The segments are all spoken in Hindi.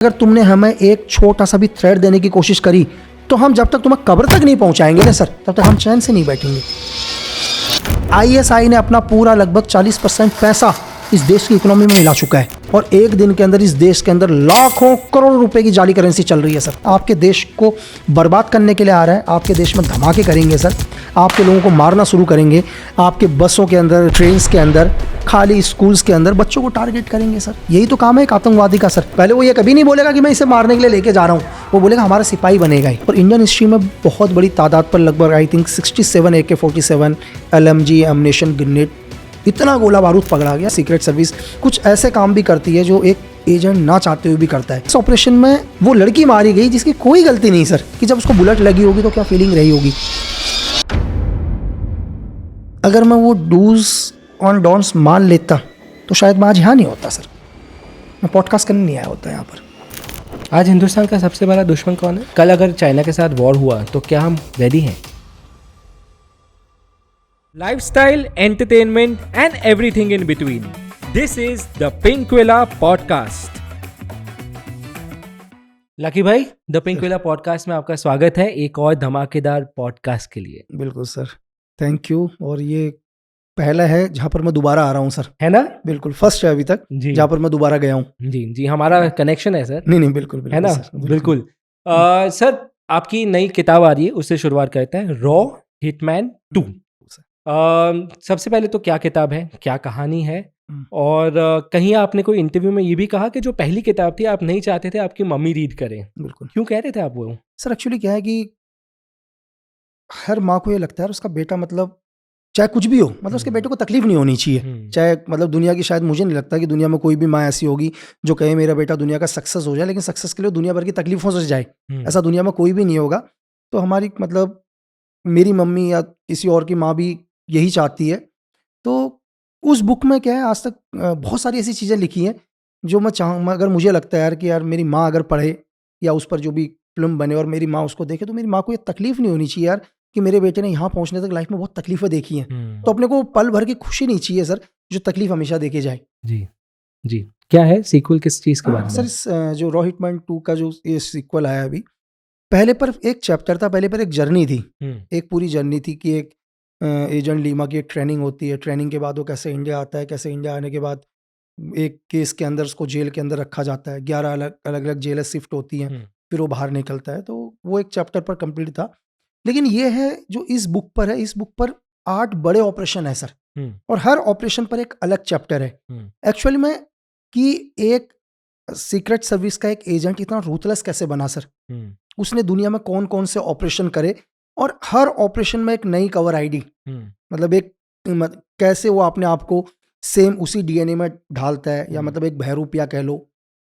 अगर तुमने हमें एक छोटा सा भी थ्रेड देने की कोशिश करी तो हम जब तक तुम्हें कब्र तक नहीं पहुंचाएंगे ना सर, तब तक हम चैन से नहीं बैठेंगे। आईएसआई ने अपना पूरा लगभग 40% पैसा इस देश की इकोनॉमी में मिला चुका है और एक दिन के अंदर इस देश के अंदर लाखों करोड़ रुपए की जाली करेंसी चल रही है सर। आपके देश को बर्बाद करने के लिए आ रहा है, आपके देश में धमाके करेंगे सर, आपके लोगों को मारना शुरू करेंगे, आपके बसों के अंदर, ट्रेन्स के अंदर, खाली स्कूल्स के अंदर बच्चों को टारगेट करेंगे सर। यही तो काम है एक आतंकवादी का सर। पहले वो ये कभी नहीं बोलेगा कि मैं इसे मारने के लिए लेके जा रहा हूँ, वो बोलेगा हमारा सिपाही बनेगा ही। और इंडियन हिस्ट्री में बहुत बड़ी तादाद पर लगभग I think 67 AK-47 LMG ammunition grenade इतना गोला बारूद पकड़ा गया। सीक्रेट सर्विस कुछ ऐसे काम भी करती है जो एक एजेंट ना चाहते हुए भी करता है। इस ऑपरेशन में वो लड़की मारी गई जिसकी कोई गलती नहीं सर, कि जब उसको बुलेट लगी होगी तो क्या फीलिंग रही होगी। अगर मैं वो डूज ऑन डॉन्स मान लेता तो शायद मैं आज यहाँ नहीं होता सर, मैं पॉडकास्ट करने नहीं आया होता यहाँ पर। आज हिंदुस्तान का सबसे बड़ा दुश्मन कौन है? कल अगर चाइना के साथ वॉर हुआ तो क्या हम रेडी हैं? Lifestyle, entertainment and everything in between. This is the Pinkvilla Podcast. Lucky भाई, द पिंकविला पॉडकास्ट में आपका स्वागत है एक और धमाकेदार पॉडकास्ट के लिए। बिल्कुल सर, थैंक यू। और ये पहला है जहाँ पर मैं दोबारा आ रहा हूँ सर, है ना? बिल्कुल फर्स्ट है अभी तक जी जहाँ पर मैं दोबारा गया हूँ। जी जी, हमारा कनेक्शन है सर। नहीं बिल्कुल है ना? सर, बिल्कुल। सर, आपकी नई किताब आ रही है, उससे शुरुआत करते हैं। Raw hitman 2। सबसे पहले तो क्या किताब है, क्या कहानी है? और कहीं आपने कोई इंटरव्यू में ये भी कहा कि जो पहली किताब थी आप नहीं चाहते थे आपकी मम्मी रीड करें। बिल्कुल। क्यों कह रहे थे आप वो? सर एक्चुअली क्या है कि हर माँ को ये लगता है उसका बेटा मतलब चाहे कुछ भी हो, मतलब उसके बेटे को तकलीफ नहीं होनी चाहिए। चाहे मतलब दुनिया की, शायद मुझे नहीं लगता कि दुनिया में कोई भी माँ ऐसी होगी जो कहे मेरा बेटा दुनिया का सक्सेस हो जाए, लेकिन सक्सेस के लिए दुनिया भर की तकलीफों से जाए, ऐसा दुनिया में कोई भी नहीं होगा। तो हमारी मतलब मेरी मम्मी या किसी और की माँ भी यही चाहती है। तो उस बुक में क्या है, आज तक बहुत सारी ऐसी चीज़ें लिखी हैं जो मैं चाहूँ, अगर मुझे लगता है यार कि यार मेरी माँ अगर पढ़े या उस पर जो भी फिल्म बने और मेरी माँ उसको देखे, तो मेरी माँ को ये तकलीफ नहीं होनी चाहिए यार कि मेरे बेटे ने यहाँ पहुँचने तक लाइफ में बहुत तकलीफें देखी हैं। तो अपने को पल भर की खुशी नहीं चाहिए सर, जो तकलीफ हमेशा देखे जाए। जी जी, क्या है सीक्वल, किस चीज़ के बारे में? सर इस जो रॉ हिटमैन 2 का जो ये सीक्वल आया अभी, पहले पर एक चैप्टर था, पहले पर एक जर्नी थी, एक पूरी जर्नी थी कि एक एजेंट लीमा की एक ट्रेनिंग होती है। ट्रेनिंग के बाद वो कैसे इंडिया आता है, कैसे इंडिया आने के बाद एक केस के अंदर उसको जेल के अंदर रखा जाता है, 11 अलग अलग जेलें शिफ्ट होती हैं, फिर वो बाहर निकलता है। तो वो एक चैप्टर पर कंप्लीट था। लेकिन ये है जो इस बुक पर है, इस बुक पर 8 बड़े ऑपरेशन है सर, और हर ऑपरेशन पर एक अलग चैप्टर है। एक्चुअली में कि एक सीक्रेट सर्विस का एक एजेंट इतना रूथलेस कैसे बना सर, उसने दुनिया में कौन कौन से ऑपरेशन करे, और हर ऑपरेशन में एक नई कवर आईडी, मतलब एक कैसे वो अपने आप को सेम उसी डीएनए में ढालता है, या मतलब एक बहरूपिया कह लो।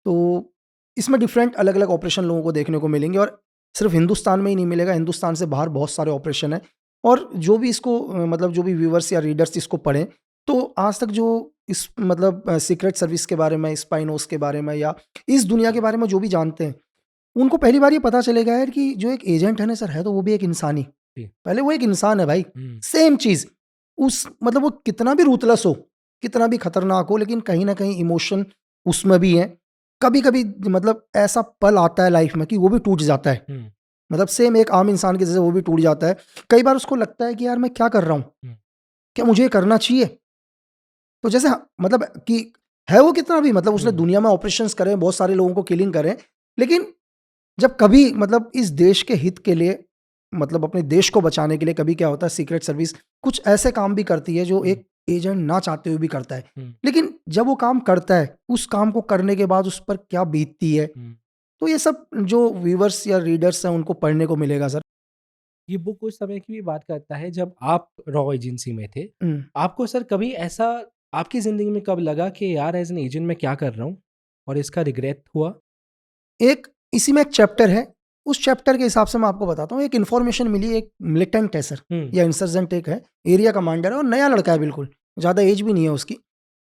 तो इसमें डिफरेंट अलग अलग ऑपरेशन लोगों को देखने को मिलेंगे, और सिर्फ हिंदुस्तान में ही नहीं मिलेगा, हिंदुस्तान से बाहर बहुत सारे ऑपरेशन हैं। और जो भी इसको मतलब जो भी व्यूवर्स या रीडर्स इसको पढ़ें, तो आज तक जो इस मतलब सीक्रेट सर्विस के बारे में, स्पाइनोस के बारे में, या इस दुनिया के बारे में जो भी जानते हैं, उनको पहली बार ये पता चलेगा यार कि जो एक एजेंट है ना सर, है तो वो भी एक इंसान ही। पहले वो एक इंसान है भाई, सेम चीज उस मतलब वो कितना भी रूथलेस हो, कितना भी खतरनाक हो, लेकिन कहीं ना कहीं इमोशन उसमें भी है। कभी कभी मतलब ऐसा पल आता है लाइफ में कि वो भी टूट जाता है, मतलब सेम एक आम इंसान के जैसे वो भी टूट जाता है। कई बार उसको लगता है कि यार मैं क्या कर रहा हूँ, क्या मुझे ये करना चाहिए। तो जैसे मतलब कि है वो कितना भी मतलब उसने दुनिया में ऑपरेशंस करे, बहुत सारे लोगों को किलिंग करें, लेकिन जब कभी मतलब इस देश के हित के लिए, मतलब अपने देश को बचाने के लिए, कभी क्या होता है सीक्रेट सर्विस कुछ ऐसे काम भी करती है जो एक एजेंट ना चाहते हुए भी करता है। लेकिन जब वो काम करता है, उस काम को करने के बाद उस पर क्या बीतती है, तो ये सब जो व्यूवर्स या रीडर्स हैं उनको पढ़ने को मिलेगा सर। ये बुक उस समय की भी बात करता है जब आप रॉ एजेंसी में थे। आपको सर कभी ऐसा आपकी जिंदगी में कब लगा कि यार एज एन एजेंट मैं क्या कर रहा हूँ, और इसका रिग्रेट हुआ? एक इसी में एक चैप्टर है, उस चैप्टर के हिसाब से मैं आपको बताता हूँ। एक इन्फॉर्मेशन मिली, एक मिलिटेंट है सर, या इंसर्जेंट एक है, एरिया कमांडर है, और नया लड़का है, बिल्कुल ज़्यादा एज भी नहीं है उसकी,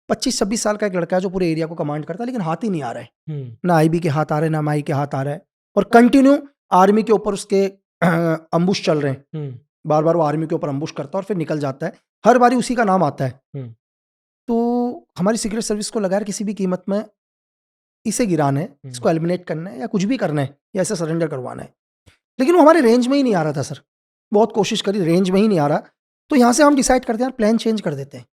25-26 साल का एक लड़का है जो पूरे एरिया को कमांड करता है, लेकिन हाथ ही नहीं आ रहा है, ना आईबी के हाथ आ रहे हैं, ना माई के हाथ आ रहा है, और कंटिन्यू आर्मी के ऊपर उसके अम्बुश चल रहे हैं। बार बार वो आर्मी के ऊपर अम्बुश करता है और फिर निकल जाता है, हर बारी उसी का नाम आता है। तो हमारी सीक्रेट सर्विस को लगा यार किसी भी कीमत में इसे गिराना है, इसको एलिमिनेट करना है या कुछ भी करना है या ऐसे सरेंडर करवाना है, लेकिन वो हमारे रेंज में ही नहीं आ रहा था सर। बहुत कोशिश करी, रेंज में ही नहीं आ रहा। तो यहाँ से हम डिसाइड करते हैं यार प्लान चेंज कर देते हैं।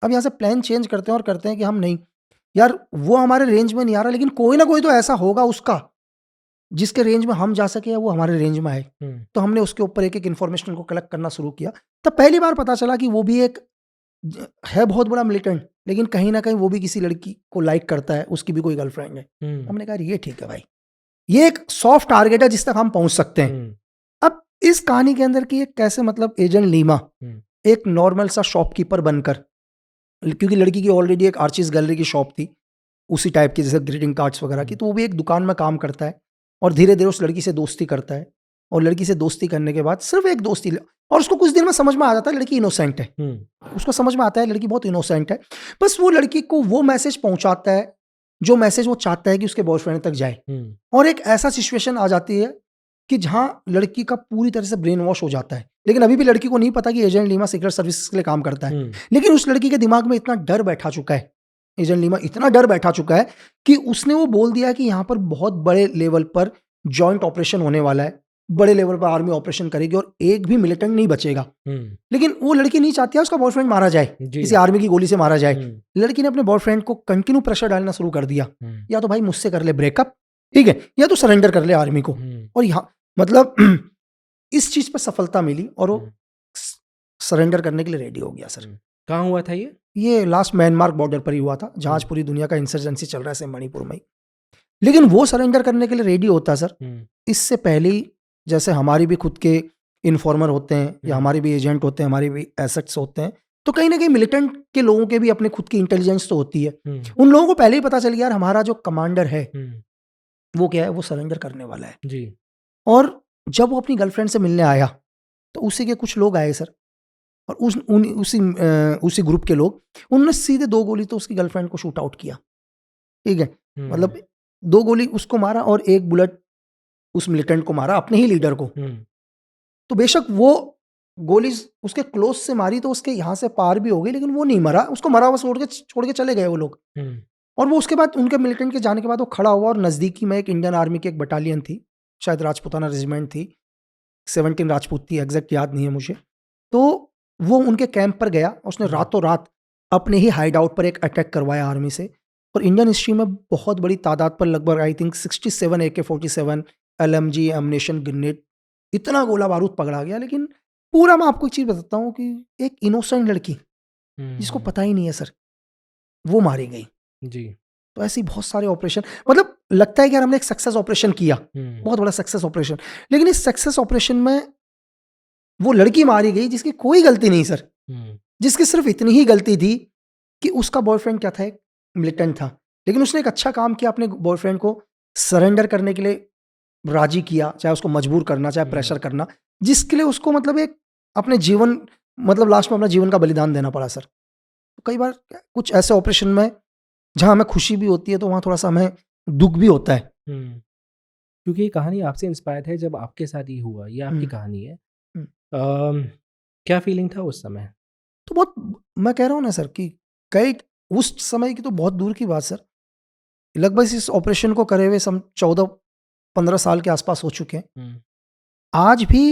अब यहाँ से प्लान चेंज करते हैं और करते हैं कि हम नहीं यार वो हमारे रेंज में नहीं आ रहा, लेकिन कोई ना कोई तो ऐसा होगा उसका जिसके रेंज में हम जा सके या वो हमारे रेंज में आए। तो हमने उसके ऊपर एक एक इन्फॉर्मेशन को कलेक्ट करना शुरू किया। तब पहली बार पता चला कि वो भी एक है बहुत बड़ा मिलिटेंट, लेकिन कहीं ना कहीं वो भी किसी लड़की को लाइक करता है, उसकी भी कोई गर्लफ्रेंड है। हमने कहा ये ठीक है भाई, ये एक सॉफ्ट टारगेट है जिस तक हम पहुंच सकते हैं। अब इस कहानी के अंदर की एक कैसे मतलब एजेंट लीमा एक नॉर्मल सा शॉपकीपर बनकर, क्योंकि लड़की की ऑलरेडी एक आर्चिस गैलरी की शॉप थी उसी टाइप की जैसे ग्रीटिंग कार्ड्स वगैरह की, तो वो भी एक दुकान में काम करता है और धीरे धीरे उस लड़की से दोस्ती करता है। और लड़की से दोस्ती करने के बाद सिर्फ एक दोस्ती, और उसको कुछ दिन में समझ में आ जाता है लड़की इनोसेंट है। उसको समझ में आता है लड़की बहुत इनोसेंट है। बस वो लड़की को वो मैसेज पहुंचाता है जो मैसेज वो चाहता है कि उसके बॉयफ्रेंड तक जाए। और एक ऐसा सिचुएशन आ जाती है कि जहां लड़की का पूरी तरह से ब्रेन वॉश हो जाता है, लेकिन अभी भी लड़की को नहीं पता कि एजेंट लीमा सीक्रेट सर्विस के लिए काम करता है। लेकिन उस लड़की के दिमाग में इतना डर बैठा चुका है, एजेंट लीमा इतना डर बैठा चुका है कि उसने वो बोल दिया कि यहाँ पर बहुत बड़े लेवल पर जॉइंट ऑपरेशन होने वाला है, बड़े लेवल पर आर्मी ऑपरेशन करेगी और एक भी मिलिटेंट नहीं बचेगा। लेकिन वो लड़की नहीं चाहती है उसका बॉयफ्रेंड मारा जाए, किसी आर्मी की गोली से मारा जाए। लड़की ने अपने बॉयफ्रेंड को कंटिन्यू प्रेशर डालना शुरू कर दिया, या तो भाई मुझसे कर ले ब्रेकअप, ठीक है, या तो सरेंडर कर ले आर्मी को। और यहाँ मतलब इस चीज पर सफलता मिली और वो सरेंडर करने के लिए रेडी हो गया सर। कहाँ हुआ था ये लास्ट म्यांमार बॉर्डर पर ही हुआ था, जहां आज पूरी दुनिया का इंसर्जेंसी चल रहा है, से मणिपुर में ही। लेकिन वो सरेंडर करने के लिए रेडी होता सर इससे पहले ही, जैसे हमारी भी खुद के इन्फॉर्मर होते हैं या हमारे भी एजेंट होते हैं, हमारे भी एसेट्स होते हैं, तो कहीं ना कहीं मिलिटेंट के लोगों के भी अपने खुद की इंटेलिजेंस तो होती है। उन लोगों को पहले ही पता चल गया यार हमारा जो कमांडर है वो क्या है, वो सरेंडर करने वाला है जी। और जब वो अपनी गर्लफ्रेंड से मिलने आया तो उसी के कुछ लोग आए सर, और उसी ग्रुप के लोग, उन्होंने सीधे 2 गोली तो उसकी गर्लफ्रेंड को शूट आउट किया, ठीक है। मतलब 2 गोली उसको मारा और 1 बुलेट उस मिलिटेंट को मारा, अपने ही लीडर को। तो बेशक वो गोली उसके क्लोज से मारी तो उसके यहाँ से पार भी हो गई, लेकिन वो नहीं मरा, उसको मरा हुआ छोड़ के चले गए वो लोग। और वो उसके बाद उनके मिलिटेंट के जाने के बाद वो खड़ा हुआ और नज़दीकी में एक इंडियन आर्मी की एक बटालियन थी, शायद राजपूताना रेजिमेंट थी, 17 राजपूत थी, एग्जैक्ट याद नहीं है मुझे। तो वो उनके कैंप पर गया, उसने रातों रात अपने ही हाइड आउट पर एक अटैक करवाया आर्मी से। और इंडियन हिस्ट्री में बहुत बड़ी तादाद पर, लगभग I think 67 AK-47 LMG ammunition grenade, इतना गोला बारूद पकड़ा गया। लेकिन पूरा मैं आपको एक चीज़ बताता हूँ कि एक इनोसेंट लड़की जिसको पता ही नहीं है सर, वो मारी गई जी। तो ऐसे बहुत सारे ऑपरेशन, मतलब लगता है कि यार हमने एक सक्सेस ऑपरेशन किया, बहुत बड़ा सक्सेस ऑपरेशन, लेकिन इस सक्सेस ऑपरेशन में वो लड़की मारी गई जिसकी कोई गलती नहीं सर, जिसकी सिर्फ इतनी ही गलती थी कि उसका बॉयफ्रेंड क्या था, एक मिलिटेंट था, लेकिन उसने एक अच्छा काम किया, अपने बॉयफ्रेंड को सरेंडर करने के लिए राजी किया, चाहे उसको मजबूर करना, चाहे प्रेशर करना, जिसके लिए उसको मतलब एक अपने जीवन, मतलब लास्ट में अपना जीवन का बलिदान देना पड़ा सर। तो कई बार कुछ ऐसे ऑपरेशन में जहां हमें खुशी भी होती है तो वहां थोड़ा सा हमें दुख भी होता है। क्योंकि ये कहानी आपसे इंस्पायर्ड है, जब आपके साथ ही हुआ, ये आपकी कहानी है। क्या फीलिंग था उस समय? तो बहुत, मैं कह रहा हूँ ना सर कि कई उस समय की तो बहुत दूर की बात सर, लगभग इस ऑपरेशन को करे हुए 14-15 साल के आसपास हो चुके हैं। आज भी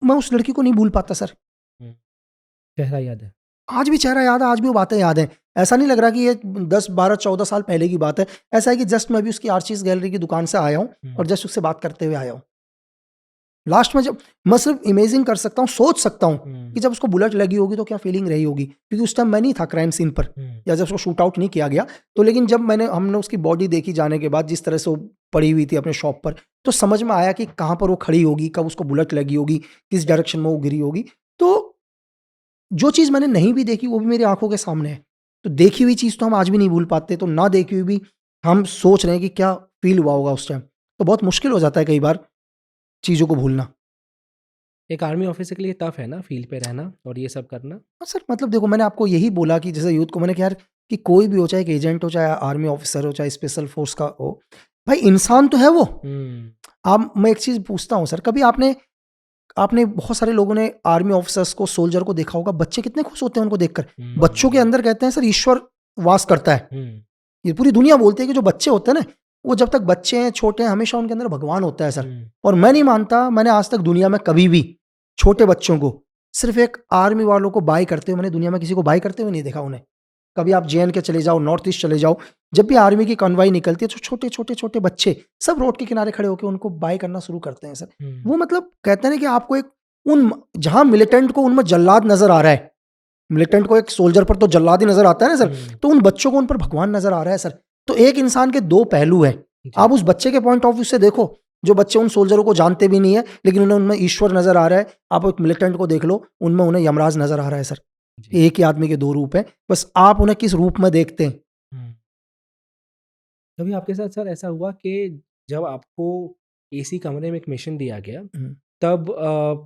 मैं उस लड़की को नहीं भूल पाता सर। चेहरा याद है? आज भी चेहरा याद है, आज भी वो बातें याद हैं। ऐसा नहीं लग रहा कि ये 10-12-14 साल पहले की बात है। ऐसा है कि जस्ट मैं भी उसकी आर्चिस गैलरी की दुकान से आया हूँ और जस्ट उससे बात करते हुए आया हूँ। लास्ट में जब मैं सिर्फ इमेजिन कर सकता हूँ, सोच सकता हूँ कि जब उसको बुलेट लगी होगी तो क्या फीलिंग रही होगी, क्योंकि उस टाइम मैं नहीं था क्राइम सीन पर, या जब उसको शूट आउट नहीं किया गया। तो लेकिन जब हमने उसकी बॉडी देखी जाने के बाद, जिस तरह से वो पड़ी हुई थी अपने शॉप पर, तो समझ में आया कि कहाँ पर वो खड़ी होगी, कब उसको बुलेट लगी होगी, किस डायरेक्शन में वो गिरी होगी। तो जो चीज़ मैंने नहीं भी देखी वो भी मेरी आंखों के सामने है। तो देखी हुई चीज़ तो हम आज भी नहीं भूल पाते, तो ना देखी हुई भी हम सोच रहे हैं कि क्या फील हुआ होगा उस टाइम। तो बहुत मुश्किल हो जाता है कई बार चीज़ों को भूलना। एक आर्मी ऑफिसर के लिए टफ है ना फील्ड पे रहना और ये सब करना। हाँ सर, मतलब देखो, मैंने आपको यही बोला कि जैसे यूथ को मैंने कहा यार कि कोई भी हो, चाहे एक एजेंट हो, चाहे आर्मी ऑफिसर हो, चाहे स्पेशल फोर्स का हो, भाई इंसान तो है वो। आप, मैं एक चीज़ पूछता हूँ सर, कभी आपने बहुत सारे लोगों ने आर्मी ऑफिसर्स को, सोल्जर को देखा होगा, बच्चे कितने खुश होते हैं उनको देखकर। बच्चों के अंदर कहते हैं सर ईश्वर वास करता है। ये पूरी दुनिया बोलती है कि जो बच्चे होते हैं ना, वो जब तक बच्चे हैं, छोटे हैं, हमेशा उनके अंदर भगवान होता है सर। और मैं नहीं मानता, मैंने आज तक दुनिया में कभी भी छोटे बच्चों को, सिर्फ एक आर्मी वालों को बाय करते हुए, मैंने दुनिया में किसी को बाय करते हुए नहीं देखा उन्हें। कभी आप JN के चले जाओ, नॉर्थ ईस्ट चले जाओ, जब भी आर्मी की कॉन्वॉय निकलती है तो छोटे छोटे छोटे बच्चे सब रोड के किनारे खड़े होकर उनको बाय करना शुरू करते हैं सर। वो मतलब कहते हैं ना कि आपको एक उन, जहां मिलिटेंट को उनमें जल्लाद नजर आ रहा है, मिलिटेंट को एक सोल्जर पर तो जल्लाद ही नजर आता है ना सर, तो उन बच्चों को उन पर भगवान नजर आ रहा है सर। तो एक इंसान के दो पहलू हैं। आप उस बच्चे के पॉइंट ऑफ व्यू से देखो, जो बच्चे उन सोल्जरों को जानते भी नहीं है, लेकिन उन्हें उनमें ईश्वर नजर आ रहा है। आप एक मिलिटेंट को देख लो, उनमें उन्हें यमराज नजर आ रहा है सर। एक ही आदमी के दो रूप हैं, बस आप उन्हें किस रूप में देखते हैं। कभी आपके साथ सर ऐसा हुआ कि जब आपको AC कमरे में एक मिशन दिया गया, तब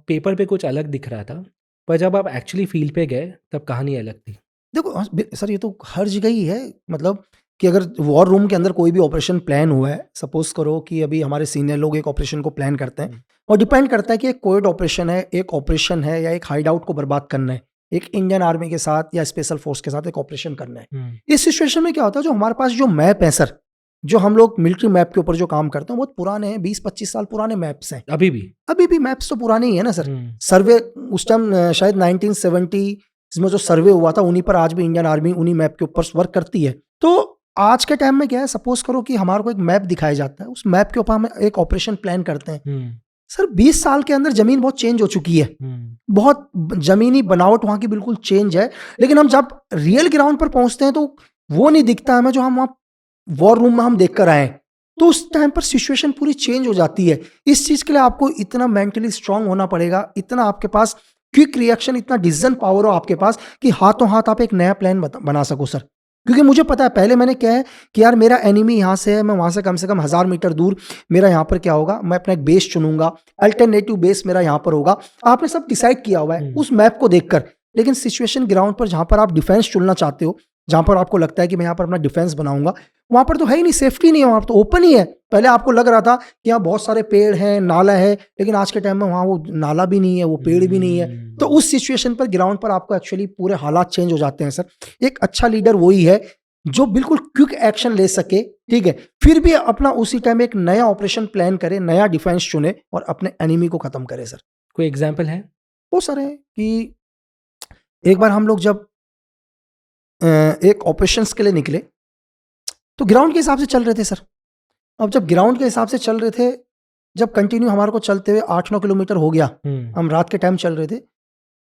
पेपर पे कुछ अलग दिख रहा था, पर जब आप एक्चुअली फील्ड पे गए तब कहानी अलग थी? देखो सर, ये तो हर जगह ही है। मतलब कि अगर वॉर रूम के अंदर कोई भी ऑपरेशन प्लान हुआ है, सपोज करो कि अभी हमारे सीनियर लोग एक ऑपरेशन को प्लान करते हैं, और डिपेंड करता है कि एक कोविड ऑपरेशन है, एक ऑपरेशन है, या एक हाइड आउट को बर्बाद करना है, एक इंडियन आर्मी के साथ या स्पेशल फोर्स के साथ एक ऑपरेशन करना है। इस सिचुएशन में क्या होता है, जो हमारे पास जो मैप है सर, जो हम लोग मिलिट्री मैप के ऊपर जो काम करते हैं, बहुत पुराने हैं, 20-25 साल पुराने मैप्स हैं। अभी भी मैप्स तो पुराने ही है ना सर। सर्वे उस टाइम शायद 1970 में जो सर्वे हुआ था, उन्हीं पर आज भी इंडियन आर्मी उन्हीं मैप के ऊपर वर्क करती है। तो आज के टाइम में क्या है, सपोज करो कि हमारे को एक मैप दिखाया जाता है, उस मैप के ऊपर हम एक ऑपरेशन प्लान करते हैं। सर 20 साल के अंदर जमीन बहुत चेंज हो चुकी है, बहुत जमीनी बनावट वहां की बिल्कुल चेंज है, लेकिन हम जब रियल ग्राउंड पर पहुंचते हैं तो वो नहीं दिखता हमें जो हम वहां वॉर रूम में हम देख कर आए। तो उस टाइम पर सिचुएशन पूरी चेंज हो जाती है। इस चीज के लिए आपको इतना मेंटली स्ट्रांग होना पड़ेगा, इतना आपके पास क्विक रिएक्शन, इतना डिसीजन पावर हो आपके पास कि हाथों हाथ आप एक नया प्लान बना सको सर। क्योंकि मुझे पता है, पहले मैंने क्या है कि यार मेरा एनिमी यहाँ से है, मैं वहां से कम 1000 मीटर दूर, मेरा यहाँ पर क्या होगा, मैं अपना एक बेस चुनूंगा, अल्टरनेटिव बेस मेरा यहाँ पर होगा। आपने सब डिसाइड किया हुआ है उस मैप को देखकर, लेकिन सिचुएशन ग्राउंड पर जहां पर आप डिफेंस चुनना चाहते हो, जहां पर आपको लगता है कि मैं यहाँ पर अपना डिफेंस बनाऊंगा, वहां पर तो है ही नहीं, सेफ्टी नहीं है, वहां पर तो ओपन ही है। पहले आपको लग रहा था कि यहाँ बहुत सारे पेड़ हैं, नाला है, लेकिन आज के टाइम में वहां वो नाला भी नहीं है, वो पेड़ भी नहीं है। तो उस सिचुएशन पर ग्राउंड पर आपको एक्चुअली पूरे हालात चेंज हो जाते हैं सर। एक अच्छा लीडर वही है जो बिल्कुल क्विक एक्शन ले सके, ठीक है, फिर भी अपना उसी टाइम एक नया ऑपरेशन प्लान करे, नया डिफेंस चुने और अपने एनिमी को खत्म करे सर। कोई एग्जाम्पल है? बहुत सारे हैं कि एक बार हम लोग जब एक ऑपरेशंस के लिए निकले तो ग्राउंड के हिसाब से चल रहे थे सर। अब जब ग्राउंड के हिसाब से चल रहे थे, जब कंटिन्यू हमारे को चलते हुए 8-9 किलोमीटर हो गया, हम रात के टाइम चल रहे थे,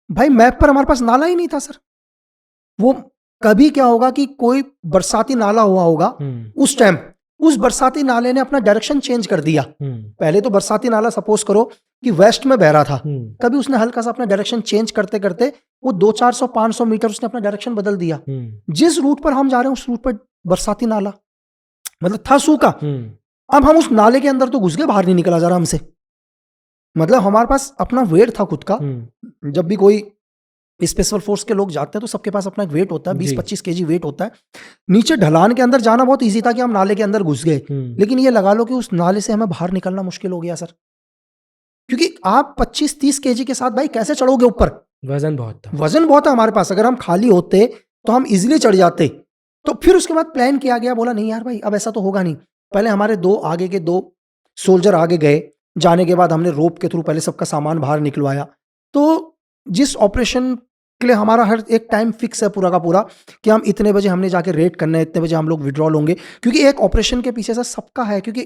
भाई मैप पर हमारे पास नाला ही नहीं था सर। वो कभी क्या होगा कि कोई बरसाती नाला हुआ होगा उस टाइम, उस बरसाती नाले ने अपना डायरेक्शन चेंज कर दिया। पहले तो बरसाती नाला सपोज करो कि वेस्ट में बह रहा था, कभी उसने हल्का सा अपना डायरेक्शन चेंज करते करते वो 200-400-500 मीटर उसने अपना डायरेक्शन बदल दिया। जिस रूट पर हम जा रहे हैं उस रूट पर बरसाती नाला, मतलब था सूखा। अब हम उस नाले के अंदर तो घुस गए, बाहर नहीं निकला जा रहा हमसे। मतलब हमारे पास अपना वेट था खुद का। जब भी कोई स्पेशल फोर्स के लोग जाते हैं तो सबके पास अपना एक वेट होता है, 20-25 केजी वेट होता है। नीचे ढलान के अंदर जाना बहुत इजी था कि हम नाले के अंदर घुस गए, लेकिन ये लगा लो कि उस नाले से हमें बाहर निकलना मुश्किल हो गया सर। क्योंकि आप 25-30 केजी के साथ भाई कैसे चढ़ोगे ऊपर? वजन बहुत था, वजन बहुत है हमारे पास। अगर हम खाली होते तो हम इजीली चढ़ जाते। तो फिर उसके बाद प्लान किया गया, बोला नहीं यार भाई अब ऐसा तो होगा नहीं। पहले हमारे आगे के 2 सोल्जर आगे गए, जाने के बाद हमने रोप के थ्रू पहले सबका सामान बाहर निकलवाया। तो जिस ऑपरेशन के लिए हमारा हर एक टाइम फिक्स है पूरा का पूरा कि हम इतने बजे हमने जाके रेड करना है, इतने बजे हम लोग विड्रॉल होंगे, क्योंकि एक ऑपरेशन के पीछे सर सबका है। क्योंकि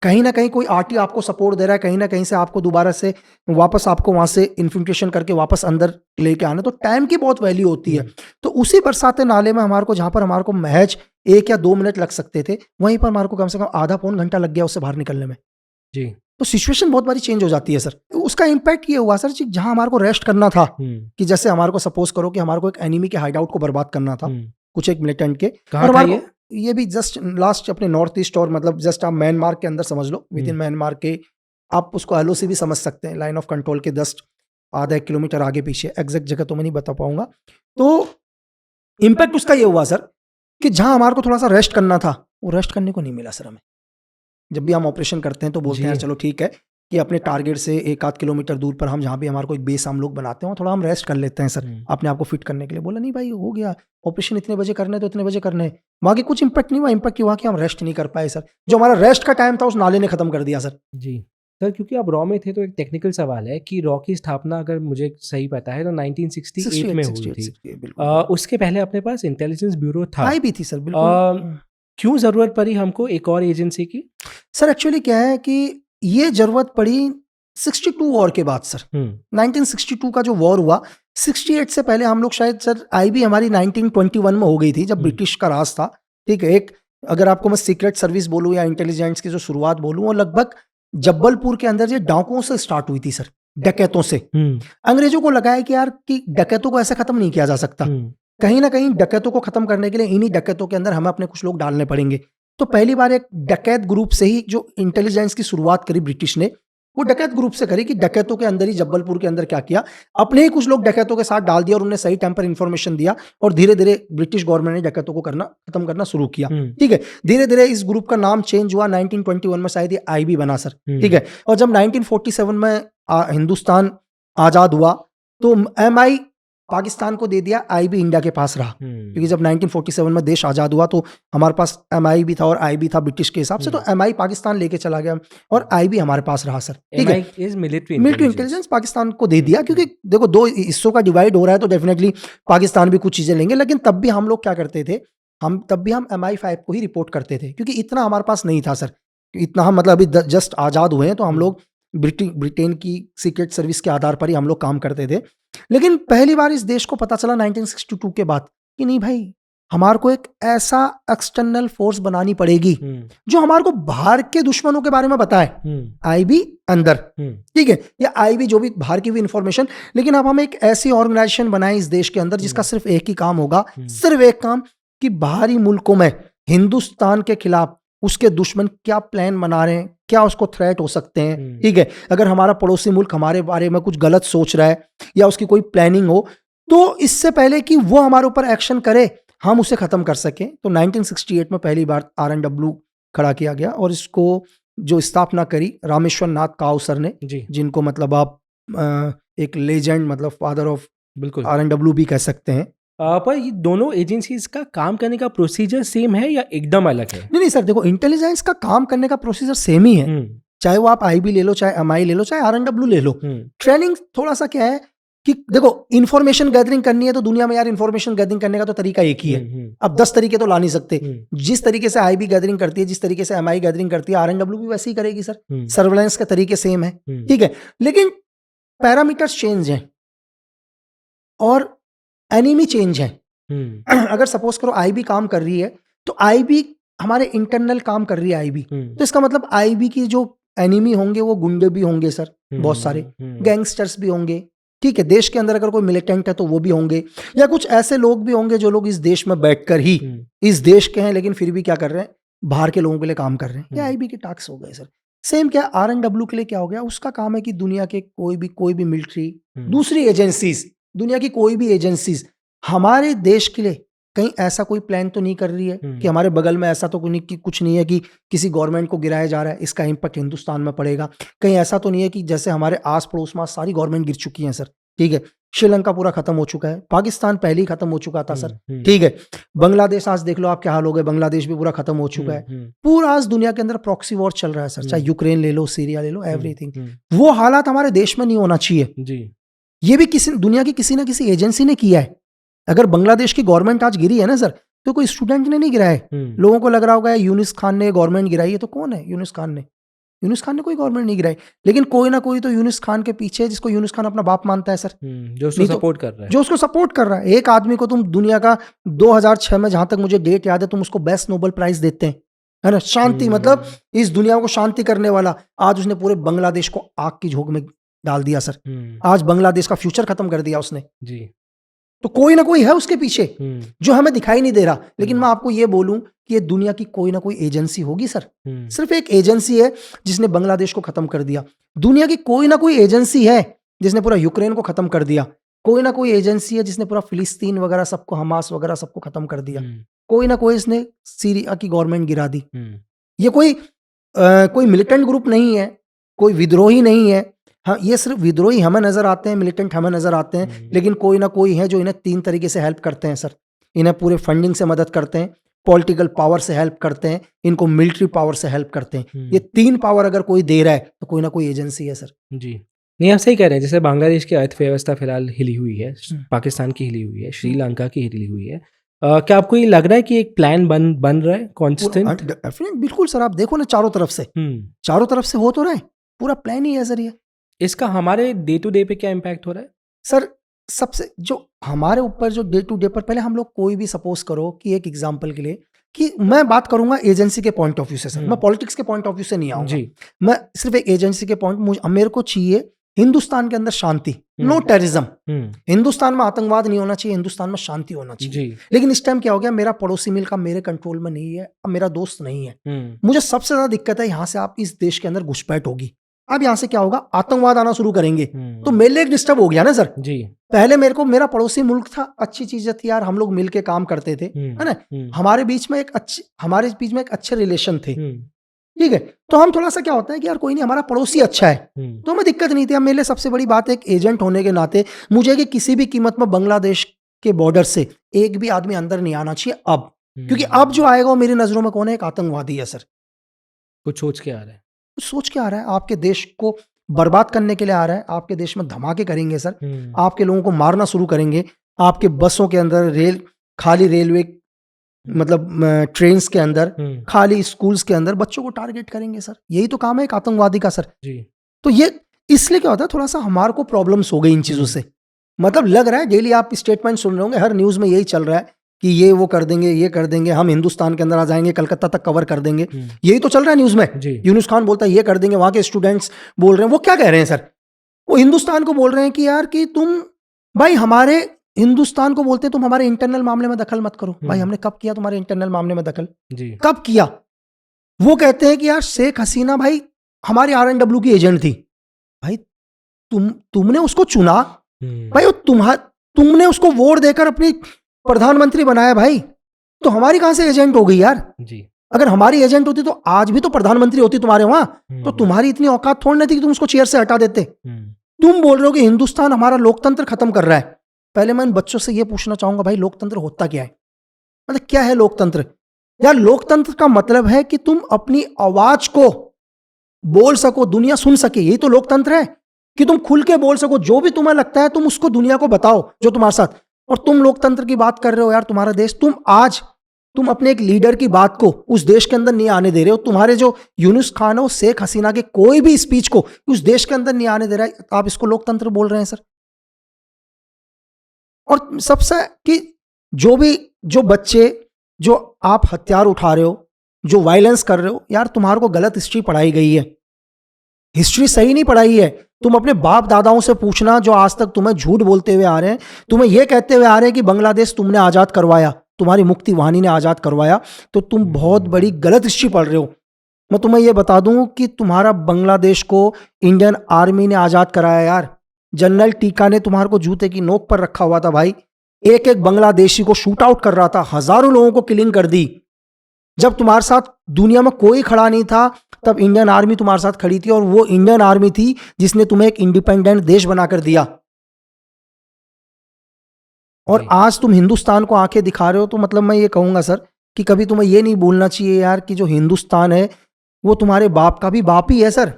कहीं ना कहीं कोई आरटी आपको सपोर्ट दे रहा है, कहीं ना कहीं से आपको दोबारा से वापस आपको वहां से इन्फिल्ट्रेशन करके वापस अंदर लेके आना, तो टाइम की बहुत वैल्यू होती है। तो उसी बरसाते नाले में हमारे को, जहां पर हमारे को महज 1 या 2 मिनट लग सकते थे, वहीं पर हमारे को कम से कम आधा-पौन घंटा लग गया उससे बाहर निकलने में जी। तो सिचुएशन बहुत बारी चेंज हो जाती है सर। उसका इम्पैक्ट ये हुआ सर, जहां हमारे को रेस्ट करना था, कि जैसे हमारे को सपोज करो कि हमारे को एक एनिमी के हाइड आउट को बर्बाद करना था, कुछ एक मिलिटेंट के। और हमारे ये भी जस्ट लास्ट अपने नॉर्थ ईस्ट, और मतलब जस्ट आप म्यांमार के अंदर समझ लो, विद इन म्यांमार के, आप उसको LOC भी समझ सकते हैं, लाइन ऑफ कंट्रोल के जस्ट आधा 1 किलोमीटर आगे पीछे, एग्जैक्ट जगह तो मैं नहीं बता पाऊंगा। तो इम्पैक्ट उसका ये हुआ सर कि जहां हमारे को थोड़ा सा रेस्ट करना था, वो रेस्ट करने को नहीं मिला सर हमें। जब भी हम ऑपरेशन करते हैं तो बोलते हैं चलो ठीक है कि अपने टारगेट से 1-8 किलोमीटर दूर पर हम जहाँ भी हमारा कोई बेस हम लोग बनाते हैं थोड़ा हम रेस्ट कर लेते हैं सर, अपने आप को फिट करने के लिए। बोला नहीं भाई हो गया, ऑपरेशन इतने बजे करना है तो इतने बजे करने हैं। वहाँ की कुछ इम्पैक्ट नहीं हुआ, इम्पैक्ट हुआ कि हम रेस्ट नहीं कर पाए सर। जो हमारा रेस्ट का टाइम था उस नाले ने खत्म कर दिया सर। जी सर, क्योंकि आप रॉ में थे तो एक टेक्निकल सवाल है कि रॉ की स्थापना अगर मुझे सही पता है तो 1968 में हुई थी। उसके पहले अपने पास इंटेलिजेंस ब्यूरो था, आई भी थी सर बिल्कुल। क्यों जरूरत पड़ी हमको एक और एजेंसी की? सर एक्चुअली क्या है कि ये जरूरत पड़ी 62 वॉर के बाद सर। 1962 का जो वॉर हुआ, 68 से पहले हम लोग शायद सर आईबी हमारी 1921 में हो गई थी जब ब्रिटिश का राज था। ठीक है, एक अगर आपको मैं सीक्रेट सर्विस बोलूं या इंटेलिजेंस की जो शुरुआत बोलूं वो लगभग जब्बलपुर के अंदर ये डाकुओं से स्टार्ट हुई थी सर, डकैतों से। अंग्रेजों को लगा है कि यार कि डकैतों को ऐसे खत्म नहीं किया जा सकता, कहीं ना कहीं डकैतों को खत्म करने के लिए इन्हीं डकैतों के अंदर हमें अपने कुछ लोग डालने पड़ेंगे। तो पहली बार एक डकैत ग्रुप से ही जो इंटेलिजेंस की शुरुआत करी ब्रिटिश ने, वो डकैत ग्रुप से करी कि डकैतों के अंदर ही जब्बलपुर के अंदर क्या किया, अपने ही कुछ लोग डकैतों के साथ डाल दिया और उन्हें सही टाइम पर इंफॉर्मेशन दिया और धीरे धीरे ब्रिटिश गवर्नमेंट ने डकैतों को खत्म करना शुरू किया। ठीक है, धीरे धीरे इस ग्रुप का नाम चेंज हुआ, 1921 में शायद ये आईबी बना सर। ठीक है, और जब 1947 में हिंदुस्तान आजाद हुआ तो एमआई पाकिस्तान को दे दिया, आईबी इंडिया के पास रहा। क्योंकि जब 1947 में देश आजाद हुआ तो हमारे पास एमआई भी था और आईबी था ब्रिटिश के हिसाब से, तो एमआई पाकिस्तान लेके चला गया और आईबी हमारे पास रहा सर। ठीक है, मिलिट्री इंटेलिजेंस पाकिस्तान को दे दिया, क्योंकि देखो दो हिस्सों का डिवाइड हो रहा है तो डेफिनेटली पाकिस्तान भी कुछ चीजें लेंगे। लेकिन तब भी हम लोग क्या करते थे, हम MI5 को ही रिपोर्ट करते थे, क्योंकि इतना हमारे पास नहीं था सर। इतना हम मतलब अभी जस्ट आजाद हुए हैं तो हम लोग ब्रिटेन की सीक्रेट सर्विस के आधार पर ही हम लोग काम करते थे। लेकिन पहली बार इस देश को पता चला 1962 के बाद कि नहीं भाई, हमारे को एक ऐसा एक्सटर्नल फोर्स बनानी पड़ेगी जो हमारे को बाहर के दुश्मनों के बारे में बताए, आईबी अंदर। ठीक है, या आईबी जो भी बाहर की भी इंफॉर्मेशन, लेकिन अब हम एक ऐसी ऑर्गेनाइजेशन बनाए इस देश के अंदर जिसका सिर्फ एक ही काम होगा, सिर्फ एक काम, कि बाहरी मुल्कों में हिंदुस्तान के खिलाफ उसके दुश्मन क्या प्लान बना रहे हैं, क्या उसको थ्रेट हो सकते हैं। ठीक है, अगर हमारा पड़ोसी मुल्क हमारे बारे में कुछ गलत सोच रहा है या उसकी कोई प्लानिंग हो, तो इससे पहले कि वो हमारे ऊपर एक्शन करे हम उसे खत्म कर सकें। तो 1968 में पहली बार RNW खड़ा किया गया और इसको जो स्थापना करी रामेश्वर नाथ काउ सर ने, जिनको मतलब आप एक लेजेंड मतलब फादर ऑफ बिल्कुल RNW भी कह सकते हैं। पर ये दोनों एजेंसीज का काम करने का प्रोसीजर सेम है या एकदम अलग है? नहीं सर, देखो इंटेलिजेंस का काम करने का प्रोसीजर सेम ही है, चाहे वो आप आईबी ले लो, चाहे एमआई ले लो, चाहे RNW ले लो। ट्रेनिंग थोड़ा सा क्या है कि देखो इन्फॉर्मेशन गैदरिंग करनी है तो दुनिया में यार इन्फॉर्मेशन गैदरिंग करने का तो तरीका एक ही है। अब 10 तरीके तो ला नहीं सकते। जिस तरीके से आईबी गैदरिंग करती है, जिस तरीके से एमआई गैदरिंग करती है, RNW भी वैसे ही करेगी सर। सर्वेलेंस के तरीके सेम है। ठीक है, लेकिन पैरामीटर्स चेंज हैं और एनिमी चेंज है। अगर सपोज करो आईबी काम कर रही है तो आईबी हमारे इंटरनल काम कर रही है आईबी, तो इसका मतलब आईबी की जो एनिमी होंगे वो गुंडे भी होंगे सर, बहुत सारे गैंगस्टर्स भी होंगे। ठीक है, देश के अंदर अगर कोई मिलिटेंट है तो वो भी होंगे, या कुछ ऐसे लोग भी होंगे जो लोग इस देश में बैठकर ही इस देश के हैं लेकिन फिर भी क्या कर रहे हैं, बाहर के लोगों के लिए काम कर रहे हैं। ये आईबी के टास्क हो गए सर। सेम क्या RNW के लिए क्या हो गया, उसका काम है कि दुनिया के कोई भी मिलिट्री, दूसरी एजेंसीज, दुनिया की कोई भी एजेंसीज हमारे देश के लिए कहीं ऐसा कोई प्लान तो नहीं कर रही है कि हमारे बगल में ऐसा तो कुछ नहीं है कि किसी गवर्नमेंट को गिराया जा रहा है, इसका इम्पैक्ट हिंदुस्तान में पड़ेगा। कहीं ऐसा तो नहीं है कि जैसे हमारे आस पड़ोस में सारी गवर्नमेंट गिर चुकी हैं सर। ठीक है, श्रीलंका पूरा खत्म हो चुका है, पाकिस्तान पहले ही खत्म हो चुका था सर। ठीक है, बांग्लादेश आज देख लो आप क्या हाल हो गए, बांग्लादेश भी पूरा खत्म हो चुका है। पूरा आज दुनिया के अंदर प्रॉक्सी वॉर चल रहा है सर, चाहे यूक्रेन ले लो, सीरिया ले लो, एवरीथिंग। वो हालात हमारे देश में नहीं होना चाहिए। ये भी दुनिया की किसी ना किसी एजेंसी ने किया है। अगर बांग्लादेश की गवर्नमेंट आज गिरी है ना सर, तो कोई स्टूडेंट ने नहीं गिरा है। लोगों को लग रहा होगा यूनुस खान ने गवर्नमेंट गिराई है, तो कौन है यूनुस खान ने? यूनुस खान ने कोई गवर्नमेंट नहीं गिराई, लेकिन कोई ना कोई तो यूनुस खान के पीछे, जिसको यूनुस खान अपना बाप मानता है सर, जो उसको सपोर्ट कर रहा है, जो उसको सपोर्ट कर रहा है। एक आदमी को तुम दुनिया का 2006 में, जहां तक मुझे डेट याद है, तुम उसको बेस्ट नोबेल प्राइज देते हैं, है ना, शांति, मतलब इस दुनिया को शांति करने वाला। आज उसने पूरे बांग्लादेश को आग की झोंक में डाल दिया सर। आज बांग्लादेश का फ्यूचर खत्म कर दिया उसने जी। तो कोई ना कोई है उसके पीछे जो हमें दिखाई नहीं दे रहा। लेकिन मैं आपको ये बोलूं कि ये दुनिया की कोई ना कोई एजेंसी होगी सर। सिर्फ एक एजेंसी है जिसने बांग्लादेश को खत्म कर दिया। दुनिया की कोई ना कोई एजेंसी है जिसने पूरा यूक्रेन को खत्म कर दिया। कोई ना कोई एजेंसी है जिसने पूरा फिलिस्तीन वगैरह सबको, हमास वगैरह सबको खत्म कर दिया। कोई ना कोई इसने सीरिया की गवर्नमेंट गिरा दी। ये कोई मिलिटेंट ग्रुप नहीं है, कोई विद्रोही नहीं है। हाँ, ये सिर्फ विद्रोही हमें नजर आते हैं, मिलिटेंट हमें नजर आते हैं, लेकिन कोई ना कोई है जो इन्हें 3 तरीके से हेल्प करते हैं सर। इन्हें पूरे फंडिंग से मदद करते हैं, पॉलिटिकल पावर से हेल्प करते हैं, इनको मिलिट्री पावर से हेल्प करते हैं। ये 3 पावर अगर कोई दे रहा है तो कोई ना कोई एजेंसी है सर। जी, नहीं आप सही कह रहे हैं। जैसे बांग्लादेश की अर्थव्यवस्था फिलहाल हिली हुई है, पाकिस्तान की हिली हुई है, श्रीलंका की हिली हुई है। क्या आपको ये लग रहा है कि एक प्लान बन रहा है कॉन्स्टेंट? बिल्कुल सर, आप देखो ना चारों तरफ से, चारों तरफ से हो तो रहा है, पूरा प्लान ही है सर ये। इसका हमारे डे टू डे पे क्या इम्पैक्ट हो रहा है सर? सबसे जो हमारे ऊपर जो डे टू डे पर, पहले हम लोग कोई भी सपोज करो कि एक एग्जांपल के लिए कि मैं बात करूंगा एजेंसी के पॉइंट ऑफ व्यू से सर, मैं पॉलिटिक्स के पॉइंट ऑफ व्यू से नहीं आऊंगा जी। मैं सिर्फ एक एजेंसी के पॉइंट, मेरे को चाहिए हिंदुस्तान के अंदर शांति, नो टेररिज्म। हिंदुस्तान में आतंकवाद नहीं होना चाहिए, हिंदुस्तान में शांति होना चाहिए जी। लेकिन इस टाइम क्या हो गया, मेरा पड़ोसी मुल्क मेरे कंट्रोल में नहीं है, अब मेरा दोस्त नहीं है। मुझे सबसे ज्यादा दिक्कत है यहाँ से आप इस देश के अंदर घुसपैठ होगी, अब यहाँ से क्या होगा, आतंकवाद आना शुरू करेंगे, तो मेरे लिए एक डिस्टर्ब हो गया ना सर जी। पहले मेरा पड़ोसी मुल्क था, अच्छी चीज थी यार, हम लोग मिलके काम करते थे, है ना, हमारे बीच में एक अच्छे रिलेशन थे, ठीक है। तो हम थोड़ा सा क्या होता है कि यार कोई नहीं, हमारा पड़ोसी अच्छा है तो हमें दिक्कत नहीं थी। अब मेरे लिए सबसे बड़ी बात है, एक एजेंट होने के नाते मुझे कि किसी भी कीमत में बांग्लादेश के बॉर्डर से एक भी आदमी अंदर नहीं आना चाहिए अब, क्योंकि अब जो आएगा वो मेरी नजरों में कौन है, एक आतंकवादी है सर। कुछ सोच के आ रहा है, सोच के आ रहा है, आपके देश को बर्बाद करने के लिए आ रहा है, आपके देश में धमाके करेंगे सर, आपके लोगों को मारना शुरू करेंगे, आपके बसों के अंदर खाली रेलवे मतलब ट्रेन्स के अंदर, खाली स्कूल्स के अंदर बच्चों को टारगेट करेंगे सर। यही तो काम है एक आतंकवादी का सर जी। तो ये इसलिए क्या होता है, थोड़ा सा हमारे को प्रॉब्लम्स हो गई इन चीजों से। मतलब लग रहा है डेली आप स्टेटमेंट सुन रहे होंगे, हर न्यूज में यही चल रहा है कि ये वो कर देंगे, ये कर देंगे, हम हिंदुस्तान के अंदर आ जाएंगे, कलकत्ता तक कवर कर देंगे, यही तो चल रहा है न्यूज में। यूनुस खान बोलता है ये कर देंगे, वहां के स्टूडेंट्स बोल रहे हैं, वो क्या कह रहे हैं सर, वो हिंदुस्तान को बोल रहे हैं कि यार कि तुम भाई हमारे हिंदुस्तान को बोलते तुम हमारे इंटरनल मामले में दखल मत करो। भाई हमने कब किया तुम्हारे इंटरनल मामले में दखल, कब किया? वो कहते हैं कि यार शेख हसीना भाई हमारी RNW की एजेंट थी। भाई तुमने उसको चुना, भाई तुमने उसको वोट देकर अपनी प्रधानमंत्री बनाया भाई, तो हमारी कहां से एजेंट हो गई यार जी? अगर हमारी एजेंट होती तो आज भी तो प्रधानमंत्री होती तुम्हारे वहां, तो तुम्हारी इतनी औकात थोड़ी ना थी कि तुम उसको चेयर से हटा देते। तुम बोल रहे हो कि हिंदुस्तान हमारा लोकतंत्र खत्म कर रहा है। पहले मैं इन बच्चों से ये पूछना चाहूंगा, भाई लोकतंत्र होता क्या है? मतलब क्या है लोकतंत्र? यार लोकतंत्र का मतलब है कि तुम अपनी आवाज को बोल सको, दुनिया सुन सके, यही तो लोकतंत्र है कि तुम खुल के बोल सको, जो भी तुम्हें लगता है तुम उसको दुनिया को बताओ जो तुम्हारे साथ। और तुम लोकतंत्र की बात कर रहे हो यार, तुम्हारा देश, तुम अपने एक लीडर की बात को उस देश के अंदर नहीं आने दे रहे हो। तुम्हारे जो यूनुस खान हो, शेख हसीना के कोई भी स्पीच को उस देश के अंदर नहीं आने दे रहा है, आप इसको लोकतंत्र बोल रहे हैं सर। और सबसे कि जो बच्चे जो आप हथियार उठा रहे हो, जो वायलेंस कर रहे हो, यार तुम्हारे को गलत हिस्ट्री पढ़ाई गई है, हिस्ट्री सही नहीं पढ़ाई है। तुम अपने बाप दादाओं से पूछना जो आज तक तुम्हें झूठ बोलते हुए आ रहे हैं, तुम्हें यह कहते हुए आ रहे हैं कि बांग्लादेश तुमने आजाद करवाया, तुम्हारी मुक्ति वाहिनी ने आजाद करवाया, तो तुम बहुत बड़ी गलत हिस्ट्री पढ़ रहे हो। मैं तुम्हें यह बता दूं कि तुम्हारा बांग्लादेश को इंडियन आर्मी ने आजाद कराया यार। जनरल टीका ने तुम्हारे को जूते की नोक पर रखा हुआ था भाई, एक एक बांग्लादेशी को शूट आउट कर रहा था, हजारों लोगों को किलिंग कर दी। जब तुम्हारे साथ दुनिया में कोई खड़ा नहीं था, तब इंडियन आर्मी तुम्हारे साथ खड़ी थी, और वो इंडियन आर्मी थी जिसने तुम्हें एक इंडिपेंडेंट देश बनाकर दिया। और आज तुम हिंदुस्तान को आंखें दिखा रहे हो, तो मतलब मैं ये कहूंगा सर कि कभी तुम्हें ये नहीं भूलना चाहिए यार कि जो हिंदुस्तान है वो तुम्हारे बाप का भी बाप ही है सर,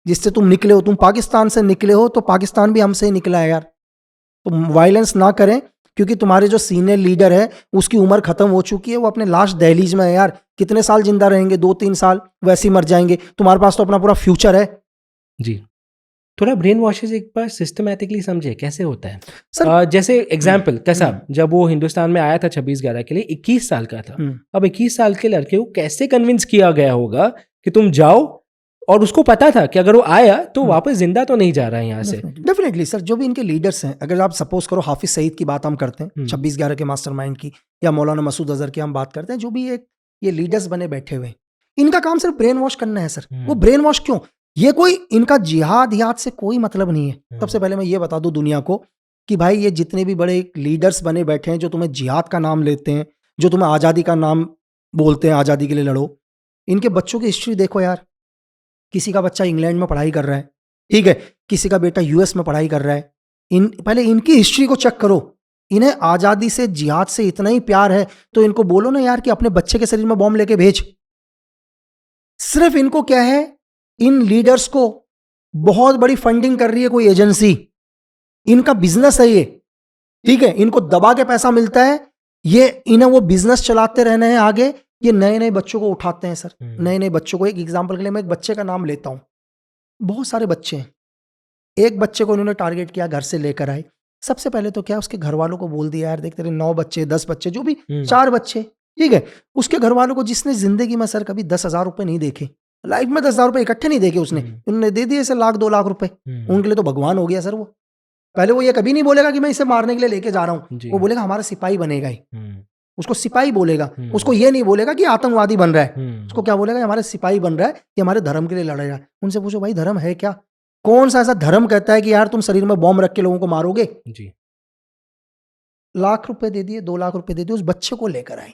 जिससे तुम निकले हो। तुम पाकिस्तान से निकले हो, तो पाकिस्तान भी हमसे ही निकला है यार। तुम वायलेंस ना करें, क्योंकि तुम्हारे जो सीनियर लीडर है उसकी उम्र खत्म हो चुकी है, वो अपने लास्ट दहलीज में है यार। कितने साल जिंदा रहेंगे? 2-3 साल, वैसे ही मर जाएंगे। तुम्हारे पास तो अपना पूरा फ्यूचर है जी। थोड़ा ब्रेन वॉशेज एक बार सिस्टमैटिकली समझे कैसे होता है सर? जैसे एग्जाम्पल कैसा, जब वो हिंदुस्तान में आया था 26/11 के लिए, 21 साल का था। अब 21 साल के लड़के को कैसे कन्विंस किया गया होगा कि तुम जाओ, और उसको पता था कि अगर वो आया तो वापस जिंदा तो नहीं जा रहा है यहाँ से। डेफिनेटली सर, जो भी इनके लीडर्स हैं, अगर आप सपोज करो हाफिज सईद की बात हम करते हैं, 26/11 के मास्टरमाइंड की, या मौलाना मसूद अजहर की हम बात करते हैं, जो भी एक ये लीडर्स बने बैठे हुए, इनका काम सिर्फ ब्रेन वॉश करना है सर। वो ब्रेन वॉश क्यों? ये कोई इनका जिहाद से कोई मतलब नहीं है। सबसे पहले मैं ये बता दूं दुनिया को कि भाई ये जितने भी बड़े लीडर्स बने बैठे हैं, जो तुम्हें जिहाद का नाम लेते हैं, जो तुम्हें आज़ादी का नाम बोलते हैं, आज़ादी के लिए लड़ो, इनके बच्चों की हिस्ट्री देखो यार। किसी का बच्चा इंग्लैंड में पढ़ाई कर रहा है, ठीक है, किसी का बेटा यूएस में पढ़ाई कर रहा है। पहले इनकी हिस्ट्री को चेक करो। इन्हें आज़ादी से, जिहाद से इतना ही प्यार है तो इनको बोलो ना यार कि अपने बच्चे के शरीर में बॉम्ब लेके भेज। सिर्फ इनको क्या है, इन लीडर्स को बहुत बड़ी फंडिंग कर रही है कोई एजेंसी, इनका बिजनेस है ये, ठीक है, इनको दबा के पैसा मिलता है, ये इन्हें वो बिजनेस चलाते रहना है आगे। ये नए नए बच्चों को उठाते हैं सर, नए नए बच्चों को। एक एग्जांपल के लिए मैं एक बच्चे का नाम लेता हूं, बहुत सारे बच्चे हैं, एक बच्चे को इन्होंने टारगेट किया, घर से लेकर आए। सबसे पहले तो क्या, उसके घर वालों को बोल दिया यार देख तेरे 9 बच्चे 10 बच्चे जो भी 4 बच्चे, ठीक है, उसके घर वालों को, जिसने जिंदगी में सर कभी 10,000 रुपए नहीं देखे, लाइफ में 10,000 रुपए इकट्ठे नहीं देखे उसने, उन्होंने दे दिए इसे 1 लाख 2 लाख रुपए। उनके लिए तो भगवान हो गया सर वो। पहले वो ये कभी नहीं बोलेगा कि मैं इसे मारने के लिए लेके जा रहा हूं, वो बोलेगा हमारा सिपाही बनेगा ही, उसको सिपाही बोलेगा। उसको ये नहीं बोलेगा कि आतंकवादी बन रहा है, उसको क्या बोलेगा, हमारे सिपाही बन रहा है, कि हमारे धर्म के लिए लड़ रहा है। उनसे पूछो भाई धर्म है क्या? कौन सा ऐसा धर्म कहता है कि यार तुम शरीर में बॉम्ब रख के लोगों को मारोगे? जी। लाख रुपए दे दिए, 2 लाख रुपए दे दिए, उस बच्चे को लेकर आए,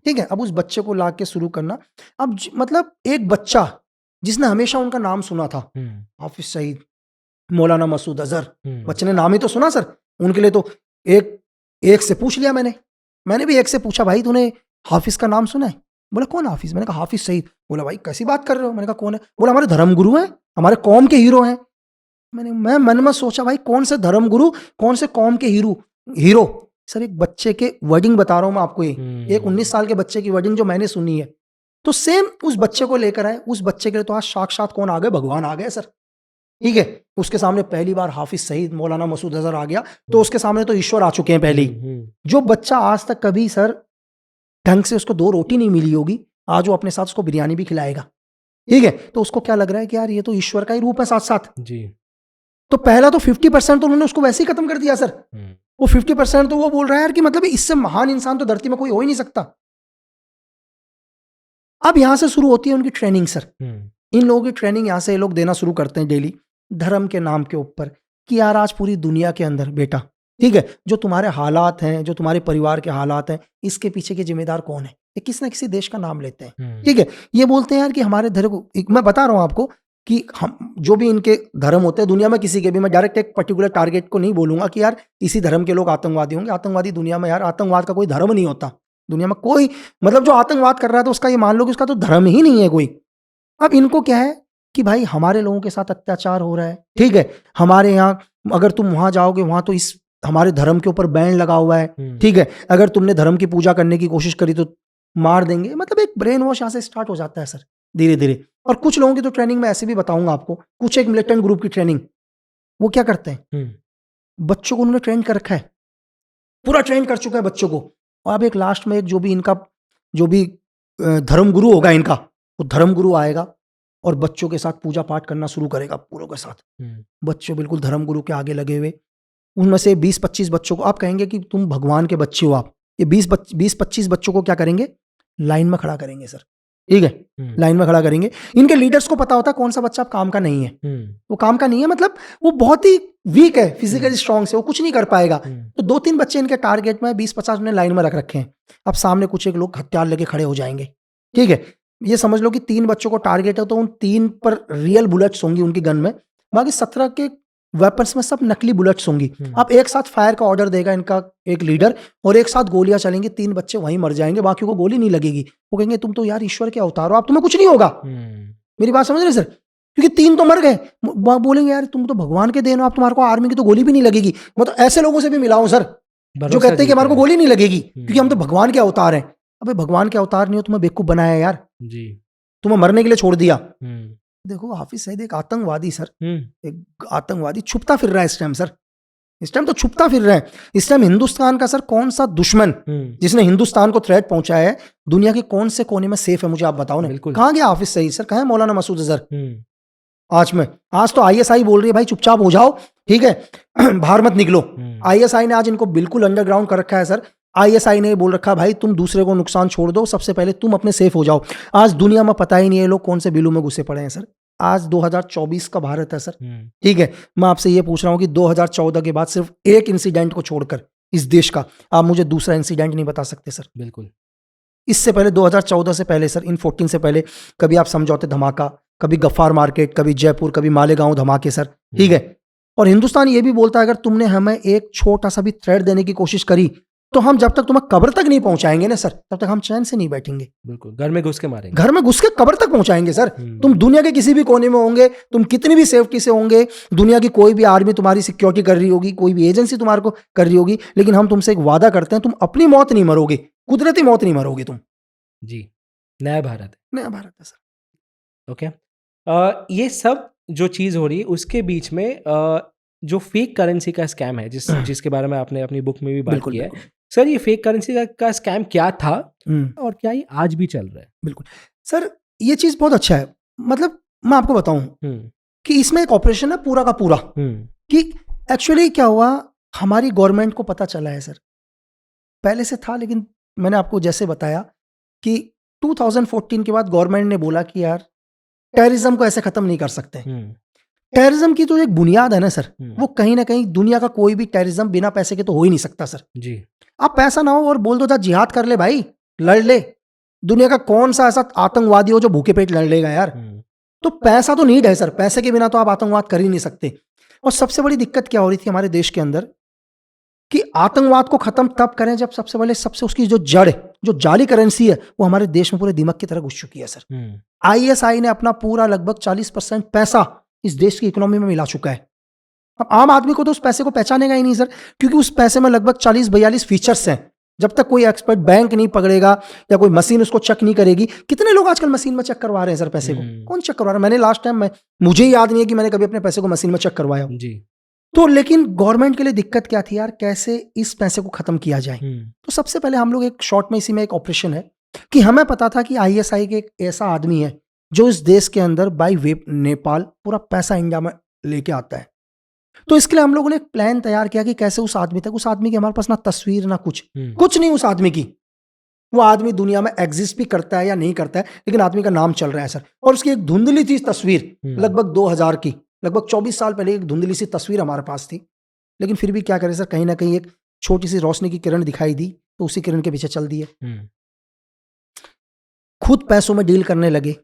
ठीक है। अब उस बच्चे को ला के शुरू करना। अब मतलब एक बच्चा जिसने हमेशा उनका नाम सुना था, हाफिज सईद, मौलाना मसूद अजहर, बच्चे ने नाम ही तो सुना सर। उनके लिए तो एक से पूछ लिया मैंने भी एक से पूछा भाई तूने हाफिज का नाम सुना है? बोला कौन हाफिज? मैंने कहा हाफिज सईद। बोला भाई कैसी बात कर रहे हो? मैंने कहा कौन है? बोला हमारे धर्मगुरु हैं, हमारे कौम के हीरो हैं। मैं मन में सोचा भाई कौन से धर्मगुरु, कौन से कौम के हीरो? सर एक बच्चे के वर्डिंग बता रहा हूं मैं आपको, एक 19 साल के बच्चे की वर्डिंग जो मैंने सुनी है, तो सेम उस बच्चे को लेकर आए। उस बच्चे के लिए तो आज साक्षात कौन आ गए? भगवान आ गए सर, ठीक है। उसके सामने पहली बार हाफिज सईद, मौलाना मसूद अजहर आ गया, तो उसके सामने तो ईश्वर आ चुके हैं पहले ही। जो बच्चा आज तक कभी सर ढंग से उसको 2 रोटी नहीं मिली होगी, आज वो अपने साथ उसको बिरयानी भी खिलाएगा, ठीक है। तो उसको क्या लग रहा है कि यार ये तो ईश्वर का ही रूप है साथ साथ जी। तो पहला तो 50% तो उन्होंने उसको वैसे ही खत्म कर दिया सर। वो 50% तो वो बोल रहा है यार कि मतलब इससे महान इंसान तो धरती में कोई हो ही नहीं सकता। अब यहां से शुरू होती है उनकी ट्रेनिंग सर। इन लोगों की ट्रेनिंग यहां से ये लोग देना शुरू करते हैं डेली, धर्म के नाम के ऊपर, कि यार आज पूरी दुनिया के अंदर बेटा, ठीक है, जो तुम्हारे हालात हैं, जो तुम्हारे परिवार के हालात हैं, इसके पीछे के जिम्मेदार कौन है? ये किसी ना किसी देश का नाम लेते हैं, ठीक है। ये बोलते हैं यार कि हमारे धर्म, मैं बता रहा हूं आपको कि हम जो भी इनके धर्म होते हैं दुनिया में, किसी के भी, मैं डायरेक्ट एक पर्टिकुलर टारगेट को नहीं बोलूंगा कि यार इसी धर्म के लोग आतंकवादी होंगे। आतंकवादी दुनिया में, यार आतंकवाद का कोई धर्म नहीं होता दुनिया में कोई, मतलब जो आतंकवाद कर रहा है तो उसका ये मान लो कि उसका तो धर्म ही नहीं है कोई। अब इनको क्या है कि भाई हमारे लोगों के साथ अत्याचार हो रहा है, ठीक है, हमारे यहाँ अगर तुम वहां जाओगे वहां तो इस हमारे धर्म के ऊपर बैन लगा हुआ है, ठीक है, अगर तुमने धर्म की पूजा करने की कोशिश करी तो मार देंगे। मतलब एक ब्रेन वॉश यहाँ से स्टार्ट हो जाता है सर धीरे धीरे। और कुछ लोगों की तो ट्रेनिंग में ऐसे भी बताऊंगा आपको, कुछ एक मिलिटेंट ग्रुप की ट्रेनिंग, वो क्या करते हैं, बच्चों को उन्होंने ट्रेन कर रखा है, पूरा ट्रेन कर चुका है बच्चों को। और अब एक लास्ट में एक जो भी इनका जो भी धर्मगुरु होगा इनका, वो धर्मगुरु आएगा और बच्चों के साथ पूजा पाठ करना शुरू करेगा पूरों के साथ। बच्चे बिल्कुल धर्मगुरु के आगे लगे हुए, उनमें से 20-25 बच्चों को आप कहेंगे कि तुम भगवान के बच्चे हो आप, ये 20-25 बच्चों को क्या करेंगे, लाइन में खड़ा करेंगे सर, ठीक है, लाइन में खड़ा करेंगे। इनके लीडर्स को पता होता है कौन सा बच्चा अब काम का नहीं है, वो काम का नहीं है, मतलब वो बहुत ही वीक है, फिजिकली स्ट्रांग से, वो कुछ नहीं कर पाएगा। तो 2-3 बच्चे इनके टारगेट में 20-50 उन्हें लाइन में रख रखे हैं। अब सामने कुछ एक लोग हथियार लेके खड़े हो जाएंगे, ठीक है, ये समझ लो कि 3 बच्चों को टारगेट है, तो उन 3 पर रियल बुलेट्स होंगी उनकी गन में, बाकी 17 के वेपन्स में सब नकली बुलेट्स होंगी। अब एक साथ फायर का ऑर्डर देगा इनका एक लीडर और एक साथ गोलियां चलेंगी, 3 बच्चे वहीं मर जाएंगे, बाकी को गोली नहीं लगेगी। वो कहेंगे तुम तो यार ईश्वर के अवतार हो, आप तुम्हें कुछ नहीं होगा। मेरी बात समझ रहे सर, क्योंकि 3 तो मर गए, बोलेंगे यार तुम तो भगवान के देन हो, आप तुम्हारे को आर्मी की तो गोली भी नहीं लगेगी। मतलब ऐसे लोगों से भी मिला हूं सर जो कहते हैं कि हमारे को गोली नहीं लगेगी क्योंकि हम तो भगवान के अवतार हैं। अबे भगवान के अवतार नहीं हो, तुम्हें बेवकूफ बनाया यार जी, तुम्हें मरने के लिए छोड़ दिया। देखो हाफिज सईद एक आतंकवादी सर, एक आतंकवादी छुपता फिर रहा है इस टाइम सर, इस टाइम तो छुपता फिर रहा है। इस टाइम हिंदुस्तान का सर कौन सा दुश्मन जिसने हिंदुस्तान को थ्रेट पहुंचाया है, दुनिया के कौन से कोने में सेफ है, मुझे आप बताओ ना। कहाँ गया हाफिज सईद सर, कहाँ है मौलाना मसूद अजहर? आज तो ISI बोल रही है भाई चुपचाप हो जाओ, ठीक है, बाहर मत निकलो। ISI ने आज इनको बिल्कुल अंडरग्राउंड कर रखा है सर। ISI ने बोल रखा भाई तुम दूसरे को नुकसान छोड़ दो, सबसे पहले तुम अपने सेफ हो जाओ। आज दुनिया में पता ही नहीं है लोग कौन से बिलू में घुसे पड़े हैं सर। आज 2024 का भारत है सर, ठीक है, मैं आपसे ये पूछ रहा हूँ कि 2014 के बाद सिर्फ एक इंसिडेंट को छोड़कर इस देश का आप मुझे दूसरा इंसिडेंट नहीं बता सकते सर। बिल्कुल, इससे पहले 2014 से पहले सर, इन 14 से पहले कभी आप समझौते धमाका, कभी गफ्फार मार्केट, कभी जयपुर, कभी मालेगांव धमाके सर, ठीक है। और हिंदुस्तान ये भी बोलता है अगर तुमने हमें एक छोटा सा भी थ्रेड देने की कोशिश करी तो हम जब तक तुम्हें कब्र तक नहीं पहुंचाएंगे ना सर, तब तक हम चैन से नहीं बैठेंगे। बिल्कुल, घर में घुस के मारेंगे, घर में घुस के कब्र तक पहुंचाएंगे सर। तुम दुनिया के किसी भी कोने में होंगे, तुम कितनी भी सेफ्टी से होंगे, दुनिया की कोई भी आर्मी तुम्हारी सिक्योरिटी कर रही होगी, कोई भी एजेंसी तुम्हारे को कर रही होगी, लेकिन हम तुमसे एक वादा करते हैं, तुम अपनी मौत नहीं मरोगे, कुदरती मौत नहीं मरोगे तुम। जी, नया भारत है, नया भारत है सर। ओके। ये सब जो चीज़ हो रही है उसके बीच में जो फेक करेंसी का स्कैम है जिसके बारे में आपने अपनी बुक में भी बात की है, सर ये फेक करेंसी का स्कैम क्या था और क्या ये आज भी चल रहा है? बिल्कुल सर, ये चीज़ बहुत अच्छा है। मतलब मैं आपको बताऊं कि इसमें एक ऑपरेशन है पूरा का पूरा, कि एक्चुअली क्या हुआ, हमारी गवर्नमेंट को पता चला है सर, पहले से था, लेकिन मैंने आपको जैसे बताया कि 2014 के बाद गवर्नमेंट ने बोला कि यार टेररिज्म को ऐसे खत्म नहीं कर सकते। टेररिज्म की तो एक बुनियाद है ना सर, वो कहीं ना कहीं दुनिया का कोई भी टेररिज्म बिना पैसे के तो हो ही नहीं सकता सर जी। आप पैसा ना हो और बोल दो जा जिहाद कर ले भाई, लड़ ले, दुनिया का कौन सा ऐसा आतंकवादी हो जो भूखे पेट लड़ लेगा यार। तो पैसा तो नीड है सर, पैसे के बिना तो आप आतंकवाद कर ही नहीं सकते। और सबसे बड़ी दिक्कत क्या हो रही थी हमारे देश के अंदर कि आतंकवाद को खत्म तब करें जब सबसे पहले सबसे उसकी जो जड़ है, जो जाली करेंसी है, वो हमारे देश में पूरे दिमाग की तरह घुस चुकी है सर। ISI ने अपना पूरा लगभग 40% पैसा इस देश की इकोनॉमी में मिला चुका है। अब आम आदमी को तो उस पैसे को पहचानेगा ही नहीं सर, क्योंकि उस पैसे में लगभग 40-42 फीचर्स हैं। जब तक कोई एक्सपर्ट बैंक नहीं पकड़ेगा या कोई मशीन उसको चेक नहीं करेगी। कितने लोग आजकल मशीन में चेक करवा रहे हैं सर पैसे को? कौन चेक करवा रहा है? मैंने लास्ट टाइम मुझे याद नहीं है कि मैंने कभी अपने पैसे को मशीन में चेक करवाया जी। तो लेकिन गवर्नमेंट के लिए दिक्कत क्या थी यार, कैसे इस पैसे को खत्म किया जाए। तो सबसे पहले हम लोग एक शॉर्ट में इसी में एक ऑपरेशन है कि हमें पता था कि ISI के एक ऐसा आदमी है जो इस देश के अंदर बाई वे नेपाल पूरा पैसा इंडिया में लेके आता है। तो इसके लिए हम लोगों ने एक प्लान तैयार किया कि कैसे उस आदमी तक, उस आदमी की हमारे पास ना तस्वीर ना कुछ नहीं उस आदमी की, वो आदमी दुनिया में एग्जिस्ट भी करता है या नहीं करता है, लेकिन आदमी का नाम चल रहा है सर। और उसकी एक धुंधली सी तस्वीर लगभग 2000 की, लगभग 24 साल पहले एक धुंधली सी तस्वीर हमारे पास थी। लेकिन फिर भी क्या करें सर, कहीं ना कहीं एक छोटी सी रोशनी की किरण दिखाई दी तो उसी किरण के पीछे चल दिए। खुद पैसों में डील करने लगे,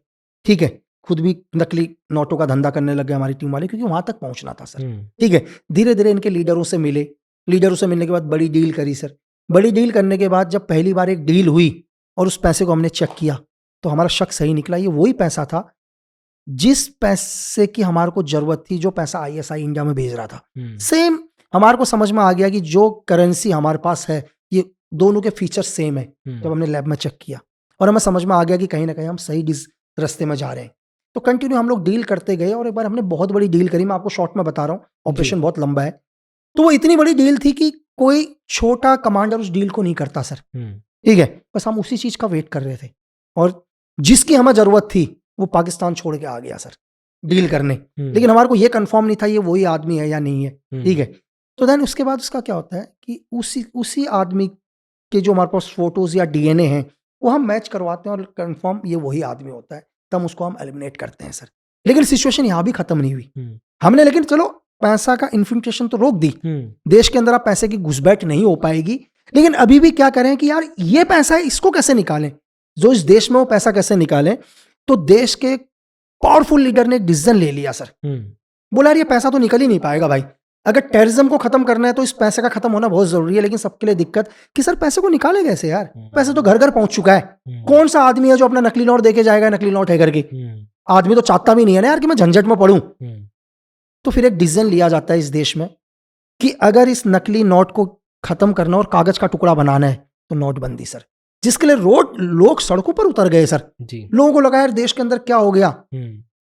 ठीक है, खुद भी नकली नोटों का धंधा करने लगे हमारी टीम वाले, क्योंकि वहां तक पहुंचना था सर, ठीक है। धीरे धीरे इनके लीडरों से मिले, लीडरों से मिलने के बाद बड़ी डील करी सर। बड़ी डील करने के बाद जब पहली बार एक डील हुई और उस पैसे को हमने चेक किया तो हमारा शक सही निकला, ये वही पैसा था जिस पैसे की हमारे को जरूरत थी, जो पैसा ISI इंडिया में भेज रहा था। सेम हमारे को समझ में आ गया कि जो करेंसी हमारे पास है ये दोनों के फीचर सेम है। जब हमने लैब में चेक किया और हमें समझ में आ गया कि कहीं ना कहीं हम सही रास्ते में जा रहे हैं, तो कंटिन्यू हम लोग डील करते गए। और एक बार हमने बहुत बड़ी डील करी, मैं आपको शॉर्ट में बता रहा हूँ, ऑपरेशन बहुत लंबा है। तो वो इतनी बड़ी डील थी कि कोई छोटा कमांडर उस डील को नहीं करता सर, ठीक है। बस हम उसी चीज का वेट कर रहे थे और जिसकी हमें जरूरत थी वो पाकिस्तान छोड़ के आ गया सर डील करने। लेकिन हमारे को ये कंफर्म नहीं था ये वही आदमी है या नहीं है, ठीक है। तो देन उसके बाद उसका क्या होता है कि उसी आदमी के जो हमारे पास फोटोज या DNA हैं वो हम मैच करवाते हैं और कंफर्म ये वही आदमी होता है, तब उसको हम एलिमिनेट करते हैं सर। लेकिन सिचुएशन यहाँ भी खत्म नहीं हुई हमने, लेकिन चलो पैसा का इन्फिल्ट्रेशन तो रोक दी, देश के अंदर आप पैसे की घुसपैठ नहीं हो पाएगी। लेकिन अभी भी क्या करें कि यार ये पैसा है, इसको कैसे निकालें, जो इस देश में वो पैसा कैसे निकालें। तो देश के पावरफुल लीडर ने एक डिसीजन ले लिया सर, बोला यार ये पैसा तो निकल ही नहीं पाएगा भाई, अगर टेररिज्म को खत्म करना है तो इस पैसे का खत्म होना बहुत जरूरी है। लेकिन सबके लिए दिक्कत कि सर पैसे को निकाले कैसे यार, पैसे तो घर घर पहुंच चुका है। कौन सा आदमी है जो अपना नकली नोट देके जाएगा, नकली नोट है करके? आदमी तो चाहता भी नहीं है ना यार कि मैं झंझट में पड़ूं। तो फिर एक डिसीजन लिया जाता है इस देश में कि अगर इस नकली नोट को खत्म करना और कागज का टुकड़ा बनाना है तो नोटबंदी सर, जिसके लिए लोग सड़कों पर उतर गए सर। लोगों को लगा यार देश के अंदर क्या हो गया।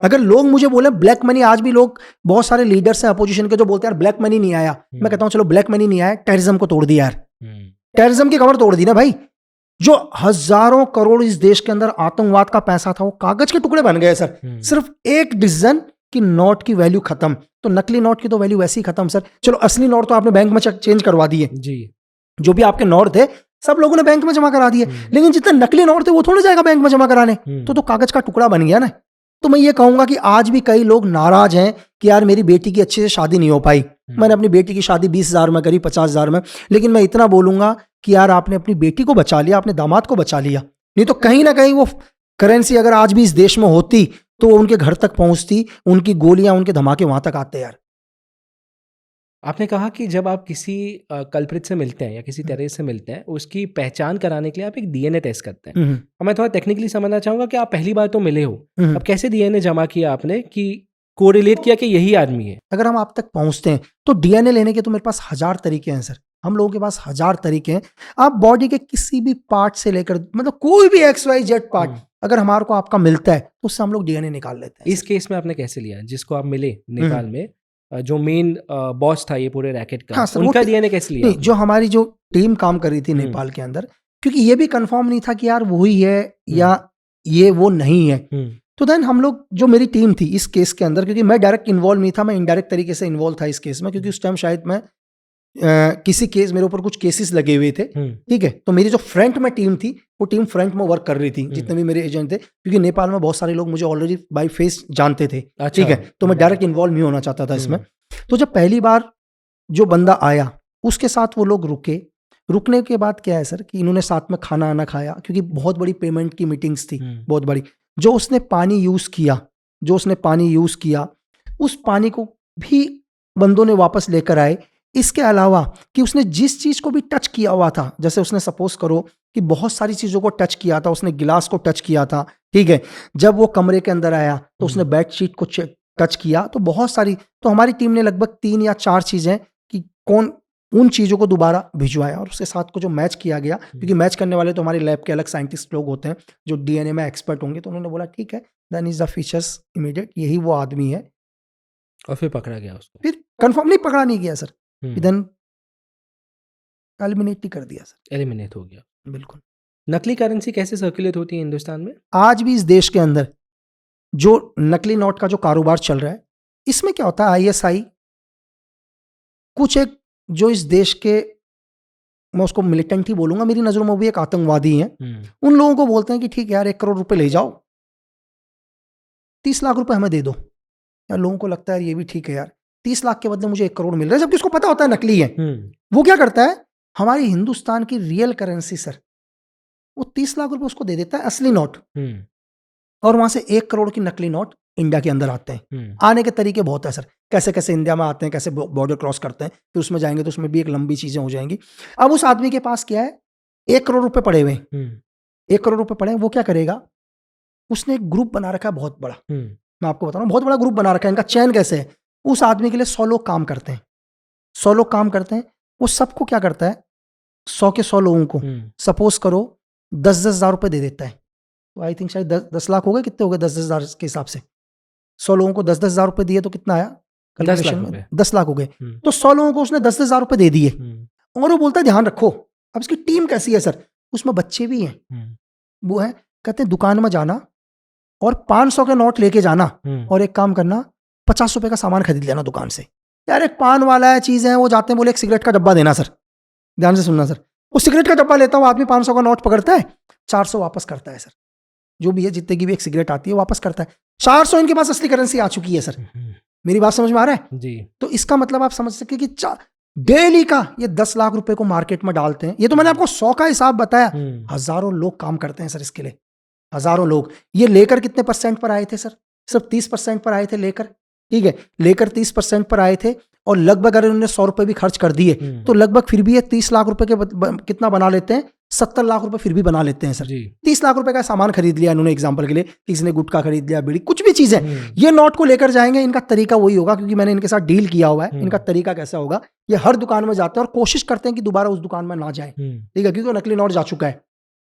अगर लोग मुझे बोले ब्लैक मनी, आज भी लोग बहुत सारे लीडर्स हैं अपोजिशन के जो बोलते हैं यार ब्लैक मनी नहीं आया, मैं कहता हूं चलो ब्लैक मनी नहीं आया, टेररिज्म को तोड़ दिया यार, टेररिज्म की कमर तोड़ दी ना भाई। जो हजारों करोड़ इस देश के अंदर आतंकवाद का पैसा था वो कागज के टुकड़े बन गए सर, सिर्फ एक डिसीजन कि नोट की वैल्यू खत्म। तो नकली नोट की तो वैल्यू वैसे ही खत्म सर। चलो असली नोट तो आपने बैंक में चेंज करवा दिए जी, जो भी आपके नोट थे सब लोगों ने बैंक में जमा करा दिए, लेकिन जितने नकली नोट थे वो थोड़ा जाएगा बैंक में जमा कराने, तो कागज का टुकड़ा बन गया ना। तो मैं ये कहूंगा कि आज भी कई लोग नाराज हैं कि यार मेरी बेटी की अच्छे से शादी नहीं हो पाई, मैंने अपनी बेटी की शादी 20,000 में करी, 50,000 में, लेकिन मैं इतना बोलूंगा कि यार आपने अपनी बेटी को बचा लिया, अपने दामाद को बचा लिया। नहीं तो कहीं ना कहीं वो करेंसी अगर आज भी इस देश में होती तो वो उनके घर तक पहुंचती, उनकी गोलियां, उनके धमाके वहां तक आते यार। आपने कहा कि जब आप किसी कल्प्रिट से मिलते हैं या किसी टेररिस्ट से मिलते हैं, उसकी पहचान कराने के लिए आप एक डीएनए टेस्ट करते हैं। और मैं थोड़ा टेक्निकली समझना चाहूंगा कि आप पहली बार तो मिले हो, अब कैसे डीएनए जमा किया आपने कि कोरिलेट किया कि यही आदमी है? अगर हम आप तक पहुंचते हैं तो डीएनए लेने के तो मेरे पास 1000 तरीके हैं सर, हम लोगों के पास 1000 तरीके हैं। आप बॉडी के किसी भी पार्ट से लेकर, मतलब कोई भी XYZ पार्ट अगर हमारे को आपका मिलता है तो उससे हम लोग डीएनए निकाल लेते हैं। इस केस में आपने कैसे लिया, जिसको आप मिले नेपाल में, जो मेन बॉस था ये पूरे रैकेट का, हाँ सर, उनका डीएनए कैसे लिया? नहीं, जो हमारी जो टीम काम कर रही थी नेपाल के अंदर, क्योंकि ये भी कंफर्म नहीं था कि यार वही है या ये वो नहीं है, तो देन हम लोग, जो मेरी टीम थी इस केस के अंदर, क्योंकि मैं डायरेक्ट इन्वॉल्व नहीं था, मैं इनडायरेक्ट तरीके से इन्वॉल्व था इस केस में, क्योंकि उस टाइम शायद मैं किसी केस, मेरे ऊपर कुछ केसेस लगे हुए थे, ठीक है। तो मेरी जो फ्रंट में टीम थी वो टीम फ्रंट में वर्क कर रही थी, जितने भी मेरे एजेंट थे, क्योंकि नेपाल में बहुत सारे लोग मुझे ऑलरेडी बाय फेस जानते थे, ठीक है। तो मैं डायरेक्ट इन्वॉल्व नहीं होना चाहता था इसमें। तो जब पहली बार जो बंदा आया उसके साथ वो लोग रुकने के बाद क्या है सर कि इन्होंने साथ में खाना आना खाया, क्योंकि बहुत बड़ी पेमेंट की मीटिंग्स थी, बहुत बड़ी। जो उसने पानी यूज किया, उस पानी को भी बंदों ने वापस लेकर आए। इसके अलावा कि उसने जिस चीज को भी टच किया हुआ था, जैसे उसने सपोज करो कि बहुत सारी चीजों को टच किया था, उसने गिलास को टच किया था, ठीक है। जब वो कमरे के अंदर आया तो उसने बेडशीट को टच किया, तो बहुत सारी, तो हमारी टीम ने लगभग 3 या 4 चीजें कि कौन उन चीजों को दोबारा भिजवाया, और उसके साथ को जो मैच किया गया, क्योंकि मैच करने वाले तो हमारे लैब के अलग साइंटिस्ट लोग होते हैं जो डीएनए में एक्सपर्ट होंगे, तो उन्होंने बोला ठीक है, then is the features immediate, यही वो आदमी है। और फिर पकड़ा गया उसको? फिर कंफर्म नहीं, पकड़ा नहीं गया सर, देन एलिमिनेट ही कर दिया सर, एलिमिनेट हो गया। बिल्कुल। नकली करेंसी कैसे सर्कुलेट होती है हिंदुस्तान में? आज भी इस देश के अंदर जो नकली नोट का जो कारोबार चल रहा है, इसमें क्या होता है, आईएसआई कुछ एक जो इस देश के, मैं उसको मिलिटेंट ही बोलूंगा, मेरी नजरों में वो भी एक आतंकवादी हैं, उन लोगों को बोलते हैं कि ठीक है यार 1 करोड़ रुपए ले जाओ, 30 लाख रुपए हमें दे दो। यार लोगों को लगता है ये भी ठीक है यार, 30 लाख के बदले मुझे 1 करोड़ मिल रहा है, जबकि उसको पता होता है नकली है। वो क्या करता है, हमारी हिंदुस्तान की रियल करेंसी सर, वो 30 लाख रुपए उसको दे देता है असली नोट, और वहां से 1 करोड़ की नकली नोट इंडिया के अंदर आते हैं। आने के तरीके बहुत है सर, कैसे कैसे इंडिया में आते हैं, कैसे बॉर्डर क्रॉस करते हैं, फिर उसमें जाएंगे तो उसमें भी एक लंबी चीजें हो जाएंगी। अब उस आदमी के पास क्या है, 1 करोड़ रुपए पड़े हुए, 1 करोड़ रुपए पड़े, वो क्या करेगा, उसने एक ग्रुप बना रखा है बहुत बड़ा, मैं आपको बता रहा हूँ, बहुत बड़ा ग्रुप बना रखा है। इनका चैन कैसे है, उस आदमी के लिए 100 लोग काम करते हैं, 100 लोग काम करते हैं। वो सबको क्या करता है, 100 के 100 लोगों को सपोज करो 10-10 हज़ार रुपए दे देता है। तो आई थिंक शायद 10 लाख हो गए, कितने हो गए 10-10 हज़ार के हिसाब से, 100 लोगों को 10-10 हज़ार रुपए दिए तो कितना आया, 10 लाख हो गए। तो 100 लोगों को उसने 10-10 हज़ार रुपए दे दिए, और वो बोलता है ध्यान रखो। अब इसकी टीम कैसी है सर, उसमें बच्चे भी हैं, वो है, कहते हैं दुकान में जाना और 500 के नोट लेके जाना, और एक काम करना 50 रुपए का सामान खरीद लेना दुकान से। यार एक पान वाला है, चीज है, वो जाते हैं, बोले एक सिगरेट का डब्बा देना सर, ध्यान से सुनना सर, वो सिगरेट का डब्बा लेता हुआ आदमी 500 का नोट पकड़ता है, 400 वापस करता है सर, जो भी है, जितने की भी एक सिगरेट आती है वापस करता है। 400 इनके पास असली करेंसी आ चुकी है सर, मेरी बात समझ में आ रहा है जी? तो इसका मतलब आप समझ सकते कि डेली का ये 10 लाख रुपए को मार्केट में डालते हैं। ये तो मैंने आपको 100 का हिसाब बताया, हजारों लोग काम करते हैं सर इसके लिए, हजारों लोग। ये लेकर कितने % पर आए थे सर, सिर्फ 30% पर आए थे लेकर, ठीक है, लेकर 30% पर आए थे, और लगभग अगर उन्होंने 100 रुपए भी खर्च कर दिए तो लगभग फिर भी ये 30 लाख रुपए के कितना बना लेते हैं, 70 लाख रुपए फिर भी बना लेते हैं सर। 30 लाख रुपए का सामान खरीद लिया इन्होंने, एग्जांपल के लिए किसी ने गुटखा खरीद लिया, बीड़ी, कुछ भी चीजें, ये नोट को लेकर जाएंगे। इनका तरीका वही होगा, क्योंकि मैंने इनके साथ डील किया हुआ है, इनका तरीका कैसा होगा, ये हर दुकान में जाते हैं और कोशिश करते हैं कि दोबारा उस दुकान में ना जाए, ठीक है, क्योंकि नकली नोट जा चुका है।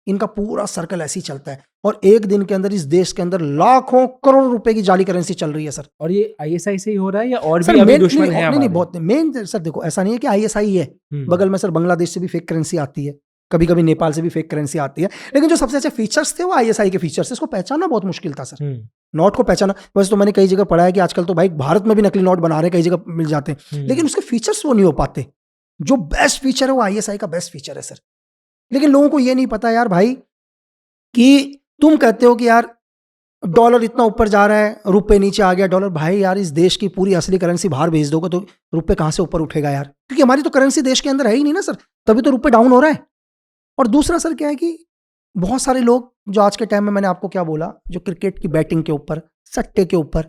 इनका पूरा सर्कल ऐसे ही चलता है, और एक दिन के अंदर इस देश के अंदर लाखों करोड़ रुपए की जाली करेंसी चल रही है सर। और ये आईएसआई से ही हो रहा है या और भी अभी दुश्मन है? नहीं, बहुत मेन सर, देखो ऐसा नहीं है कि आईएसआई है, बगल में सर बांग्लादेश से भी फेक करेंसी आती है, कभी कभी नेपाल से भी फेक करेंसी आती है, लेकिन जो सबसे अच्छे फीचर्स थे वो आईएसआई के फीचर्स, इसको पहचानना बहुत मुश्किल था सर, नोट को पहचाना। वैसे तो मैंने कई जगह पढ़ा है कि आजकल तो भाई भारत में भी नकली नोट बना रहे हैं, कई जगह मिल जाते हैं, लेकिन उसके फीचर्स वो नहीं हो पाते। जो बेस्ट फीचर है वो आईएसआई का बेस्ट फीचर है सर, लेकिन लोगों को ये नहीं पता यार भाई कि तुम कहते हो कि यार डॉलर इतना ऊपर जा रहा है, रुपए नीचे आ गया, डॉलर, भाई यार इस देश की पूरी असली करेंसी बाहर भेज दोगे तो रुपए कहां से ऊपर उठेगा यार, क्योंकि हमारी तो करेंसी देश के अंदर है ही नहीं ना सर, तभी तो रुपए डाउन हो रहा है। और दूसरा सर क्या है कि बहुत सारे लोग जो आज के टाइम में, मैंने आपको क्या बोला, जो क्रिकेट की बैटिंग के ऊपर सट्टे के ऊपर।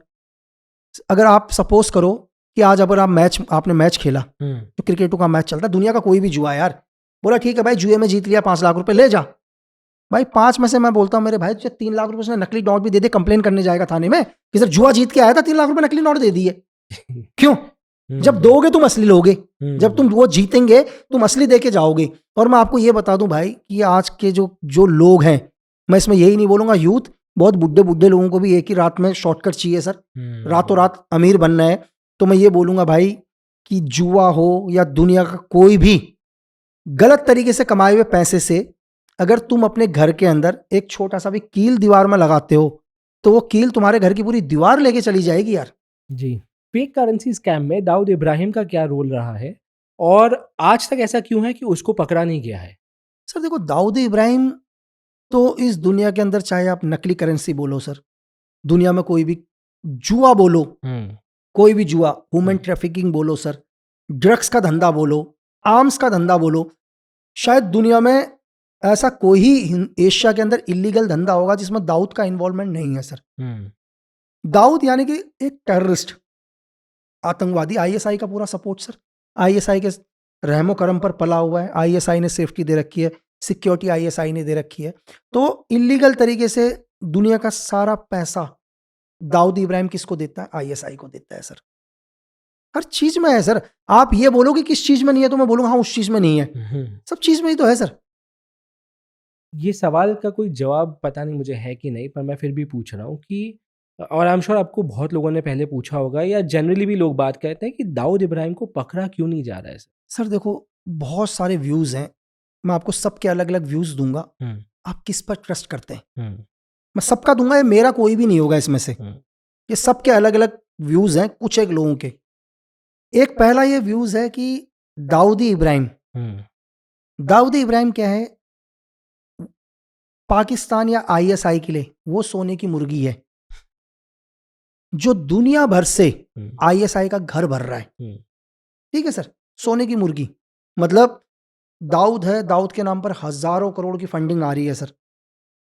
अगर आप सपोज करो कि आज अगर आपने मैच खेला, तो क्रिकेटों का मैच चलता है, दुनिया का कोई भी जुआ यार, बोला ठीक है भाई जुए में जीत लिया 5 लाख रुपए, ले जा भाई। 5 में से मैं बोलता हूँ मेरे भाई तुझे 3 लाख रुपए उसने नकली नोट भी दे दे, कंप्लेन करने जाएगा थाने में कि सर जुआ जीत के आया था, 3 लाख रुपए नकली नोट दे दिए। क्यों? जब दोगे तुम असली लोगे, जब तुम वो जीतेंगे तुम असली दे के जाओगे। और मैं आपको ये बता दूं भाई कि आज के जो लोग हैं, मैं इसमें यही नहीं बोलूंगा यूथ, बहुत बुढ़े लोगों को भी एक ही रात में शॉर्टकट चाहिए सर, रातों रात अमीर बनना है। तो मैं ये बोलूंगा भाई कि जुआ हो या दुनिया का कोई भी गलत तरीके से कमाए हुए पैसे से अगर तुम अपने घर के अंदर एक छोटा सा भी कील दीवार में लगाते हो, तो वो कील तुम्हारे घर की पूरी दीवार लेके चली जाएगी यार। जी। फेक करेंसी स्कैम में दाऊद इब्राहिम का क्या रोल रहा है और आज तक ऐसा क्यों है कि उसको पकड़ा नहीं गया है? सर देखो, दाऊद इब्राहिम तो इस दुनिया के अंदर, चाहे आप नकली करेंसी बोलो सर, दुनिया में कोई भी जुआ बोलो, कोई भी जुआ, ह्यूमन ट्रैफिकिंग बोलो सर, ड्रग्स का धंधा बोलो, आर्म्स का धंधा बोलो, शायद दुनिया में ऐसा कोई ही एशिया के अंदर इलीगल धंधा होगा जिसमें दाऊद का इन्वॉल्वमेंट नहीं है सर। दाऊद यानी कि एक टेररिस्ट, आतंकवादी, आईएसआई का पूरा सपोर्ट सर, आईएसआई के रहमो करम पर पला हुआ है, आईएसआई ने सेफ्टी दे रखी है, सिक्योरिटी आईएसआई ने दे रखी है। तो इलीगल तरीके से दुनिया का सारा पैसा दाऊद इब्राहिम किसको देता है? आईएसआई को देता है सर। हर चीज में है सर। आप ये बोलो कि किस चीज में नहीं है, तो मैं बोलूंगा हाँ उस चीज में नहीं है, सब चीज में ही तो है सर। ये सवाल का कोई जवाब पता नहीं मुझे है कि नहीं, पर मैं फिर भी पूछ रहा हूँ कि, और आई एम श्योर आपको बहुत लोगों ने पहले पूछा होगा या जनरली भी लोग बात करते हैं कि दाऊद इब्राहिम को पकड़ा क्यों नहीं जा रहा है? सर देखो, बहुत सारे व्यूज हैं, मैं आपको सबके अलग अलग व्यूज दूंगा, आप किस पर ट्रस्ट करते हैं मैं सबका दूंगा, ये मेरा कोई भी नहीं होगा इसमें से, ये सबके अलग अलग व्यूज हैं कुछ एक लोगों के। एक पहला ये व्यूज है कि दाऊदी इब्राहिम, दाऊदी इब्राहिम क्या है, पाकिस्तान या आईएसआई के लिए वो सोने की मुर्गी है जो दुनिया भर से आईएसआई का घर भर रहा है। ठीक है सर, सोने की मुर्गी मतलब दाऊद है, दाऊद के नाम पर हजारों करोड़ की फंडिंग आ रही है सर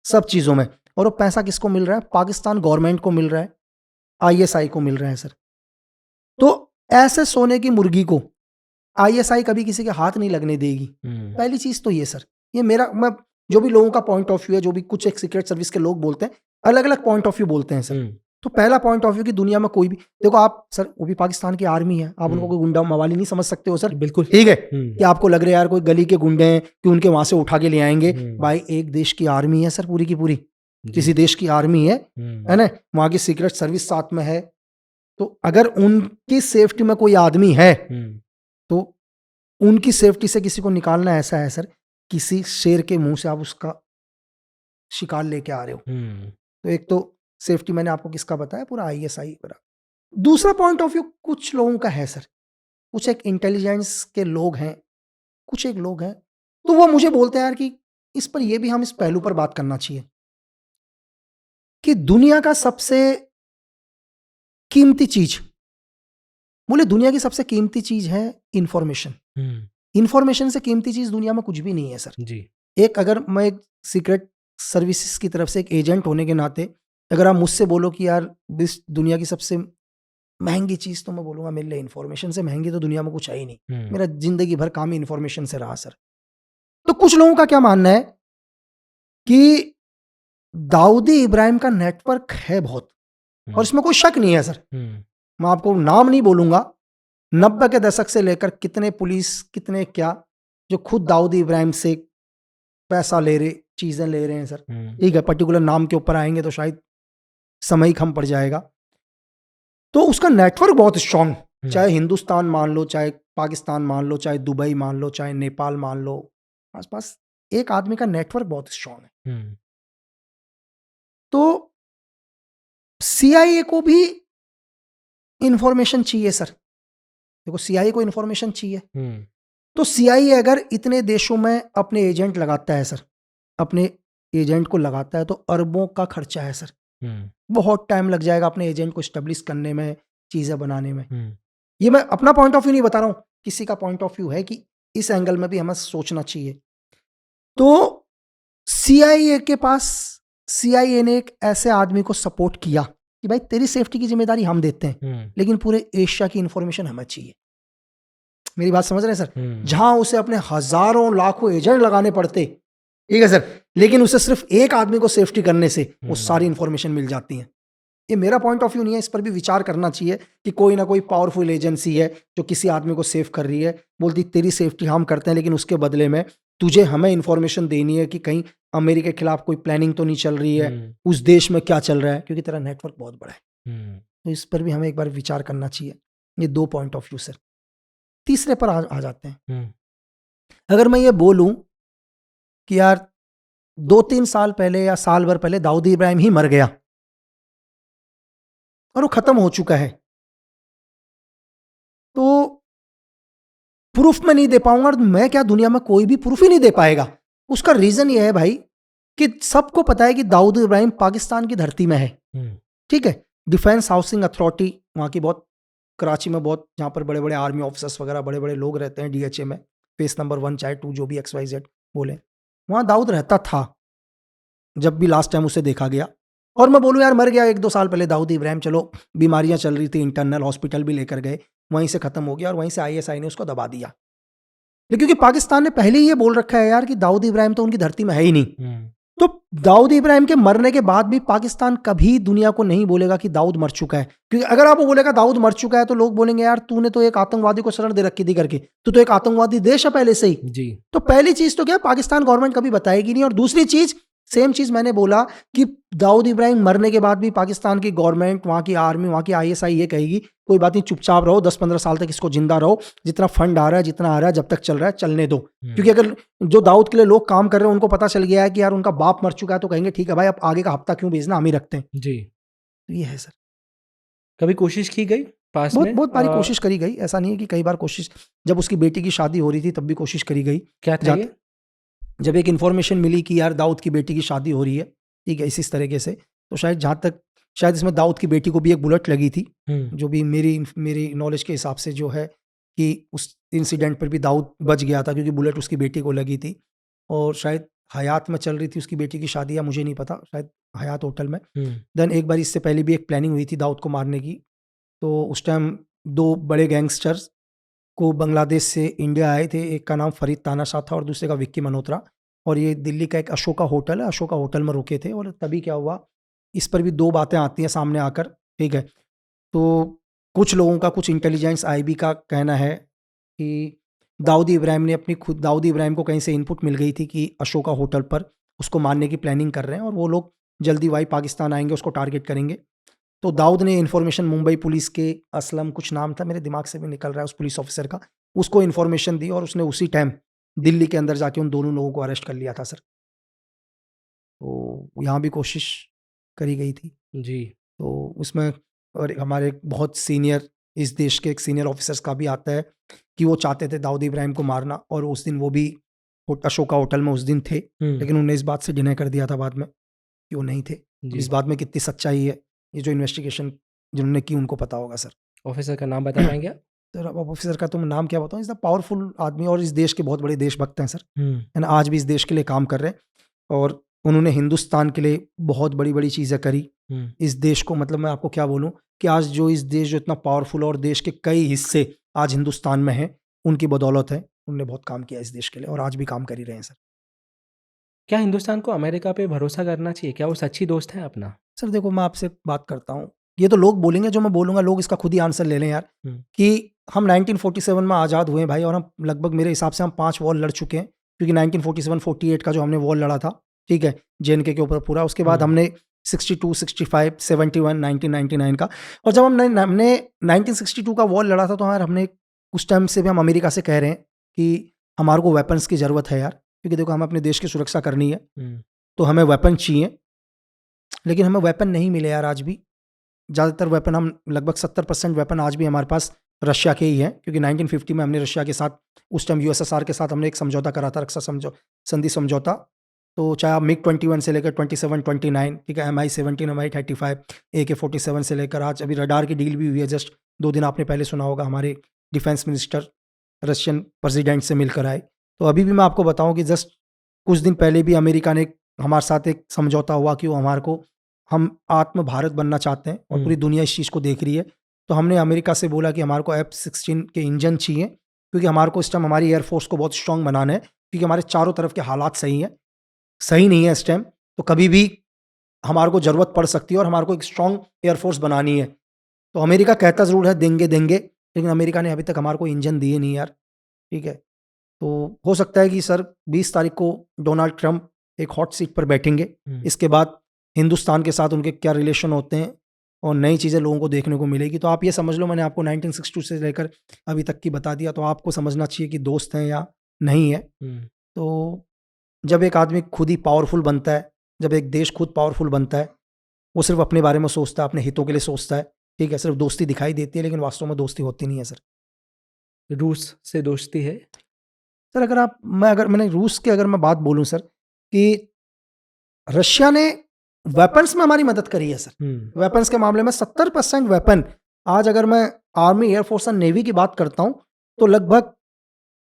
सब चीजों में, और वो पैसा किसको मिल रहा है? पाकिस्तान गवर्नमेंट को मिल रहा है, आईएसआई को मिल रहा है सर। तो ऐसे सोने की मुर्गी को आईएसआई कभी किसी के हाथ नहीं लगने देगी। पहली चीज तो ये सर, ये मेरा, मैं जो भी लोगों का पॉइंट ऑफ व्यू है, जो भी कुछ एक सीक्रेट सर्विस के लोग बोलते हैं, अलग अलग पॉइंट ऑफ व्यू बोलते हैं सर। तो पहला पॉइंट ऑफ व्यू कि दुनिया में कोई भी, देखो आप सर, वो भी पाकिस्तान की आर्मी है, आप उनको कोई गुंडा मवाली नहीं समझ सकते हो सर। बिल्कुल ठीक है कि आपको लग रहा है यार कोई गली के गुंडे हैं कि उनके वहां से उठा के ले आएंगे। भाई एक देश की आर्मी है सर, पूरी की पूरी किसी देश की आर्मी है ना, वहां की सीक्रेट सर्विस साथ में है। तो अगर उनकी सेफ्टी में कोई आदमी है तो उनकी सेफ्टी से किसी को निकालना ऐसा है सर, किसी शेर के मुंह से आप उसका शिकार लेके आ रहे हो। तो एक तो सेफ्टी मैंने आपको किसका बताया, पूरा आईएसआई पूरा। दूसरा पॉइंट ऑफ व्यू कुछ लोगों का है सर, कुछ एक इंटेलिजेंस के लोग हैं, कुछ एक लोग हैं, तो वो मुझे बोलते हैं यार कि इस पर ये भी हम इस पहलू पर बात करना चाहिए कि दुनिया का सबसे कीमती चीज, बोले दुनिया की सबसे कीमती चीज है इंफॉर्मेशन। इंफॉर्मेशन से कीमती चीज दुनिया में कुछ भी नहीं है सर जी। एक, अगर मैं एक सीक्रेट सर्विसेज की तरफ से एक एजेंट होने के नाते अगर आप मुझसे बोलो कि यार इस दुनिया की सबसे महंगी चीज, तो मैं बोलूंगा मेरे लिए इंफॉर्मेशन से महंगी तो दुनिया में कुछ है ही नहीं। मेरा जिंदगी भर काम ही इंफॉर्मेशन से रहा सर। तो कुछ लोगों का क्या मानना है कि दाऊदी इब्राहिम का नेटवर्क है बहुत, और इसमें कोई शक नहीं है सर। मैं आपको नाम नहीं बोलूंगा, 90 के दशक से लेकर कितने पुलिस, कितने क्या, जो खुद दाऊदी इब्राहिम से पैसा ले रहे, चीजें ले रहे हैं सर। ठीक है, पर्टिकुलर नाम के ऊपर आएंगे तो शायद समय ही कम पड़ जाएगा। तो उसका नेटवर्क बहुत स्ट्रांग, चाहे हिंदुस्तान मान लो, चाहे पाकिस्तान मान लो, चाहे दुबई मान लो, चाहे नेपाल मान लो, आसपास एक आदमी का नेटवर्क बहुत स्ट्रांग है। तो सीआईए को भी इंफॉर्मेशन चाहिए सर। देखो सीआईए को इंफॉर्मेशन चाहिए, तो सीआईए अगर इतने देशों में अपने एजेंट लगाता है सर, अपने एजेंट को लगाता है, तो अरबों का खर्चा है सर। बहुत टाइम लग जाएगा अपने एजेंट को एस्टेब्लिश करने में, चीजें बनाने में। ये मैं अपना पॉइंट ऑफ व्यू नहीं बता रहा हूं, किसी का पॉइंट ऑफ व्यू है कि इस एंगल में भी हमें सोचना चाहिए। तो सीआईए के पास, सीआईए ने एक ऐसे आदमी को सपोर्ट किया कि भाई तेरी सेफ्टी की जिम्मेदारी हम देते हैं, लेकिन पूरे एशिया की इंफॉर्मेशन हमें चाहिए। मेरी बात समझ रहे हैं सर? जहां उसे अपने हजारों लाखों एजेंट लगाने पड़ते, ठीक है सर, लेकिन उसे सिर्फ एक आदमी को सेफ्टी करने से वो सारी इंफॉर्मेशन मिल जाती है। ये मेरा पॉइंट ऑफ व्यू नहीं है, इस पर भी विचार करना चाहिए कि कोई ना कोई पावरफुल एजेंसी है जो किसी आदमी को सेव कर रही है, बोलती तेरी सेफ्टी हम करते हैं, लेकिन उसके बदले में तुझे हमें इंफॉर्मेशन देनी है कि कहीं अमेरिका के खिलाफ कोई प्लानिंग तो नहीं चल रही है, उस देश में क्या चल रहा है, क्योंकि तेरा नेटवर्क बहुत बड़ा है। तो इस पर भी हमें एक बार विचार करना चाहिए। ये 2 पॉइंट ऑफ व्यू सर। तीसरे पर आ जाते हैं। अगर मैं ये बोलूं कि यार 2-3 साल पहले या साल भर पहले दाऊद इब्राहिम ही मर गया और वो खत्म हो चुका है, तो प्रूफ मैं नहीं दे पाऊंगा, और मैं क्या दुनिया में कोई भी प्रूफ ही नहीं दे पाएगा। उसका रीजन ये है भाई कि सबको पता है कि दाऊद इब्राहिम पाकिस्तान की धरती में है, ठीक है। डिफेंस हाउसिंग अथॉरिटी वहाँ की बहुत, कराची में बहुत, जहाँ पर बड़े बड़े आर्मी ऑफिसर्स वगैरह बड़े बड़े लोग रहते हैं, DHA में फेस नंबर 1 चाहे 2 जो भी XYZ बोले, वहाँ दाऊद रहता था जब भी लास्ट टाइम उसे देखा गया। और मैं बोलूँ यार मर गया 1-2 साल पहले दाऊद इब्राहिम, चलो बीमारियां चल रही थी, इंटरनल हॉस्पिटल भी लेकर गए, वहीं से खत्म हो गया और वहीं से ISI ने उसको दबा दिया। लेकिन क्योंकि पाकिस्तान ने पहले ही ये बोल रखा है यार कि दाऊद इब्राहिम तो उनकी धरती में है ही नहीं, तो दाऊद इब्राहिम के मरने के बाद भी पाकिस्तान कभी दुनिया को नहीं बोलेगा कि दाऊद मर चुका है। क्योंकि अगर आप वो बोलेगा दाऊद मर चुका है तो लोग बोलेंगे यार तूने तो एक आतंकवादी को शरण दे रखी थी करके, तू तो एक आतंकवादी देश है पहले से ही जी। तो पहली चीज तो क्या पाकिस्तान गवर्नमेंट कभी बताएगी नहीं, और दूसरी चीज सेम चीज मैंने बोला कि दाऊद इब्राहिम मरने के बाद भी पाकिस्तान की गवर्नमेंट, वहां की आर्मी, वहां की ISI ये कहेगी कोई बात नहीं, चुपचाप रहो, 10-15 साल तक इसको जिंदा रहो, जितना फंड आ रहा है, जितना आ रहा है, जब तक चल रहा है चलने दो। क्योंकि अगर जो दाऊद के लिए लोग काम कर रहे हैं उनको पता चल गया है कि यार उनका बाप मर चुका है, तो कहेंगे ठीक है भाई अब आगे का हफ्ता क्यों भेजना, हम ही रखते हैं जी। तो ये है सर। कभी कोशिश की गई पास में? बहुत बारी कोशिश करी गई, ऐसा नहीं है कि कई बार कोशिश, जब उसकी बेटी की शादी हो रही थी तब भी कोशिश करी गई। क्या था ये? जब एक इन्फॉर्मेशन मिली कि यार दाऊद की बेटी की शादी हो रही है, ठीक है, इस तरीके से, तो शायद जहाँ तक शायद इसमें दाऊद की बेटी को भी एक बुलेट लगी थी, जो भी मेरी नॉलेज के हिसाब से जो है कि उस इंसिडेंट पर भी दाऊद बच गया था क्योंकि बुलेट उसकी बेटी को लगी थी। और शायद हयात में चल रही थी उसकी बेटी की शादी, या मुझे नहीं पता, शायद हयात होटल में। देन एक बार इससे पहले भी एक प्लानिंग हुई थी दाऊद को मारने की, तो उस टाइम 2 बड़े गैंगस्टर्स को बांग्लादेश से इंडिया आए थे, एक का नाम फरीद तानाशाह था और दूसरे का विक्की मल्होत्रा, और ये दिल्ली का एक अशोका होटल है, अशोका होटल में रुके थे। और तभी क्या हुआ, इस पर भी 2 बातें आती हैं सामने आकर, ठीक है। तो कुछ लोगों का, कुछ इंटेलिजेंस IB का कहना है कि दाऊद इब्राहिम को कहीं से इनपुट मिल गई थी कि अशोका होटल पर उसको मारने की प्लानिंग कर रहे हैं और वो लोग जल्दी वाई पाकिस्तान आएंगे, उसको टारगेट करेंगे। तो दाऊद ने इन्फॉर्मेशन मुंबई पुलिस के, असलम कुछ नाम था, मेरे दिमाग से भी निकल रहा है उस पुलिस ऑफिसर का, उसको इन्फॉर्मेशन दी और उसने उसी टाइम दिल्ली के अंदर जाके उन दोनों लोगों को अरेस्ट कर लिया था सर। तो यहाँ भी कोशिश करी गई थी जी। तो उसमें, और हमारे बहुत सीनियर, इस देश के एक सीनियर ऑफिसर्स का भी आता है कि वो चाहते थे दाऊद इब्राहिम को मारना, और उस दिन वो भी अशोका होटल में उस दिन थे, लेकिन उन्होंने इस बात से डिनाई कर दिया था बाद में कि वो नहीं थे। इस बात में कितनी सच्चाई है, ये जो इन्वेस्टिगेशन जिन्होंने की उनको पता होगा सर। ऑफिसर का नाम बता पाएंगे आप? सर अब ऑफिसर का तो मैं नाम क्या बताऊँ, इज द पावरफुल आदमी और इस देश के बहुत बड़े देशभक्त हैं सर, है ना, आज भी इस देश के लिए काम कर रहे हैं और उन्होंने हिंदुस्तान के लिए बहुत बड़ी बड़ी चीज़ें करी। इस देश को, मतलब मैं आपको क्या बोलूँ कि आज जो इस देश जो इतना पावरफुल और देश के कई हिस्से आज हिंदुस्तान में हैं, उनकी बदौलत है। उन्होंने बहुत काम किया इस देश के लिए और आज भी काम कर ही रहे हैं सर। क्या हिंदुस्तान को अमेरिका पे भरोसा करना चाहिए? क्या वो सच्ची दोस्त है अपना? सर देखो, मैं आपसे बात करता हूँ, ये तो लोग बोलेंगे, जो मैं बोलूँगा लोग इसका खुद ही आंसर ले लें यार, कि हम 1947 में आज़ाद हुए भाई, और हम लगभग मेरे हिसाब से हम 5 वॉर लड़ चुके हैं, क्योंकि 1947-48 का जो हमने वॉर लड़ा था, ठीक है, JNK के ऊपर पूरा, उसके बाद हमने 62, 65, 71, 1999 का, और जब हमने 1962 का वॉर लड़ा था तो यार हमने उस टाइम से भी हम अमेरिका से कह रहे हैं कि हमारे को वेपन्स की ज़रूरत है यार, क्योंकि देखो हमें अपने देश की सुरक्षा करनी है, तो हमें वेपन चाहिए, लेकिन हमें वेपन नहीं मिले यार। आज भी ज़्यादातर वेपन, हम लगभग 70% वेपन आज भी हमारे पास रशिया के ही हैं, क्योंकि 1950 में हमने रशिया के साथ, उस टाइम USSR के साथ हमने एक समझौता करा था, रक्षा संधि समझौता। तो चाहे आप MiG-21 से लेकर 27, 29, ठीक है, Mi-17, Mi-35, AK-47 से लेकर आज अभी रडार की डील भी हुई है, जस्ट 2 दिन आपने पहले सुना होगा, हमारे डिफेंस मिनिस्टर रशियन प्रेसिडेंट से मिलकर आए। तो अभी भी मैं आपको बताऊं कि जस्ट कुछ दिन पहले भी अमेरिका ने हमारे साथ एक समझौता हुआ कि वो हमारे को हम आत्म भारत बनना चाहते हैं और पूरी दुनिया इस चीज़ को देख रही है, तो हमने अमेरिका से बोला कि हमारे को F-16 के इंजन चाहिए, क्योंकि हमारे को इस टाइम हमारी एयरफोर्स को बहुत स्ट्रांग बनाना है, क्योंकि हमारे चारों तरफ के हालात सही नहीं है इस टाइम, तो कभी भी हमारे को ज़रूरत पड़ सकती है और हमारे को एक स्ट्रांग एयरफोर्स बनानी है। तो अमेरिका कहता ज़रूर है देंगे, लेकिन अमेरिका ने अभी तक हमारे को इंजन दिए नहीं यार, ठीक है। तो हो सकता है कि सर 20 तारीख को डोनाल्ड ट्रंप एक हॉट सीट पर बैठेंगे, इसके बाद हिंदुस्तान के साथ उनके क्या रिलेशन होते हैं और नई चीज़ें लोगों को देखने को मिलेगी। तो आप ये समझ लो, मैंने आपको 1962 से लेकर अभी तक की बता दिया, तो आपको समझना चाहिए कि दोस्त हैं या नहीं है। तो जब एक आदमी खुद ही पावरफुल बनता है, जब एक देश खुद पावरफुल बनता है, वो सिर्फ अपने बारे में सोचता है, अपने हितों के लिए सोचता है, ठीक है, सिर्फ दोस्ती दिखाई देती है, लेकिन वास्तव में दोस्ती होती नहीं है सर। रूस से दोस्ती है सर अगर मैंने रूस की अगर मैं बात बोलूं सर, कि रशिया ने वेपन्स में हमारी मदद करी है सर। वेपन्स के मामले में 70% वेपन, आज अगर मैं आर्मी, एयरफोर्स और नेवी की बात करता हूं, तो लगभग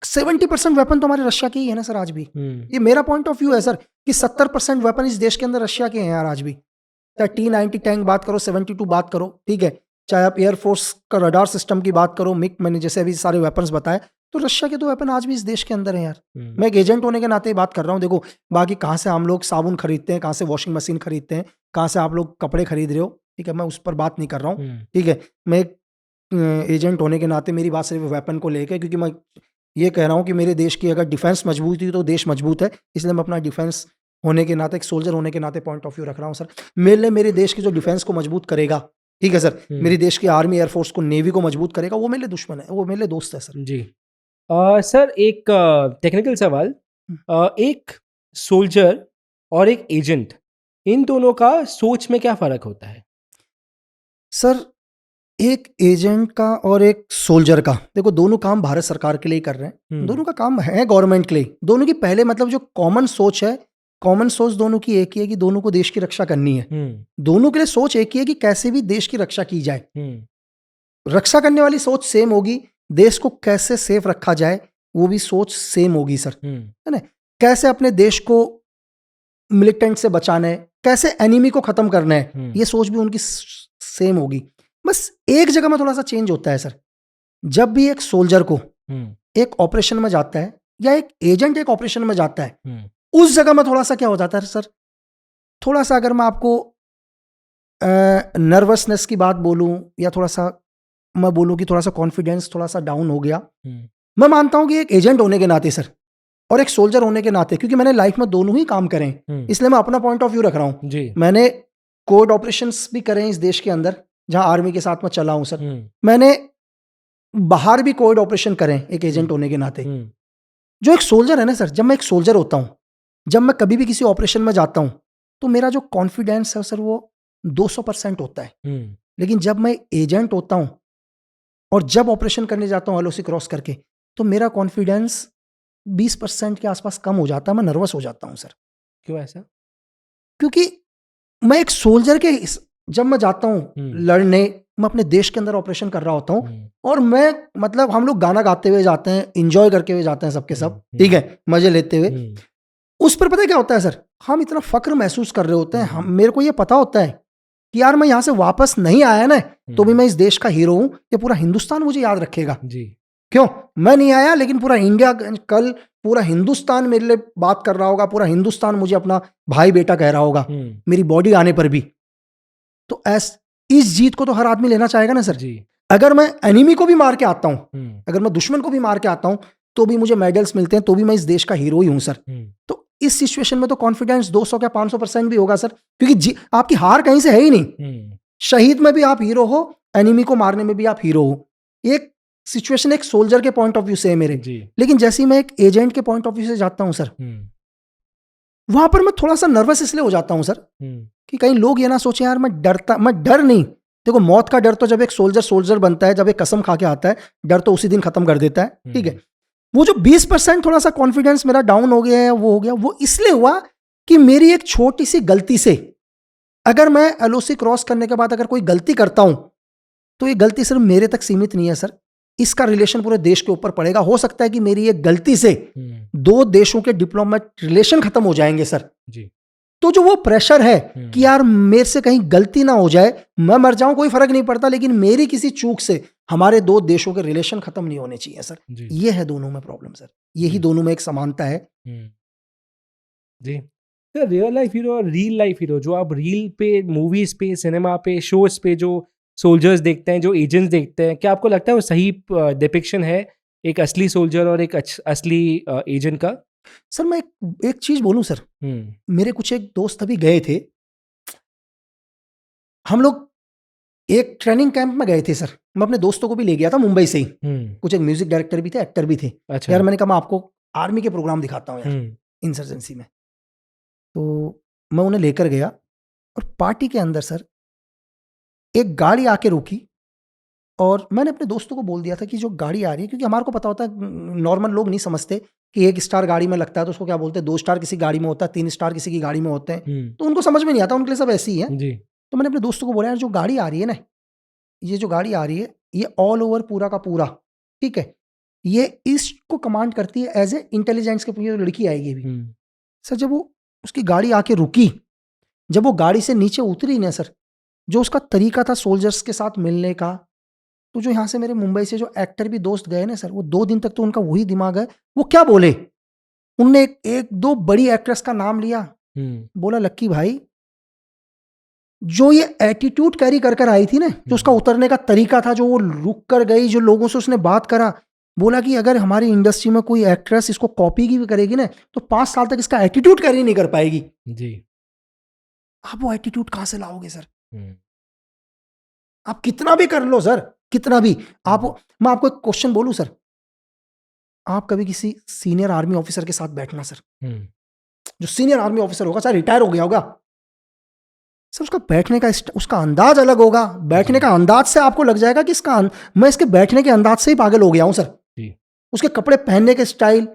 70% वेपन तो हमारे रशिया के ही है ना सर आज भी। ये मेरा पॉइंट ऑफ व्यू है सर, कि 70% वेपन इस देश के अंदर रशिया के हैं यार आज भी। चाहे T-90 टैंक बात करो, 72 बात करो, ठीक है, चाहे आप एयरफोर्स का रडार सिस्टम की बात करो, मिग, मैंने जैसे अभी सारे वेपन्स बताए, तो रशिया के तो वेपन आज भी इस देश के अंदर है यार। मैं एक एजेंट होने के नाते ही बात कर रहा हूँ। देखो, बाकी कहाँ से हम लोग साबुन खरीदते हैं, कहाँ से वॉशिंग मशीन खरीदते हैं, कहाँ से आप लोग कपड़े खरीद रहे हो, ठीक है, मैं उस पर बात नहीं कर रहा हूँ, ठीक है। मैं एक एजेंट होने के नाते मेरी बात सिर्फ वेपन को लेकर, क्योंकि मैं ये कह रहा हूँ कि मेरे देश की अगर डिफेंस मजबूत हुई तो देश मजबूत है, इसलिए मैं अपना डिफेंस होने के नाते, एक सोल्जर होने के नाते पॉइंट ऑफ व्यू रख रहा हूँ सर। मेरे देश की जो डिफेंस को मजबूत करेगा, ठीक है सर, मेरे देश की आर्मी, एयरफोर्स को, नेवी को मजबूत करेगा, वो मेरे दुश्मन है, वो मेरे दोस्त है सर। जी। सर एक टेक्निकल सवाल, एक सोल्जर और एक एजेंट, इन दोनों का सोच में क्या फ़र्क होता है? सर एक एजेंट का और एक सोल्जर का, देखो दोनों काम भारत सरकार के लिए कर रहे हैं, दोनों का काम है गवर्नमेंट के लिए। दोनों की पहले मतलब जो कॉमन सोच है, कॉमन सोच दोनों की एक ही है कि दोनों को देश की रक्षा करनी है। दोनों के लिए सोच एक ही है कि कैसे भी देश की रक्षा की जाए। रक्षा करने वाली सोच सेम होगी, देश को कैसे सेफ रखा जाए वो भी सोच सेम होगी सर, है ना। कैसे अपने देश को मिलिटेंट से बचाना है, कैसे एनिमी को खत्म करना है, ये सोच भी उनकी सेम होगी। बस एक जगह में थोड़ा सा चेंज होता है सर, जब भी एक सोल्जर को एक ऑपरेशन में जाता है या एक एजेंट एक ऑपरेशन में जाता है, उस जगह में थोड़ा सा क्या हो जाता है सर, थोड़ा सा अगर मैं आपको नर्वसनेस की बात बोलूं, या थोड़ा सा मैं बोलूं कि थोड़ा सा कॉन्फिडेंस थोड़ा सा डाउन हो गया। मैं मानता हूं कि एक एजेंट होने के नाते सर और एक सोल्जर होने के नाते, क्योंकि मैंने लाइफ में दोनों ही काम करे हैं, इसलिए मैं अपना पॉइंट ऑफ व्यू रख रहा हूं। मैंने कोविड ऑपरेशंस भी करे हैं इस देश के अंदर, जहां आर्मी के साथ में चला हूं सर। मैंने बाहर भी कोविड ऑपरेशन करे एक एजेंट होने के नाते। जो एक सोल्जर है ना सर, जब मैं एक सोल्जर होता हूं, जब मैं कभी भी किसी ऑपरेशन में जाता हूं, तो मेरा जो कॉन्फिडेंस है सर वो 200% होता है। लेकिन जब मैं एजेंट होता हूं और जब ऑपरेशन करने जाता हूं LOC क्रॉस करके, तो मेरा कॉन्फिडेंस 20% के आसपास कम हो जाता है, मैं नर्वस हो जाता हूं सर। क्यों ऐसा? क्योंकि मैं एक सोल्जर के, जब मैं जाता हूं लड़ने, मैं अपने देश के अंदर ऑपरेशन कर रहा होता हूं, और मैं मतलब हम लोग गाना गाते हुए जाते हैं, इंजॉय करके हुए जाते हैं सबके सब, ठीक है, मजे लेते हुए। उस पर पता है क्या होता है सर, हम इतना फक्र महसूस कर रहे होते हैं, हम, मेरे को ये पता होता है कि यार मैं यहां से वापस नहीं आया ना, तो भी मैं इस देश का हीरो हूं, ये पूरा हिंदुस्तान मुझे याद रखेगा जी। क्यों मैं नहीं आया, लेकिन पूरा इंडिया, कल पूरा हिंदुस्तान मेरे लिए बात कर रहा होगा, पूरा हिंदुस्तान मुझे अपना भाई बेटा कह रहा होगा मेरी बॉडी आने पर भी। तो इस जीत को तो हर आदमी लेना चाहेगा ना सर जी। अगर मैं एनिमी को भी मार के आता हूं, अगर मैं दुश्मन को भी मार के आता हूं, तो भी मुझे मेडल्स मिलते हैं, तो भी मैं इस देश का हीरो ही हूं सर। तो इस सिचुएशन में तो कॉन्फिडेंस 200 क्या 500% भी होगा सर, क्योंकि आपकी हार कहीं से है ही नहीं। शहीद में भी आप हीरो हो, एनिमी को मारने में भी आप हीरो हो। एक सिचुएशन एक सोल्जर के पॉइंट ऑफ व्यू से है मेरे जी। लेकिन जैसे ही मैं एक एजेंट के पॉइंट ऑफ व्यू से जाता हूं सर, वहां पर मैं थोड़ा सा नर्वस इसलिए हो जाता हूं सर कि कहीं लोग ये ना सोचें यार मैं डर नहीं। देखो मौत का डर तो जब एक सोल्जर बनता है, जब एक कसम खा के आता है, डर तो उसी दिन खत्म कर देता है, ठीक है। वो जो 20% थोड़ा सा कॉन्फिडेंस मेरा डाउन हो गया है, वो हो गया, वो इसलिए हुआ कि मेरी एक छोटी सी गलती से, अगर मैं LOC क्रॉस करने के बाद अगर कोई गलती करता हूं, तो ये गलती सिर्फ मेरे तक सीमित नहीं है सर, इसका रिलेशन पूरे देश के ऊपर पड़ेगा। हो सकता है कि मेरी एक गलती से 2 देशों के डिप्लोमेट रिलेशन खत्म हो जाएंगे सर जी। तो जो वो प्रेशर है कि यार मेरे से कहीं गलती ना हो जाए, मैं मर जाऊं कोई फर्क नहीं पड़ता, लेकिन मेरी किसी चूक से हमारे दो देशों के रिलेशन खत्म नहीं होने चाहिए सर। ये है दोनों में प्रॉब्लम सर, यही दोनों में एक समानता है जी। सर रियल लाइफ हीरो और रियल लाइफ हीरो, जो आप रील पे, मूवीज पे, सिनेमा पे, शोज पे जो सोल्जर्स देखते हैं, जो एजेंट्स देखते हैं, क्या आपको लगता है वो सही डिपिक्शन है एक असली सोल्जर और एक असली एजेंट का? सर मैं एक चीज बोलूं सर, मेरे कुछ एक दोस्त अभी गए थे, हम लोग एक ट्रेनिंग कैंप में गए थे सर। मैं अपने दोस्तों को भी ले गया था मुंबई से ही, कुछ एक म्यूजिक डायरेक्टर भी थे, एक्टर भी थे। अच्छा। यार मैंने कहा मैं आपको आर्मी के प्रोग्राम दिखाता हूँ यार, इंसर्जेंसी में। तो मैं उन्हें लेकर गया और पार्टी के अंदर सर एक गाड़ी आके रुकी, और मैंने अपने दोस्तों को बोल दिया था कि जो गाड़ी आ रही है, क्योंकि हमारे को पता होता है नॉर्मल लोग नहीं समझते कि 1 स्टार गाड़ी में लगता है तो उसको क्या बोलते हैं, 2 स्टार किसी गाड़ी में होता है, 3 स्टार किसी की गाड़ी में होते हैं, तो उनको समझ में नहीं आता, उनके लिए सब ऐसे ही है जी। तो मैंने अपने दोस्तों को बोला यार जो गाड़ी आ रही है ना, ये जो गाड़ी आ रही है ये ऑल ओवर पूरा का पूरा, ठीक है, ये इसको कमांड करती है एज ए इंटेलिजेंस के, ये लड़की आएगी भी। सर जब वो उसकी गाड़ी आके रुकी, जब वो गाड़ी से नीचे उतरी ना सर, जो उसका तरीका था सोल्जर्स के साथ मिलने का, तो जो यहाँ से मेरे मुंबई से जो एक्टर भी दोस्त गए ना सर, वो 2 दिन तक तो उनका वही दिमाग है। वो क्या बोले, उनने एक दो बड़ी एक्ट्रेस का नाम लिया, बोला लक्की भाई जो ये एटीट्यूड कैरी कर कर आई थी ना, जो उसका उतरने का तरीका था, जो वो रुक कर गई, जो लोगों से उसने बात करा, बोला कि अगर हमारी इंडस्ट्री में कोई एक्ट्रेस इसको कॉपी की भी करेगी ना तो 5 साल तक इसका एटीट्यूड कैरी नहीं कर पाएगी। जी। आप वो एटीट्यूड कहां से लाओगे सर? आप कितना भी कर लो सर, कितना भी आप, मैं आपको एक क्वेश्चन बोलूं सर, आप कभी किसी सीनियर आर्मी ऑफिसर के साथ बैठना सर, जो सीनियर आर्मी ऑफिसर होगा, चाहे रिटायर हो गया होगा सर, उसका बैठने का उसका अंदाज अलग होगा। बैठने का अंदाज से आपको लग जाएगा कि मैं इसके बैठने के अंदाज से ही पागल हो गया हूं सर। उसके कपड़े पहनने के स्टाइल,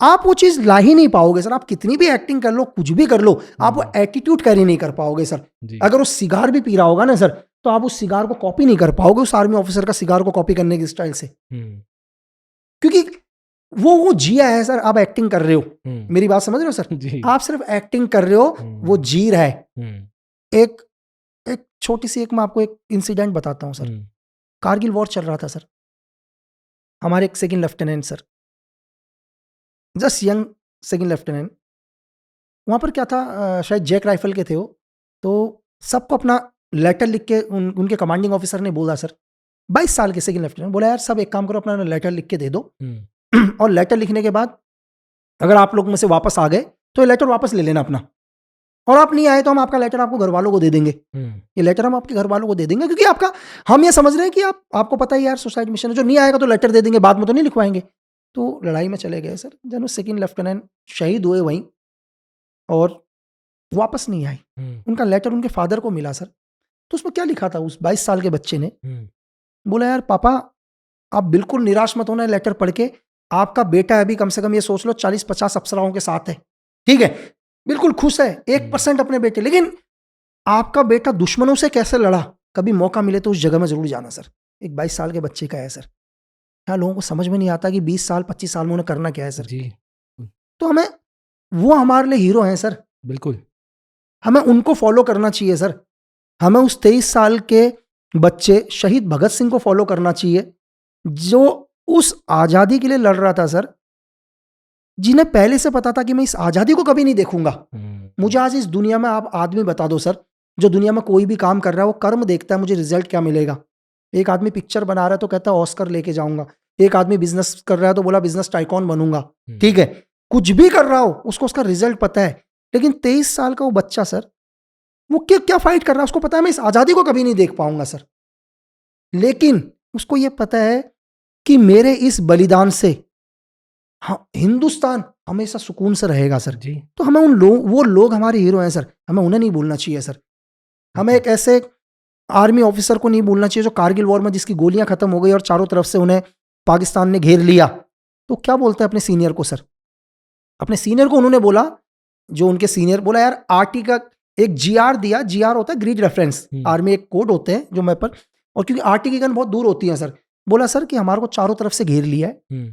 आप वो चीज ला ही नहीं पाओगे सर। आप कितनी भी एक्टिंग कर लो, कुछ भी कर लो, आप वो एटीट्यूड कैरी नहीं कर पाओगे सर। अगर वो सिगार भी पी रहा होगा ना सर, तो आप उस सिगार को कॉपी नहीं कर पाओगे, उस आर्मी ऑफिसर का सिगार को कॉपी करने की स्टाइल से, क्योंकि वो जिया है सर। आप एक्टिंग कर रहे हो, मेरी बात समझ रहे हो सर? आप सिर्फ एक्टिंग कर रहे हो, वो जी रहा है। एक छोटी सी मैं आपको एक इंसिडेंट बताता हूं सर। कारगिल वॉर चल रहा था सर, हमारे एक second lieutenant sir, just young second lieutenant, वहां पर क्या था, शायद जैक राइफल के थे वो, तो सबको अपना लेटर लिख के उनके कमांडिंग ऑफिसर ने बोला सर, 22 साल के सेकंड लेफ्टिनेंट, बोला यार सब एक काम करो, अपना लेटर लिख के दे दो, और लेटर लिखने के बाद अगर आप लोग में से वापस आ गए तो ये लेटर वापस ले लेना अपना, और आप नहीं आए तो हम आपका लेटर आपको घर वालों को दे देंगे। ये लेटर हम आपके घर वालों को दे देंगे, क्योंकि आपका, हम ये समझ रहे हैं कि आपको पता ही यार सुसाइड मिशन है, जो नहीं आएगा तो लेटर दे देंगे, बाद में तो नहीं लिखवाएंगे। तो लड़ाई में चले गए सर, जब सेकंड लेफ्टिनेंट शहीद हुए वहीं, और वापस नहीं आई। उनका लेटर उनके फादर को मिला सर, तो उसमें क्या लिखा था, उस 22 साल के बच्चे ने बोला यार पापा आप बिल्कुल निराश मत होना, लेटर पढ़ के, आपका बेटा अभी कम से कम ये सोच लो 40-50 अफसराओं के साथ है, ठीक है, बिल्कुल खुश है 1% अपने बेटे, लेकिन आपका बेटा दुश्मनों से कैसे लड़ा, कभी मौका मिले तो उस जगह में जरूर जाना सर। एक 22 साल के बच्चे का है सर। यहाँ लोगों को समझ में नहीं आता कि 20 साल 25 साल में उन्हें करना क्या है सर। जी। तो हमें, वो हमारे लिए हीरो हैं सर, बिल्कुल हमें उनको फॉलो करना चाहिए सर। हमें उस 23 साल के बच्चे शहीद भगत सिंह को फॉलो करना चाहिए, जो उस आजादी के लिए लड़ रहा था सर, जिन्हें पहले से पता था कि मैं इस आजादी को कभी नहीं देखूंगा। मुझे आज इस दुनिया में आप आदमी बता दो सर, जो दुनिया में कोई भी काम कर रहा है वो कर्म देखता है, मुझे रिजल्ट क्या मिलेगा। एक आदमी पिक्चर बना रहा है तो कहता है ऑस्कर लेके जाऊंगा, एक आदमी बिजनेस कर रहा है तो बोला बिजनेस टाइकॉन बनूंगा, ठीक है, कुछ भी कर रहा हो उसको उसका रिजल्ट पता है। लेकिन 23 साल का वो बच्चा सर, वो क्या फाइट कर रहा है, उसको पता है मैं इस आजादी को कभी नहीं देख पाऊंगा सर, लेकिन उसको ये पता है कि मेरे इस बलिदान से हाँ हिंदुस्तान हमेशा सुकून से रहेगा सर। जी। तो हमें वो लोग हमारे हीरो हैं सर, हमें उन्हें नहीं भूलना चाहिए सर। हमें एक ऐसे आर्मी ऑफिसर को नहीं भूलना चाहिए जो कारगिल वॉर में जिसकी गोलियां खत्म हो गई और चारों तरफ से उन्हें पाकिस्तान ने घेर लिया, तो क्या बोलते हैं अपने सीनियर को सर, अपने सीनियर को उन्होंने बोला, जो उनके सीनियर बोला यार आरटी का एक जीआर दिया, जीआर होता है ग्रीड रेफरेंस, आर्मी एक कोड होते हैं जो मैप पर, और क्योंकि आरटी की गन बहुत दूर होती है सर, बोला सर कि हमारे को चारों तरफ से घेर लिया है,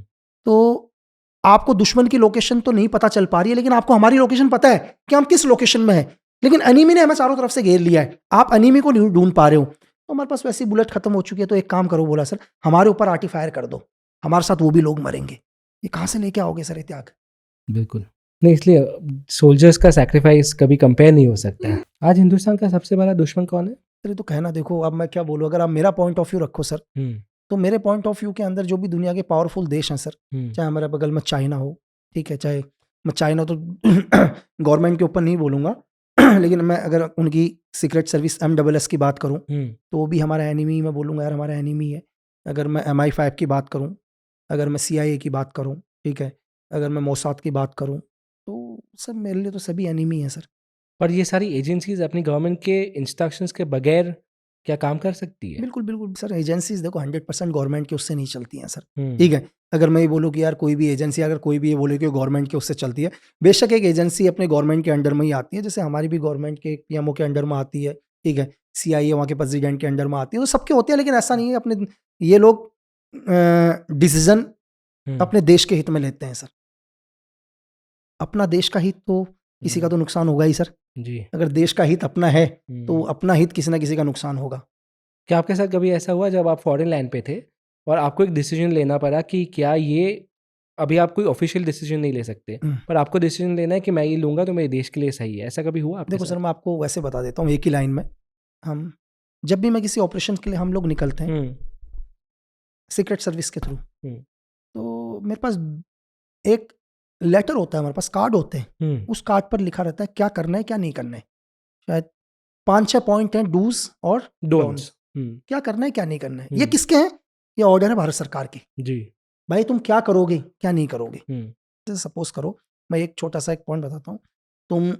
तो आपको दुश्मन की लोकेशन तो नहीं पता चल पा रही है, लेकिन आपको हमारी लोकेशन पता है कि हम किस लोकेशन में हैं। लेकिन एनिमी ने हमें चारों तरफ से घेर लिया है, आप एनिमी को नहीं ढूंढ पा रहे हो, तो हमारे पास वैसी बुलेट खत्म हो चुकी है, तो एक काम करो, बोला सर हमारे ऊपर आर्टी फायर कर दो, हमारे साथ वो भी लोग मरेंगे। ये कहाँ से लेके आओगे सर ये त्याग? बिल्कुल नहीं, इसलिए सोल्जर्स का सैक्रिफाइस कभी कंपेयर नहीं हो सकता है। आज हिंदुस्तान का सबसे बड़ा दुश्मन कौन है? सर ये तो कहना, देखो अब मैं क्या बोलूँ, अगर आप मेरा पॉइंट ऑफ व्यू रखो सर, तो मेरे पॉइंट ऑफ व्यू के अंदर जो भी दुनिया के पावरफुल देश हैं सर, चाहे हमारे बगल में चाइना हो, ठीक है, चाहे मैं चाइना तो गवर्नमेंट के ऊपर नहीं बोलूँगा, लेकिन मैं अगर उनकी सीक्रेट सर्विस MSS की बात करूँ, तो वो भी हमारा एनिमी, मैं बोलूँगा यार हमारा एनिमी है। अगर मैं MI5 की बात करूँ, अगर मैं CIA की बात करूँ, ठीक है, अगर मैं मोसाद की बात करूँ, तो सर मेरे लिए तो सभी एनिमी हैं सर। पर ये सारी एजेंसीज अपनी गवर्नमेंट के इंस्ट्रक्शंस के बगैर क्या काम कर सकती है? बिल्कुल, बिल्कुल सर, एजेंसीज़ देखो 100% गवर्नमेंट के उससे नहीं चलती हैं सर, ठीक है? अगर मैं ये बोलूँ कि यार कोई भी एजेंसी, अगर कोई भी ये बोले कि गवर्नमेंट के उससे चलती है, बेशक एक एजेंसी अपने गवर्नमेंट के अंडर में ही आती है, जैसे हमारी भी गवर्नमेंट के PMO के अंडर में आती है, ठीक है? CIA वहाँ के प्रेसिडेंट के अंडर में आती है, तो सबके होते हैं, लेकिन ऐसा नहीं है, अपने ये लोग डिसीज़न अपने देश के हित में लेते हैं सर। अपना देश का हित तो किसी का तो नुकसान होगा ही सर। जी। अगर देश का हित अपना है, तो अपना हित किसी ना किसी का नुकसान होगा। क्या आपके साथ कभी ऐसा हुआ जब आप फॉरेन लैंड पे थे और आपको एक डिसीजन लेना पड़ा कि क्या ये, अभी आप कोई ऑफिशियल डिसीजन नहीं ले सकते, पर आपको डिसीजन लेना है कि मैं ये लूंगा तो मेरे देश के लिए सही है, ऐसा कभी हुआ आपके देखो साथ? सर, मैं आपको वैसे बता देता हूँ एक ही लाइन में, हम जब भी मैं किसी ऑपरेशन के लिए हम लोग निकलते हैं सीक्रेट सर्विस के थ्रू, तो मेरे पास एक लेटर होता है, हमारे पास कार्ड होते हैं, उस कार्ड पर लिखा रहता है क्या करना है क्या नहीं करना है। शायद 5-6 पॉइंट हैं, डूज और डोंट्स, क्या करना है क्या नहीं करना है। ये किसके हैं? ये ऑर्डर है भारत सरकार की। जी। भाई तुम क्या करोगे क्या नहीं करोगे। जैसे सपोज करो, मैं एक छोटा सा एक पॉइंट बताता हूँ, तुम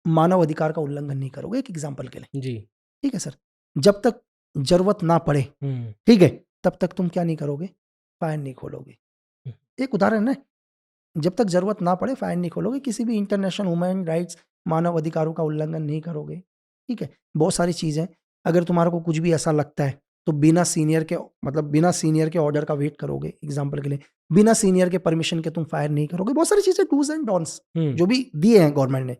मानव अधिकार का उल्लंघन नहीं करोगे, एक एग्जाम्पल के लिए, जी। ठीक है सर, जब तक जरूरत ना पड़े, ठीक है, तब तक तुम क्या नहीं करोगे, फायर नहीं खोलोगे। एक उदाहरण है, जब तक जरूरत ना पड़े फायर नहीं खोलोगे, किसी भी इंटरनेशनल ह्यूमन राइट्स मानव अधिकारों का उल्लंघन नहीं करोगे, ठीक है। बहुत सारी चीज़ें, अगर तुम्हारे को कुछ भी ऐसा लगता है तो बिना सीनियर के, मतलब बिना सीनियर के ऑर्डर का वेट करोगे, एग्जाम्पल के लिए बिना सीनियर के परमिशन के तुम फायर नहीं करोगे। बहुत सारी चीज़ें डूज एंड डोंट्स जो भी दिए हैं गवर्नमेंट ने।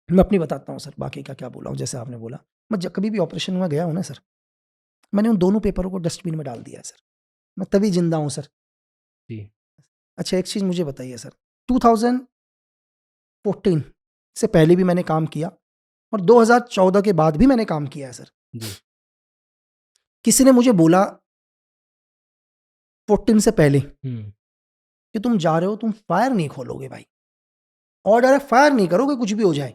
मैं अपनी बताता हूँ सर, बाकी का क्या बोला हूँ। जैसे आपने बोला, मैं कभी भी ऑपरेशन में गया हूँ ना सर, मैंने उन दोनों पेपरों को डस्टबिन में डाल दिया है सर, मैं तभी जिंदा हूँ सर। जी। अच्छा एक चीज़ मुझे बताइए सर, 2014 से पहले भी मैंने काम किया और 2014 के बाद भी मैंने काम किया है सर। जी। किसी ने मुझे बोला 14 से पहले कि तुम जा रहे हो, तुम फायर नहीं खोलोगे भाई, ऑर्डर है फायर नहीं करोगे, कुछ भी हो जाए।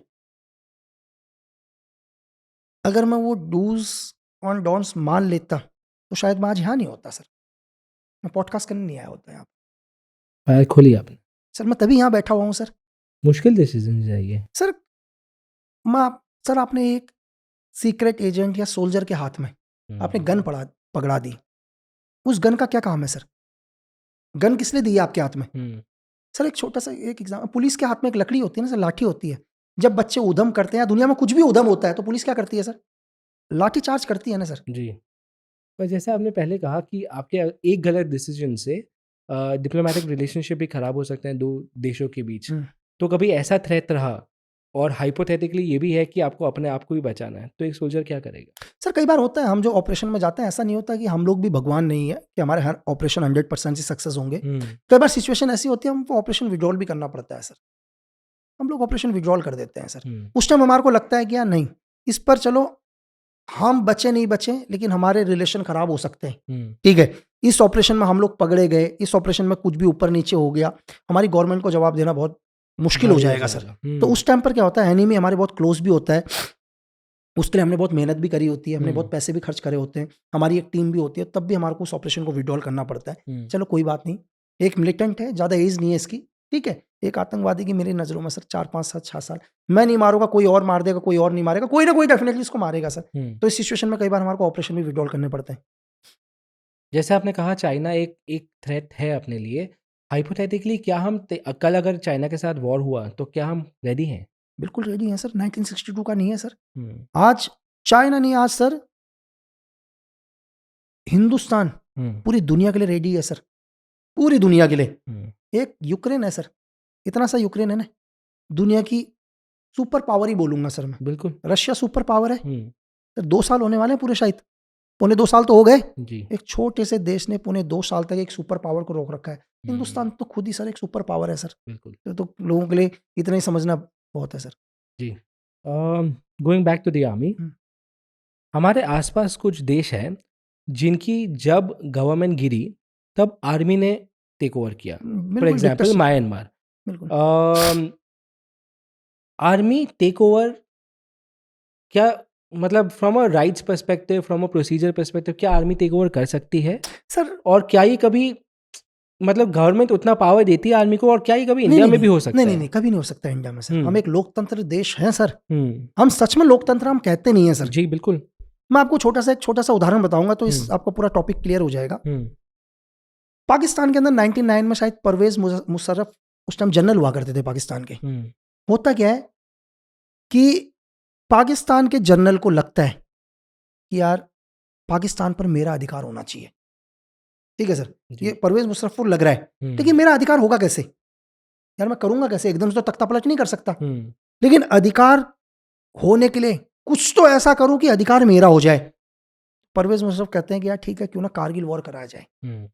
अगर मैं वो डूज ऑन डॉन्स मान लेता तो शायद मैं आज यहाँ नहीं होता सर, मैं पॉडकास्ट करने नहीं आया होता यहाँ। फायर खोली आपने? सर मैं तभी यहाँ बैठा हुआ हूँ सर। मुश्किल डिसीजन चाहिए सर सर आपने एक सीक्रेट एजेंट या सोल्जर के हाथ में आपने गन पकड़ा दी, उस गन का क्या काम है सर? गन किस लिए दी है आपके हाथ में? सर एक छोटा सा एक एग्जाम्पल, पुलिस के हाथ में एक लकड़ी होती है ना सर, लाठी होती है। जब बच्चे उधम करते हैं, दुनिया में कुछ भी उधम होता है, तो पुलिस क्या करती है सर? लाठी चार्ज करती है ना सर। जी। पर जैसे आपने पहले कहा कि आपके एक गलत डिसीजन से डिप्लोमेटिक रिलेशनशिप भी खराब हो सकते हैं दो देशों के बीच, तो कभी ऐसा थ्रेट रहा और हाइपोथेटिकली ये भी है कि आपको अपने आप को भी बचाना है, तो एक सोल्जर क्या करेगा? सर कई बार होता है, हम जो ऑपरेशन में जाते हैं, ऐसा नहीं होता कि हम लोग भी भगवान नहीं है कि हमारे हर ऑपरेशन 100% से सक्सेस होंगे। कई बार सिचुएशन ऐसी होती है, हमको ऑपरेशन विड्रॉल भी करना पड़ता है सर। हम लोग ऑपरेशन विड्रॉल कर देते हैं सर। उस टाइम हमारे को लगता है कि यार नहीं, इस पर चलो हम बचे नहीं बचे, लेकिन हमारे रिलेशन खराब हो सकते हैं, ठीक है। इस ऑपरेशन में हम लोग पकड़े गए, इस ऑपरेशन में कुछ भी ऊपर नीचे हो गया, हमारी गवर्नमेंट को जवाब देना बहुत मुश्किल हो जाएगा सर। तो उस टाइम पर क्या होता है, एनिमी हमारे बहुत क्लोज भी होता है, उसके लिए हमने बहुत मेहनत भी करी होती है, हमने बहुत पैसे भी खर्च करे होते हैं, हमारी एक टीम भी होती है, तब भी हमारे को उस ऑपरेशन को विड्रॉल करना पड़ता है। चलो कोई बात नहीं, एक मिलिटेंट है, ज़्यादा एज नहीं है इसकी, ठीक है। एक आतंकवादी की मेरी नज़रों में सर 4-5 साल 6 साल, मैं नहीं मारूंगा, कोई और मार देगा, कोई और नहीं मारेगा, कोई ना कोई डेफिनेटली इसको मारेगा सर। तो इस सिचुएशन में कई बार हमारे को ऑपरेशन भी विड्रॉल करने पड़ते हैं। जैसे आपने कहा चाइना एक थ्रेट है अपने लिए, हाइपोथेटिकली क्या हम कल अगर चाइना के साथ वॉर हुआ तो क्या हम रेडी हैं? बिल्कुल रेडी हैं सर, 1962 का नहीं है सर। आज चाइना नहीं, आज सर हिंदुस्तान पूरी दुनिया के लिए रेडी है सर, पूरी दुनिया के लिए। एक यूक्रेन है सर, इतना सा यूक्रेन है ना, दुनिया की सुपर पावर ही बोलूंगा सर मैं। बिल्कुल। रशिया सुपर पावर है हम्म, सर, 2 साल होने वाले हैं पूरे, शायद पौने 2 साल तो हो गए। जी। एक छोटे से देश ने पौने 2 साल तक एक सुपर पावर को रोक रखा है। हिंदुस्तान तो खुद ही सर एक सुपर पावर है सर। बिल्कुल तो लोगों के लिए इतना ही समझना बहुत है सर। जी। Going back to the army, हम्म। हमारे आसपास कुछ देश हैं जिनकी जब गवर्नमेंट गिरी तब आर्मी ने टेक ओवर किया। फॉर बिल्कुल एग्जांपल dictatorship, म्यांमार। बिल्कुल। आर्मी टेक ओवर क्या, मतलब from a rights perspective, from a procedure perspective, क्या आर्मी टेक ओवर कर सकती है? सर और क्या ये कभी, मतलब गवर्नमेंट उतना पावर देती है आर्मी को, और क्या ये कभी नहीं इंडिया नहीं में भी नहीं हो सकता नहीं है? नहीं नहीं, कभी नहीं हो सकता इंडिया में सर। हम्म। हम एक लोकतंत्र देश हैं सर, हम्म, हम सच में लोकतंत्र हम कहते नहीं है सर। जी बिल्कुल। मैं आपको एक छोटा सा उदाहरण बताऊंगा तो इस हम्म। आपका पूरा टॉपिक क्लियर हो जाएगा। हम्म, पाकिस्तान के अंदर 99 में शायद परवेज मुशर्रफ उस टाइम जनरल हुआ करते थे पाकिस्तान के। हम्म, होता क्या है कि पाकिस्तान के जनरल को लगता है कि यार पाकिस्तान पर मेरा अधिकार होना चाहिए, ठीक है सर, जी। ये परवेज मुशर्रफ को लग रहा है, हम्म, लेकिन मेरा अधिकार होगा कैसे यार, मैं करूंगा कैसे, एकदम से तो तख्ता पलट नहीं कर सकता, हम्म, लेकिन अधिकार होने के लिए कुछ तो ऐसा करूं कि अधिकार मेरा हो जाए। परवेज मुशर्रफ कहते हैं कि यार ठीक है, क्यों ना कारगिल वॉर कराया जाए, हम्म,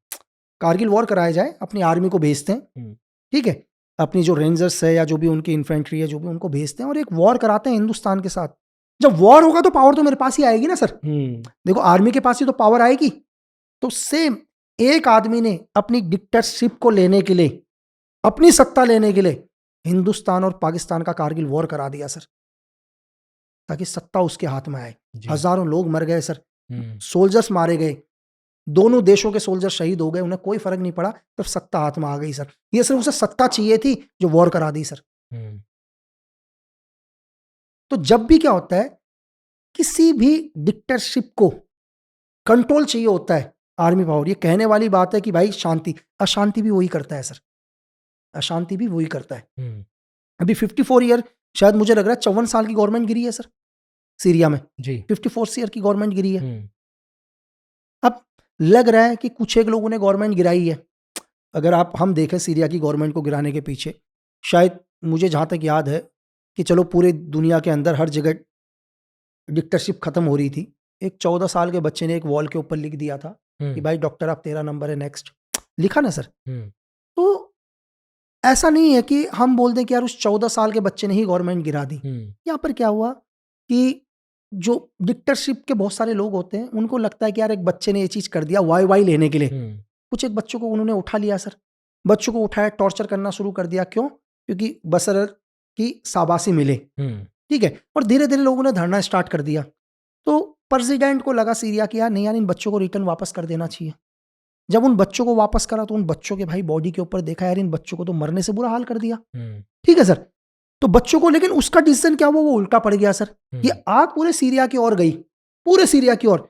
कारगिल वॉर कराया जाए, अपनी आर्मी को भेजते हैं, हम्म, ठीक है, अपनी जो रेंजर्स है या जो भी उनकी इन्फेंट्री है जो भी, उनको भेजते हैं और एक वॉर कराते हैं हिंदुस्तान के साथ। जब वॉर होगा तो पावर तो मेरे पास ही आएगी ना सर, देखो आर्मी के पास ही तो पावर आएगी। तो सेम एक आदमी ने अपनी डिक्टेटरशिप को लेने के लिए, अपनी सत्ता लेने के लिए हिंदुस्तान और पाकिस्तान का कारगिल वॉर करा दिया सर, ताकि सत्ता उसके हाथ में आए। जी। हजारों लोग मर गए सर, हम्म, सोल्जर्स मारे गए, दोनों देशों के सोल्जर शहीद हो गए, उन्हें कोई फर्क नहीं पड़ा, सिर्फ सत्ता हाथ में आ गई सर। ये सिर्फ उसे सत्ता चाहिए थी जो वॉर करा दी सर। हम्म, तो जब भी क्या होता है, किसी भी डिक्टेटरशिप को कंट्रोल चाहिए होता है आर्मी पावर। ये कहने वाली बात है कि भाई शांति, अशांति भी वही करता है सर, अशांति भी वही करता है। हम्म, अभी 54 ईयर, शायद मुझे लग रहा है 54 साल की गवर्नमेंट गिरी है सर सीरिया में, जी। 54 ईयर की गवर्नमेंट गिरी है। हम्म, अब लग रहा है कि कुछ एक लोगों ने गवर्नमेंट गिराई है। अगर हम देखें सीरिया की गवर्नमेंट को गिराने के पीछे, शायद मुझे जहाँ तक याद है कि चलो पूरे दुनिया के अंदर हर जगह डिक्टेटरशिप खत्म हो रही थी, एक 14 साल के बच्चे ने एक वॉल के ऊपर लिख दिया था कि हम्म, भाई डॉक्टर आप 13 नंबर है नेक्स्ट, लिखा ना सर। हम्म, तो ऐसा नहीं है कि हम बोल दें कि यार उस 14 साल के बच्चे ने ही गवर्नमेंट गिरा दी। हम्म, यहाँ पर क्या हुआ कि जो डिक्टेटरशिप के बहुत सारे लोग होते हैं उनको लगता है कि यार एक बच्चे ने ये चीज़ कर दिया वाई वाई लेने के लिए, हम्म, कुछ एक बच्चों को उन्होंने उठा लिया सर, बच्चों को उठाया, टॉर्चर करना शुरू कर दिया। क्यों? क्योंकि बसर की शाबाशी मिले, हम्म, ठीक है, और धीरे धीरे लोगों ने धरना स्टार्ट कर दिया। तो प्रेसिडेंट को लगा सीरिया कि यार नहीं यार इन बच्चों को रिटर्न वापस कर देना चाहिए। जब उन बच्चों को वापस करा तो उन बच्चों के भाई बॉडी के ऊपर देखा यार इन बच्चों को तो मरने से बुरा हाल कर दिया, हम्म, ठीक है सर। तो बच्चों को, लेकिन उसका डिसीजन क्या हुआ, वो उल्टा पड़ गया सर। ये हम्म, आग पूरे सीरिया की ओर गई, पूरे सीरिया की ओर।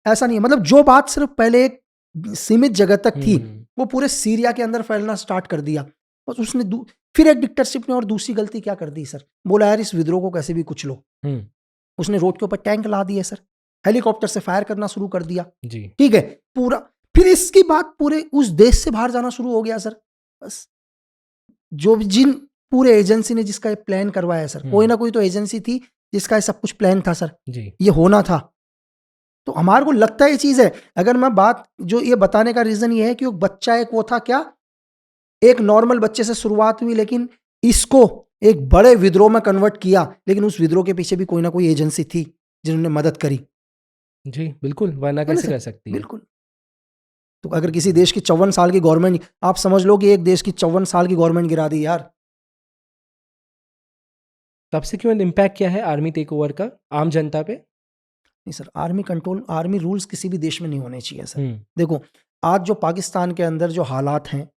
ऐसा नहीं है, मतलब जो बात सिर्फ पहले एक सीमित जगह तक थी वो पूरे सीरिया के अंदर फैलना स्टार्ट कर दिया। बस उसने फिर एक डिक्टेटरशिप ने और दूसरी गलती क्या कर दी सर, बोला यार इस विद्रोह को कैसे भी कुछ लो। हम्म, उसने रोड के ऊपर टैंक ला दिए सर, हेलीकॉप्टर से फायर करना शुरू कर दिया, जी। ठीक है, पूरा। फिर इसकी बात पूरे उस देश से बाहर जाना शुरू हो गया सर। बस जो जिन पूरे एजेंसी ने जिसका ये प्लान करवाया है सर, कोई ना कोई तो एजेंसी थी जिसका ये सब कुछ प्लान था सर, जी। ये होना था। तो हमारे को लगता है ये चीज है। अगर मैं बात जो ये बताने का रीजन ये है कि एक बच्चा, एक वो था क्या, एक नॉर्मल बच्चे से शुरुआत हुई, लेकिन इसको एक बड़े विद्रोह में कन्वर्ट किया, लेकिन उस विद्रोह के पीछे भी कोई ना कोई एजेंसी थी जिन्होंने मदद करी। जी बिल्कुल, वरना है ना कैसे सर? कर सकती है? बिल्कुल। तो अगर किसी देश की 54 साल की गवर्नमेंट, आप समझ लो कि एक देश की 54 साल की गवर्नमेंट गिरा दी यार। सब्सिक्वेंट इम्पैक्ट क्या है आर्मी टेक ओवर का आम जनता पे? नहीं sir, army control, army rules किसी भी देश में नहीं होने चाहिए सर। हम्म, देखो आज जो पाकिस्तान के अंदर जो हालात हैं,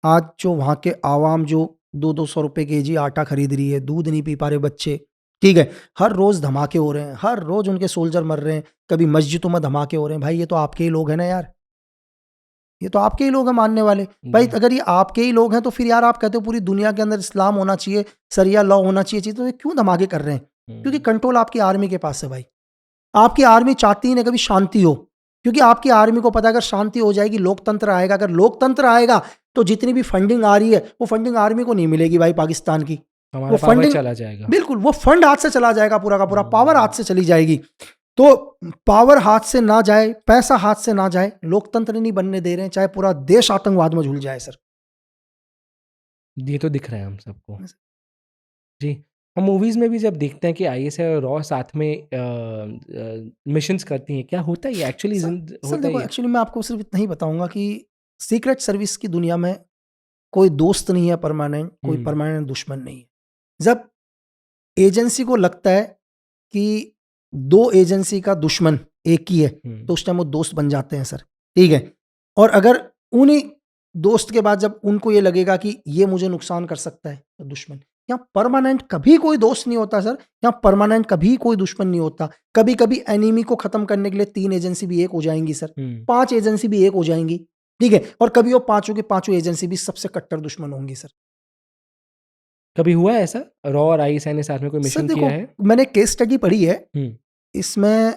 आज जो वहाँ के आवाम जो 200-200 रुपए केजी आटा खरीद रही है, दूध नहीं पी पा रहे बच्चे, ठीक है, हर रोज धमाके हो रहे हैं, हर रोज उनके सोल्जर मर रहे हैं, कभी मस्जिदों में धमाके हो रहे हैं। भाई ये तो आपके ही लोग हैं ना यार, ये तो आपके ही लोग हैं मानने वाले। भाई जी। अगर ये आपके ही लोग हैं तो फिर यार आप कहते हो पूरी दुनिया के अंदर इस्लाम होना चाहिए, सरिया लॉ होना चाहिए, तो ये क्यों धमाके कर रहे हैं? क्योंकि कंट्रोल आपकी आर्मी के पास है भाई। आपकी आर्मी चाहती ही नहीं कभी शांति हो, क्योंकि आपकी आर्मी को पता है अगर शांति हो जाएगी लोकतंत्र आएगा, अगर लोकतंत्र आएगा तो जितनी भी फंडिंग आ रही है वो फंडिंग आर्मी को नहीं मिलेगी भाई पाकिस्तान की, हमारा वो पावर फंडिंग चला जाएगा। बिल्कुल वो फंड हाथ से चला जाएगा, पूरा का पूरा पावर हाथ से चली जाएगी। तो पावर हाथ से ना जाए, पैसा हाथ से ना जाए, लोकतंत्र नहीं बनने दे रहे हैं, चाहे पूरा देश आतंकवाद में झूल जाए सर। ये तो दिख रहा है हम सबको जी। हम मूवीज में भी जब देखते हैं कि आईएसआई और रॉ साथ में मिशंस करती हैं, क्या होता है ये एक्चुअली सर होता देखो, है? एक्चुअली मैं आपको सिर्फ इतना ही बताऊंगा कि सीक्रेट सर्विस की दुनिया में कोई दोस्त नहीं है परमानेंट, कोई परमानेंट दुश्मन नहीं है। जब एजेंसी को लगता है कि दो एजेंसी का दुश्मन एक ही है, तो उस टाइम वो दोस्त बन जाते हैं सर, ठीक है। और अगर उन्हीं दोस्त के बाद जब उनको ये लगेगा कि ये मुझे नुकसान कर सकता है, तो दुश्मन। यहाँ परमानेंट कभी कोई दोस्त नहीं होता सर, यहाँ परमानेंट कभी कोई दुश्मन नहीं होता। कभी कभी एनिमी को खत्म करने के लिए 3 एजेंसी भी एक हो जाएंगी सर, 5 एजेंसी भी एक हो जाएंगी, ठीक है। और कभी वो पांचों के पांचों एजेंसी भी सबसे कट्टर दुश्मन होंगी सर। कभी हुआ है ऐसा रॉ और आईएसआई ने साथ में कोई सर मिशन देखो, किया है? मैंने केस स्टडी पढ़ी है, इसमें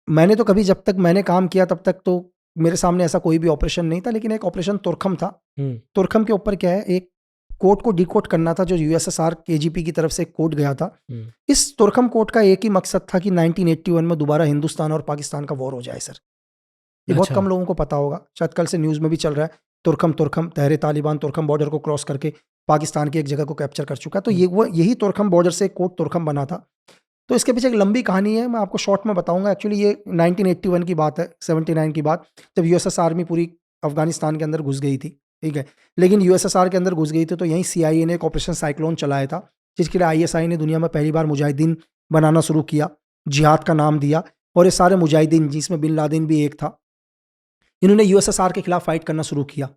मैंने तो कभी, जब तक मैंने काम किया तब तक तो मेरे सामने ऐसा कोई भी ऑपरेशन नहीं था, लेकिन एक ऑपरेशन तुर्खम था। तुर्खम के ऊपर क्या है, एक कोड को डिकोड करना था जो यूएसएसआर केजीपी की तरफ से एक कोड गया था। इस तुर्खम कोड का एक ही मकसद था कि 1981 में दोबारा हिंदुस्तान और पाकिस्तान का वॉर हो जाए सर। ये बहुत कम लोगों को पता होगा, शायद कल से न्यूज़ में भी चल रहा है। तुर्खम तहरे तालिबान तुर्खम बॉर्डर को क्रॉस करके पाकिस्तान की एक जगह को कैप्चर कर चुका है। तो यही तुर्खम बॉर्डर से कोड तुर्खम बना था। तो इसके पीछे एक लंबी कहानी है, मैं आपको शॉर्ट में बताऊंगा। एक्चुअली ये 1981 की बात है, 79 की बात, जब यूएसएस आर्मी पूरी अफगानिस्तान के अंदर घुस गई थी, ठीक है। लेकिन यूएसएसआर के अंदर घुस गई थी तो यहीं सीआईए ने एक ऑपरेशन साइक्लोन चलाया था, जिसके लिए आईएसआई ने दुनिया में पहली बार मुजाहिदीन बनाना शुरू किया, जिहाद का नाम दिया। और ये सारे मुजाहिदीन, जिसमें बिन लादेन भी एक था, इन्होंने यूएसएसआर के खिलाफ फाइट करना शुरू किया,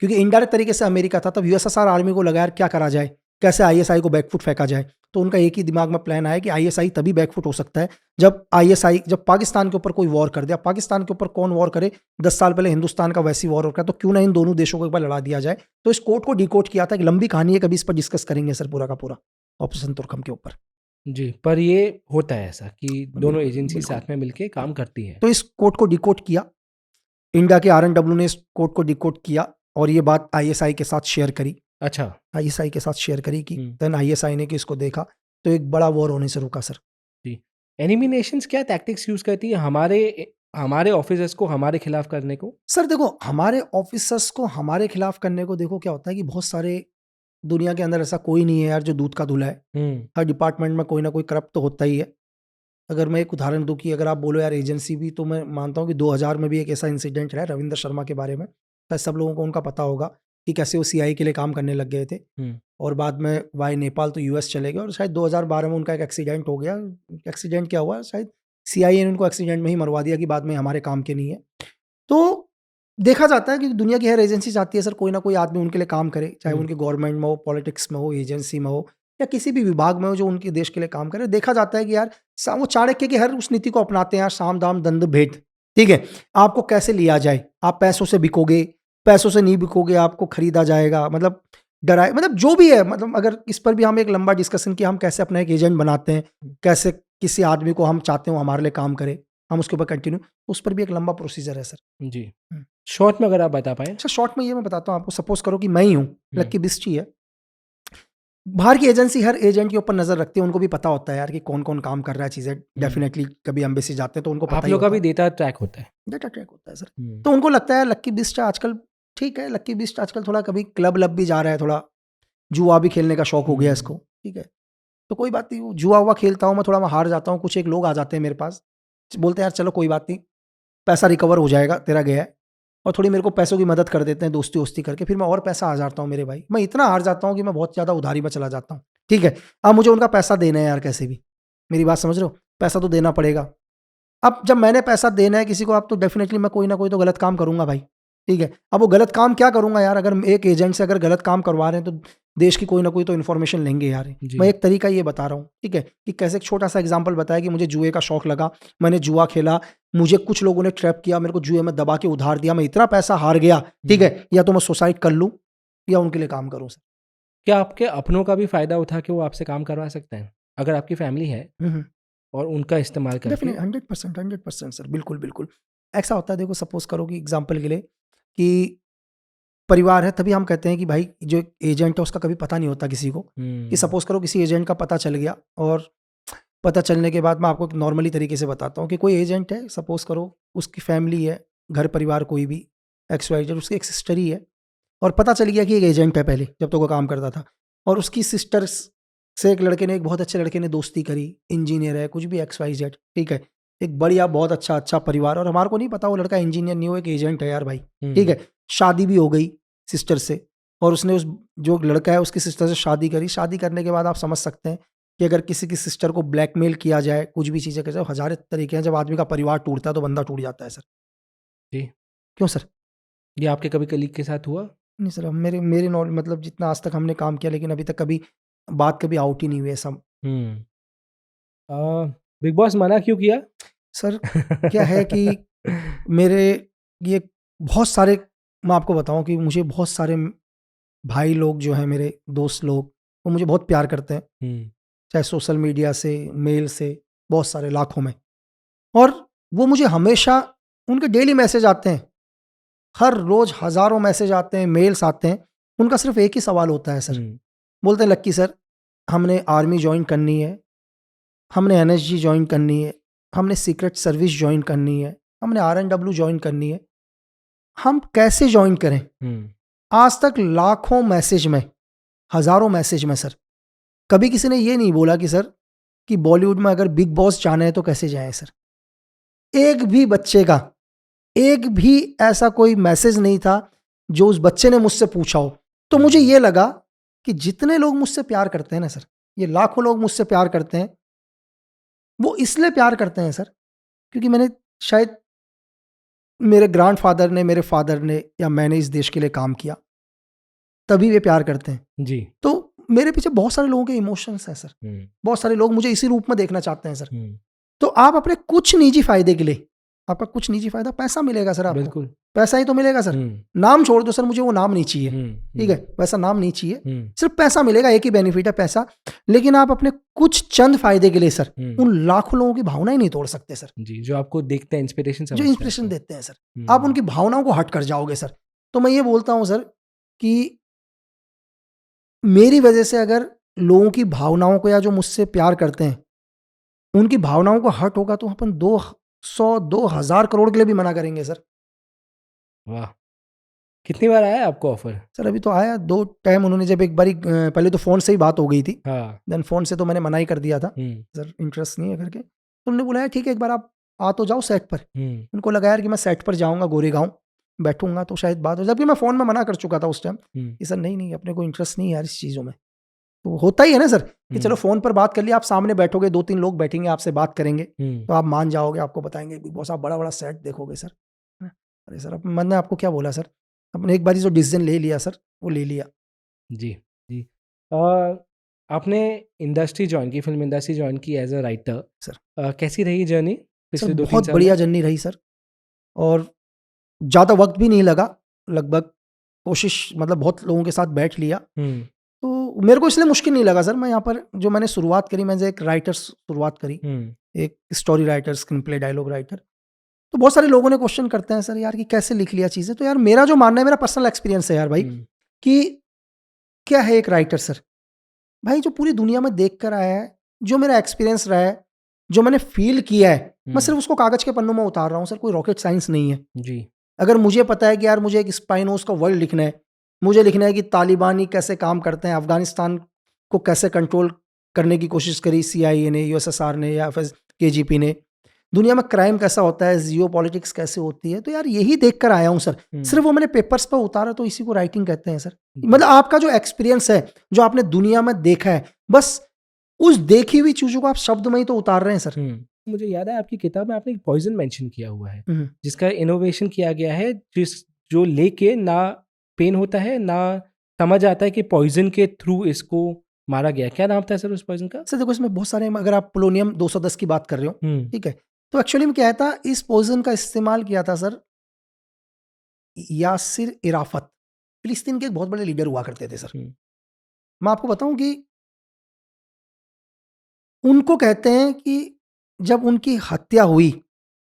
क्योंकि इनडायरेक्ट तरीके से अमेरिका था। तब यूएसएसआर आर्मी को लगा यार क्या करा जाए, कैसे आईएसआई को बैकफुट फेंका जाए। तो उनका एक ही दिमाग में प्लान आया कि आईएसआई तभी बैकफुट हो सकता है जब पाकिस्तान के ऊपर कोई वॉर कर दिया। पाकिस्तान के ऊपर कौन वॉर करे, 10 साल पहले हिंदुस्तान का वैसी वॉर होता है, तो क्यों ना इन दोनों देशों को एक बार लड़ा दिया जाए। तो इस कोड को डिकोड किया था। एक लंबी कहानी है, कभी इस पर डिस्कस करेंगे सर, पूरा का पूरा ऑपरेशन तुर्कम के ऊपर जी। पर ये होता है ऐसा कि दोनों एजेंसी साथ में मिलके काम करती है। तो इस कोड को डिकोड किया, इंडिया के RNW ने इस कोड को डिकोड किया और ये बात आईएसआई के साथ शेयर करी। अच्छा, आईएसआई के साथ शेयर करी कि देन आईएसआई ने कि इसको देखा, तो एक बड़ा वॉर होने से रुका सर। जी। एनिमी नेशंस क्या टैक्टिक्स यूज करती है हमारे ऑफिसर्स को हमारे खिलाफ करने को? सर देखो, हमारे ऑफिसर्स को हमारे खिलाफ करने को, देखो क्या होता है कि बहुत सारे दुनिया के अंदर ऐसा कोई नहीं है यार जो दूध का धुला है। हर डिपार्टमेंट में कोई ना कोई करप्ट तो होता ही है। अगर मैं एक उदाहरण दूं कि अगर आप बोलो यार एजेंसी भी, तो मैं मानता हूं कि 2000 में भी एक ऐसा इंसिडेंट है रविंद्र शर्मा के बारे में, शायद सब लोगों को उनका पता होगा कि कैसे वो सीआई के लिए काम करने लग गए थे और बाद में वाई नेपाल तो यूएस चले गए। और शायद 2012 में उनका एक एक्सीडेंट हो गया। एक्सीडेंट क्या हुआ, शायद सीआईए ने उनको एक्सीडेंट में ही मरवा दिया कि बाद में हमारे काम के नहीं है। तो देखा जाता है कि दुनिया की हर एजेंसी चाहती है सर कोई ना कोई आदमी उनके लिए काम करे, चाहे उनके गवर्नमेंट में हो, पॉलिटिक्स में हो, एजेंसी में हो, या किसी भी विभाग में हो जो उनके देश के लिए काम करे। देखा जाता है कि यार वो चाणक्य की हर उस नीति को अपनाते हैं यार, साम दाम दंड भेद, ठीक है। आपको कैसे लिया जाए, आप पैसों से बिकोगे, पैसों से नहीं बिकोगे, आपको खरीदा जाएगा, मतलब डराए, मतलब जो भी है। मतलब अगर इस पर भी हम एक लंबा डिस्कशन कि हम कैसे अपना एक एजेंट बनाते हैं, कैसे किसी आदमी को हम चाहते हो हमारे लिए काम करे, हम उसके ऊपर कंटिन्यू, उस पर भी एक लंबा प्रोसीजर है सर। जी। शॉर्ट में अगर आप बता पाए। अच्छा, शॉर्ट में ये मैं बताता हूँ आपको। सपोज करो कि मैं ही हूँ, लक्की बिस्टी है। बाहर की एजेंसी हर एजेंट के ऊपर नजर रखती है, उनको भी पता होता है यार कि कौन कौन काम कर रहा है, चीजें डेफिनेटली कभी एम्बेसी जाते हैं तो उनको पता आप ही लोग का भी होता है। डेटा ट्रैक होता है। डेटा ट्रैक होता है सर। तो उनको लगता है लक्की बिस्ट आजकल, ठीक है, लक्की बिस्ट आजकल थोड़ा कभी क्लब लब भी जा रहा है, थोड़ा जुआ भी खेलने का शौक हो गया इसको, ठीक है। तो कोई बात नहीं, जुआ हुआ खेलता हूँ मैं, थोड़ा मैं हार जाता हूँ, कुछ एक लोग आ जाते हैं मेरे पास, बोलते हैं यार चलो कोई बात नहीं, पैसा रिकवर हो जाएगा, तेरा गया है, और थोड़ी मेरे को पैसों की मदद कर देते हैं दोस्ती वोस्ती करके। फिर मैं और पैसा आ जाता हूँ मेरे भाई, मैं इतना हार जाता हूँ कि मैं बहुत ज़्यादा उधारी में चला जाता हूँ, ठीक है। अब मुझे उनका पैसा देना है यार, कैसे भी, मेरी बात समझ रहे हो, पैसा तो देना पड़ेगा। अब जब मैंने पैसा देना है किसी को, अब तो डेफिनेटली मैं कोई ना कोई तो गलत काम करूंगा भाई, ठीक है। अब वो गलत काम क्या करूंगा यार, अगर एक एजेंट से अगर गलत काम करवा रहे हैं तो देश की कोई ना कोई तो इन्फॉर्मेशन लेंगे यार। मैं एक तरीका ये बता रहा हूँ, ठीक है, कि कैसे एक छोटा सा एग्जांपल बताया कि मुझे जुए का शौक लगा, मैंने जुआ खेला, मुझे कुछ लोगों ने ट्रैप किया, मेरे को जुए में दबा के उधार दिया, मैं इतना पैसा हार गया, ठीक है, या तो मैं सुसाइड कर लूँ या उनके लिए काम करूँ सर। क्या आपके अपनों का भी फायदा उठा के वो आपसे काम करवा सकते हैं अगर आपकी फैमिली है और उनका इस्तेमाल करके? डेफिनेटली 100% सर, बिल्कुल बिल्कुल। ऐसा होता है, देखो सपोज करो कि एग्जांपल के लिए कि परिवार है, तभी हम कहते हैं कि भाई जो एक एजेंट है उसका कभी पता नहीं होता किसी को, कि सपोज करो किसी एजेंट का पता चल गया, और पता चलने के बाद मैं आपको नॉर्मली तरीके से बताता हूँ कि कोई एजेंट है, सपोज करो उसकी फैमिली है, घर परिवार कोई भी XYZ, उसकी एक सिस्टर ही है, और पता चल गया कि एक एजेंट है पहले जब तक वो काम करता था, और उसकी सिस्टर से एक लड़के ने, एक बहुत अच्छे लड़के ने दोस्ती करी, इंजीनियर है, कुछ भी XYZ, ठीक है, एक बढ़िया बहुत अच्छा परिवार, और हमारे को नहीं पता वो लड़का इंजीनियर नहीं, वो एक एजेंट है यार भाई, ठीक है, शादी भी हो गई सिस्टर से, और उसने उस जो लड़का है उसकी सिस्टर से शादी करी। शादी करने के बाद आप समझ सकते हैं कि अगर किसी की सिस्टर को ब्लैकमेल किया जाए, कुछ भी चीज़ें कैसे, हज़ारों तरीके हैं, जब आदमी का परिवार टूटता है तो बंदा टूट जाता है सर। जी। क्यों सर? ये आपके कभी कलीग के साथ हुआ? नहीं सर, मेरे मेरे नॉलेज मतलब जितना आज तक हमने काम किया, लेकिन अभी तक कभी बात कभी आउट ही नहीं हुई है सब। बिग बॉस मना क्यों किया? सर क्या है कि मेरे ये बहुत सारे, मैं आपको बताऊं कि मुझे बहुत सारे भाई लोग जो हैं, मेरे दोस्त लोग, वो मुझे बहुत प्यार करते हैं, चाहे सोशल मीडिया से, मेल से, बहुत सारे लाखों में, और वो मुझे हमेशा, उनके डेली मैसेज आते हैं, हर रोज हजारों मैसेज आते हैं, मेल्स आते हैं, उनका सिर्फ एक ही सवाल होता है सर, बोलते हैं लक्की सर हमने आर्मी ज्वाइन करनी है, हमने NSG ज्वाइन करनी है, हमने सीक्रेट सर्विस ज्वाइन करनी है, हमने RNW ज्वाइन करनी है, हम कैसे ज्वाइन करें? आज तक लाखों मैसेज में, हजारों मैसेज में सर, कभी किसी ने ये नहीं बोला कि सर कि बॉलीवुड में अगर बिग बॉस जाना है तो कैसे जाएं सर। एक भी बच्चे का, एक भी ऐसा कोई मैसेज नहीं था जो उस बच्चे ने मुझसे पूछा हो। तो मुझे ये लगा कि जितने लोग मुझसे प्यार करते हैं ना सर, ये लाखों लोग मुझसे प्यार करते हैं, वो इसलिए प्यार करते हैं सर क्योंकि मैंने, शायद मेरे ग्रैंडफादर ने, मेरे फादर ने, या मैंने इस देश के लिए काम किया, तभी वे प्यार करते हैं जी। तो मेरे पीछे बहुत सारे लोगों के इमोशंस हैं सर, बहुत सारे लोग मुझे इसी रूप में देखना चाहते हैं सर। तो आप अपने कुछ निजी फायदे के लिए, आपका कुछ निजी फायदा, पैसा मिलेगा सर आपको, बिल्कुल पैसा ही तो मिलेगा सर। नाम छोड़ दो सर, मुझे वो नाम नहीं चाहिए, ठीक है, वैसा नाम नहीं चाहिए, सिर्फ पैसा मिलेगा, एक ही बेनिफिट है पैसा। लेकिन आप अपने कुछ चंद फायदे के लिए सर उन लाखों लोगों की भावनाएं नहीं तोड़ सकते सर, जी, जो आपको देखते हैं, इंस्पिरेशन जो इंस्पिरेशन देते हैं सर। आप उनकी भावनाओं को हट कर जाओगे सर। तो मैं ये बोलता हूं सर कि मेरी वजह से अगर लोगों की भावनाओं को, या जो मुझसे प्यार करते हैं उनकी भावनाओं को हट होगा, तो अपन 200-2000 करोड़ के लिए भी मना करेंगे सर। वाह! कितनी बार आया आपको ऑफर? सर अभी तो आया 2 टाइम, उन्होंने जब एक बारी, पहले तो फ़ोन से ही बात हो गई थी, हाँ। देन फ़ोन से तो मैंने मना ही कर दिया था, सर इंटरेस्ट नहीं है करके। तो उन्होंने बोला यार ठीक है, एक बार आप आ तो जाओ सेट पर। उनको लगा यार कि मैं सेट पर जाऊँगा, गोरेगाँव बैठूँगा तो शायद बात हो, जबकि मैं फ़ोन में मना कर चुका था उस टाइम कि सर नहीं, अपने को इंटरेस्ट नहीं है यार इस चीज़ों में। तो होता ही है ना सर कि चलो फ़ोन पर बात कर लिया, आप सामने बैठोगे, 2-3 लोग बैठेंगे, आपसे बात करेंगे, तो आप मान जाओगे, आपको बताएँगे बिग बॉस, आप बड़ा-बड़ा सेट देखोगे सर। अरे सर, अब मैंने आपको क्या बोला सर, आपने एक बारी जो डिसीजन ले लिया सर, वो ले लिया। जी, जी। आपने इंडस्ट्री जॉइन की, फ़िल्म इंडस्ट्री जॉइन की एज़ अ राइटर सर। कैसी रही जर्नी सर पिछले 2-3 बहुत साल बढ़िया में? जर्नी रही सर, और ज़्यादा वक़्त भी नहीं लगा, लगभग कोशिश, मतलब बहुत लोगों के साथ बैठ लिया, तो मेरे को इसलिए मुश्किल नहीं लगा सर। मैं यहाँ पर जो मैंने शुरुआत करी, मैंने एक राइटर शुरुआत करी, एक story writer, screen play, dialogue writer. तो बहुत सारे लोगों ने क्वेश्चन करते हैं सर यार कि कैसे लिख लिया चीज़ें, तो यार मेरा जो मानना है, मेरा पर्सनल एक्सपीरियंस है यार भाई, कि क्या है एक राइटर सर? भाई जो पूरी दुनिया में देख कर आया है, जो मेरा एक्सपीरियंस रहा है, जो मैंने फ़ील किया है, मैं सिर्फ़ उसको कागज़ के पन्नों में उतार रहा हूँ सर, कोई रॉकेट साइंस नहीं है। जी। अगर मुझे पता है कि यार मुझे एक स्पाइनोज़ का वर्ल्ड लिखना है, मुझे लिखना है कि तालिबानी कैसे काम करते हैं, अफ़गानिस्तान को कैसे कंट्रोल करने की कोशिश करी CIA ने, USSR ने, या फिर KGP ने, दुनिया में क्राइम कैसा होता है, जियोपॉलिटिक्स कैसे होती है, तो यार यही देख कर आया हूँ सर। सिर्फ़ वो मैंने पेपर्स पे उतारा, तो इसी को राइटिंग कहते हैं सर। मतलब आपका जो एक्सपीरियंस है, जो आपने दुनिया में देखा है, बस उस देखी हुई चीज़ों को आप शब्द में ही तो उतार रहे हैं सर। मुझे याद है आपकी किताब में आपने एक पॉइज़न मेंशन किया हुआ है, जिसका इनोवेशन किया गया है, जो लेके ना पेन होता है, ना समझ आता है कि पॉइज़न के थ्रू इसको मारा गया। क्या नाम था सर उस पॉइज़न का? सर देखो, इसमें बहुत सारे, अगर आप पोलोनियम 210 की बात कर रहे हो, ठीक है, तो एक्चुअली में क्या है था, इस पॉइजन का इस्तेमाल किया था सर यासिर इराफत, फिलिस्तीन के एक बहुत बड़े लीडर हुआ करते थे सर। मैं आपको बताऊं कि उनको कहते हैं कि जब उनकी हत्या हुई,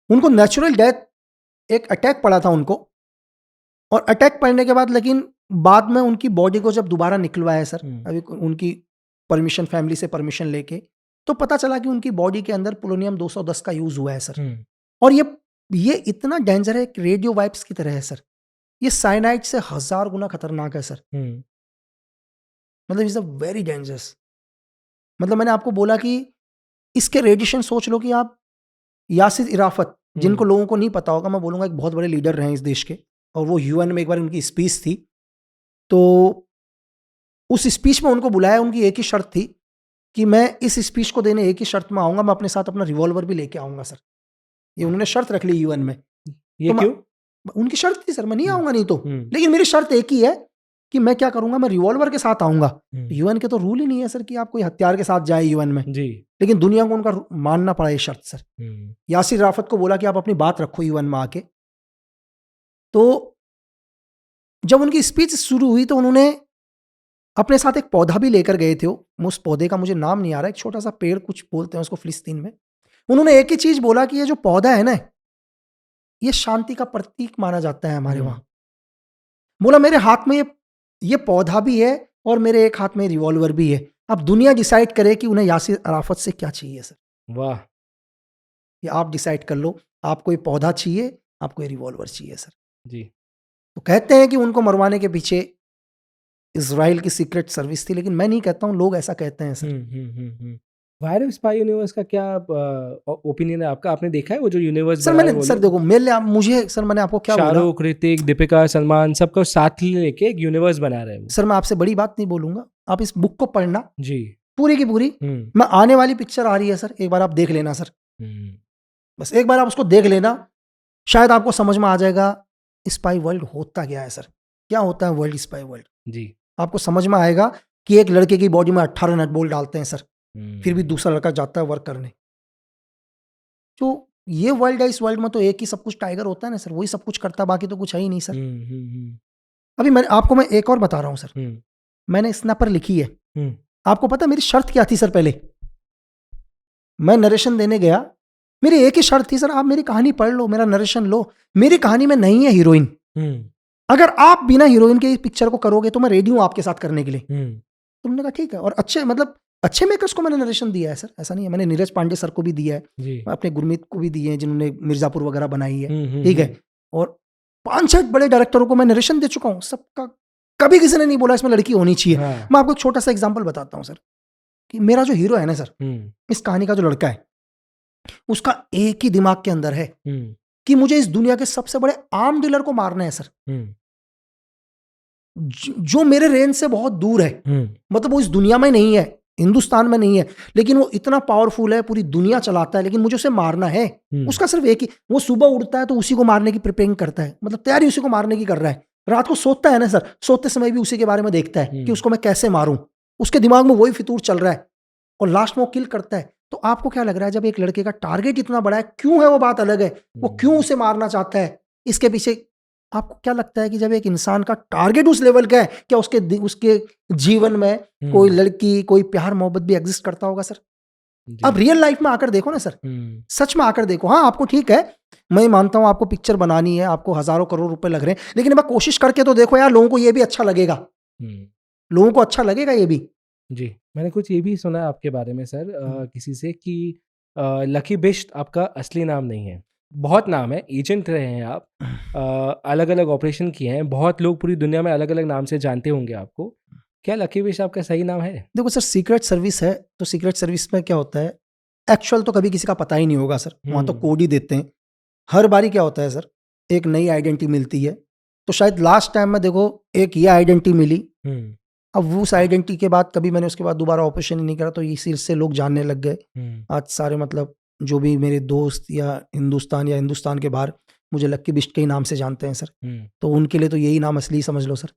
उनको नेचुरल डेथ, एक अटैक पड़ा था उनको, और अटैक पड़ने के बाद लेकिन बाद में उनकी बॉडी को जब दोबारा निकलवाया सर, अभी उनकी परमिशन, फैमिली से परमिशन लेके, तो पता चला कि उनकी बॉडी के अंदर पोलोनियम 210 का यूज हुआ है सर। और ये इतना डेंजर है, रेडियो वाइप्स की तरह है सर। ये साइनाइड से 1000 गुना खतरनाक है सर। मतलब इज अ वेरी डेंजरस। मतलब मैंने आपको बोला कि इसके रेडिएशन सोच लो कि आप यासिर इराफत, जिनको लोगों को नहीं पता होगा, मैं बोलूंगा एक बहुत बड़े लीडर रहे इस देश के, और वो यूएन में एक बार उनकी स्पीच थी, तो उस स्पीच में उनको बुलाया, उनकी एक ही शर्त थी कि मैं इस स्पीच को देने एक ही शर्त में आऊंगा, मैं अपने साथ अपना रिवॉल्वर भी लेके आऊंगा सर। ये उन्होंने शर्त रख ली यूएन में। ये तो क्यों? उनकी शर्त थी सर, मैं नहीं आऊंगा नहीं तो, लेकिन मेरी शर्त एक ही है कि मैं क्या करूंगा, मैं रिवॉल्वर के साथ आऊंगा। यूएन के तो रूल ही नहीं है सर कि आप कोई हथियार के साथ जाए यूएन में जी। लेकिन दुनिया को उनका मानना पड़ा ये शर्त सर। यासिर राफत को बोला कि आप अपनी बात रखो यूएन में आके। तो जब उनकी स्पीच शुरू हुई तो उन्होंने अपने साथ एक पौधा भी लेकर गए थे। उस पौधे का मुझे नाम नहीं आ रहा, एक छोटा सा पेड़ कुछ बोलते हैं उसको फिलिस्तीन में। उन्होंने एक ही चीज बोला कि ये जो पौधा है ना, ये शांति का प्रतीक माना जाता है हमारे वहां। बोला मेरे हाथ में ये पौधा भी है और मेरे एक हाथ में रिवॉल्वर भी है। अब दुनिया डिसाइड करे कि उन्हें यासिर अराफत से क्या चाहिए सर। वाह। ये आप डिसाइड कर लो, आपको ये पौधा चाहिए, आपको ये रिवॉल्वर चाहिए सर। जी। तो कहते हैं कि उनको मरवाने के पीछे इजराइल की सीक्रेट सर्विस थी, लेकिन मैं नहीं कहता हूं, लोग ऐसा कहते हैं sir. Wire of spy universe का क्या ओपिनियन है आपका? आपने देखा है वो जो यूनिवर्स सर? मैंने सर देखो, मुझे सर, मैंने आपको क्या बोला, शाहरुख, ऋतिक, दीपिका, सलमान सबको साथ लेके एक यूनिवर्स बना रहे हैं सर। मैं आपसे बड़ी बात नहीं बोलूंगा, आप इस बुक को पढ़ना जी, पूरी की पूरी। मैं आने वाली पिक्चर आ रही है सर, एक बार आप देख लेना सर। बस एक बार आप उसको देख लेना, शायद आपको समझ में आ जाएगा स्पाई वर्ल्ड होता क्या है सर, क्या होता है वर्ल्ड, स्पाई वर्ल्ड जी। आपको समझ में आएगा कि एक लड़के की बॉडी में 18 नट बोल्ट डालते हैं सर, फिर भी दूसरा लड़का जाता है वर्क करने। तो ये वर्ल्ड है, इस वर्ल्ड में तो एक ही सब कुछ टाइगर होता है ना सर, वही सब कुछ करता है, बाकी तो कुछ है ही नहीं सर। अभी मैं एक और बता रहा हूं सर। मैंने स्नैपर लिखी है। आपको पता है मेरी शर्त क्या थी सर? पहले मैं नरेशन देने गया, मेरी एक ही शर्त थी सर, आप मेरी कहानी पढ़ लो, मेरा नरेशन लो, मेरी कहानी में नहीं है हीरोइन। अगर आप बिना हीरोइन के इस पिक्चर को करोगे तो मैं रेडी हूं आपके साथ करने के लिए। तुमने कहा ठीक है, और अच्छे मेकर्स को मैंने नरेशन दिया है सर, ऐसा नहीं है। मैंने नीरज पांडे सर को भी दिया है, अपने गुरमीत को भी दिए हैं जिन्होंने मिर्जापुर वगैरह बनाई है, ठीक है। और 5-6 बड़े डायरेक्टरों को मैं नरेशन दे चुका हूं, सबका कभी किसी ने नहीं बोला इसमें लड़की होनी चाहिए। मैं आपको एक छोटा सा एग्जाम्पल बताता हूं सर, कि मेरा जो हीरो है ना सर, इस कहानी का जो लड़का है, उसका एक ही दिमाग के अंदर है कि मुझे इस दुनिया के सबसे बड़े आर्म डीलर को मारना है सर, जो मेरे रेंज से बहुत दूर है। मतलब वो इस दुनिया में नहीं है, हिंदुस्तान में नहीं है, लेकिन वो इतना पावरफुल है, पूरी दुनिया चलाता है, लेकिन मुझे उसे मारना है। उसका सिर्फ एक ही, वो सुबह उठता है तो उसी को मारने की प्रिपेयरिंग करता है, मतलब तैयारी उसी को मारने की कर रहा है। रात को सोता है ना सर, सोते समय भी उसी के बारे में देखता है कि उसको मैं कैसे मारूं, उसके दिमाग में वही फितूर चल रहा है, और लास्ट में वो किल करता है। तो आपको क्या लग रहा है, जब एक लड़के का टारगेट इतना बड़ा है, क्यों है वो बात अलग है, वो क्यों उसे मारना चाहता है, इसके पीछे आपको क्या लगता है कि जब एक इंसान का टारगेट उस लेवल का है, क्या उसके जीवन में कोई लड़की, कोई प्यार मोहब्बत भी एग्जिस्ट करता होगा सर? अब रियल लाइफ में आकर देखो ना सर, सच में आकर देखो। हाँ, आपको ठीक है, मैं मानता हूं आपको पिक्चर बनानी है, आपको हजारों करोड़ रुपए लग रहे हैं, लेकिन मैं कोशिश करके तो देखो यार, लोगों को ये भी अच्छा लगेगा, लोगों को अच्छा लगेगा ये भी जी। मैंने कुछ ये भी सुना आपके बारे में सर, किसी से, कि लकी बिश्त आपका असली नाम नहीं है, बहुत नाम है, एजेंट रहे हैं आप, अलग अलग ऑपरेशन किए हैं, बहुत लोग पूरी दुनिया में अलग अलग नाम से जानते होंगे आपको। क्या लकी बिश्त आपका सही नाम है? देखो सर, सीक्रेट सर्विस है, तो सीक्रेट सर्विस में क्या होता है, एक्चुअल तो कभी किसी का पता ही नहीं होगा सर, वहां तो कोड ही देते हैं। हर बारी क्या होता है सर, एक नई आइडेंटिटी मिलती है। तो शायद लास्ट टाइम में देखो एक ये आइडेंटिटी मिली, अब उस आइडेंटिटी के बाद कभी मैंने उसके बाद दोबारा ऑपरेशन ही नहीं करा, तो इसी से लोग जानने लग गए। आज सारे मतलब जो भी मेरे दोस्त या हिंदुस्तान के बाहर मुझे लक्की बिश्त के ही नाम से जानते हैं सर। तो उनके लिए तो यही नाम असली समझ लो सर।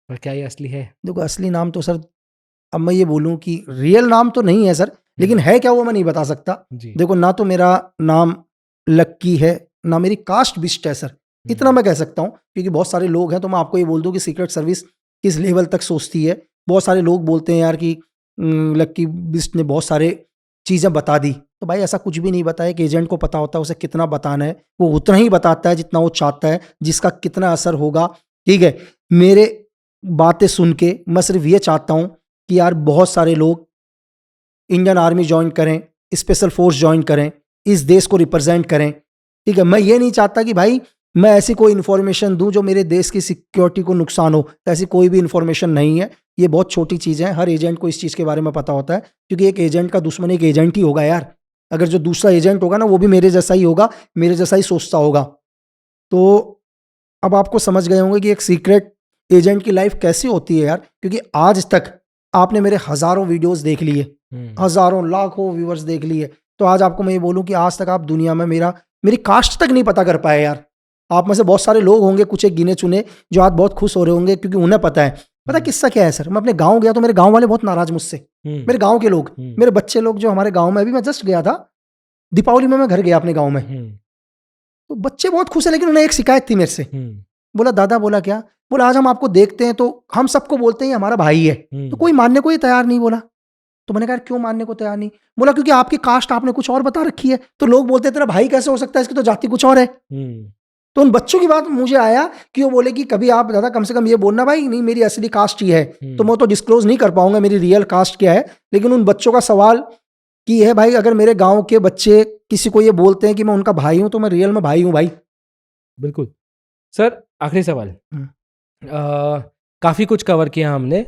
और क्या ये असली है? देखो असली नाम तो सर, अब मैं ये बोलूं कि रियल नाम तो नहीं है सर, लेकिन है क्या वो मैं नहीं बता सकता। देखो, ना तो मेरा नाम लक्की है, ना मेरी कास्ट बिश्त है सर, इतना मैं कह सकता हूँ, क्योंकि बहुत सारे लोग हैं। तो मैं आपको ये बोल दूं कि सीक्रेट सर्विस किस लेवल तक सोचती है। बहुत सारे लोग बोलते हैं यार कि लक्की बिश्त ने बहुत सारे चीज़ें बता दी, तो भाई ऐसा कुछ भी नहीं बताया कि एजेंट को पता होता है उसे कितना बताना है, वो उतना ही बताता है जितना वो चाहता है, जिसका कितना असर होगा। ठीक है, मेरे बातें सुन के मैं सिर्फ ये चाहता हूँ कि यार बहुत सारे लोग इंडियन आर्मी ज्वाइन करें, स्पेशल फोर्स ज्वाइन करें, इस देश को रिप्रेजेंट करें। ठीक है, मैं ये नहीं चाहता कि भाई मैं ऐसी कोई इन्फॉर्मेशन दूं जो मेरे देश की सिक्योरिटी को नुकसान हो, ऐसी कोई भी इन्फॉर्मेशन नहीं है। ये बहुत छोटी चीज़ है, हर एजेंट को इस चीज़ के बारे में पता होता है, क्योंकि एक एजेंट का दुश्मन एक एजेंट ही होगा यार। अगर जो दूसरा एजेंट होगा ना वो भी मेरे जैसा ही होगा, मेरे जैसा ही सोचता होगा। तो अब आपको समझ गए होंगे कि एक सीक्रेट एजेंट की लाइफ कैसी होती है यार, क्योंकि आज तक आपने मेरे हज़ारों वीडियोज़ देख लिए, हज़ारों लाखों व्यूअर्स देख लिए, तो आज आपको मैं ये बोलूँ कि आज तक आप दुनिया में मेरी कास्ट तक नहीं पता कर पाए यार। आप में से बहुत सारे लोग होंगे, कुछ एक गिने चुने, जो आज बहुत खुश हो रहे होंगे क्योंकि उन्हें पता है। पता किस्सा क्या है सर, मैं अपने गांव गया तो मेरे गांव वाले बहुत नाराज मुझसे, मेरे गांव के लोग, मेरे बच्चे लोग जो हमारे गांव में, अभी मैं जस्ट गया था दीपावली में, मैं घर गया अपने गांव में, तो बच्चे बहुत खुश है, लेकिन उन्हें एक शिकायत थी मेरे से। बोला दादा, बोला क्या? बोला आज हम आपको देखते हैं तो हम सबको बोलते हैं हमारा भाई है, तो कोई मानने को ही तैयार नहीं। बोला तो मैंने कहा क्यों मानने को तैयार नहीं? बोला क्योंकि आपकी कास्ट आपने कुछ और बता रखी है, तो लोग बोलते हैं तेरा भाई कैसे हो सकता है, इसकी तो जाति कुछ और है। तो उन बच्चों की बात मुझे आया कि वो बोले कि कभी आप दादा कम से कम ये बोलना भाई नहीं मेरी असली कास्ट ही है, तो मैं तो डिस्क्लोज नहीं कर पाऊंगा मेरी रियल कास्ट क्या है। लेकिन उन बच्चों का सवाल कि है भाई अगर मेरे गांव के बच्चे किसी को ये बोलते हैं कि मैं उनका भाई हूं, तो मैं रियल में भाई हूं भाई। बिल्कुल सर, आखिरी सवाल, काफ़ी कुछ कवर किया हमने,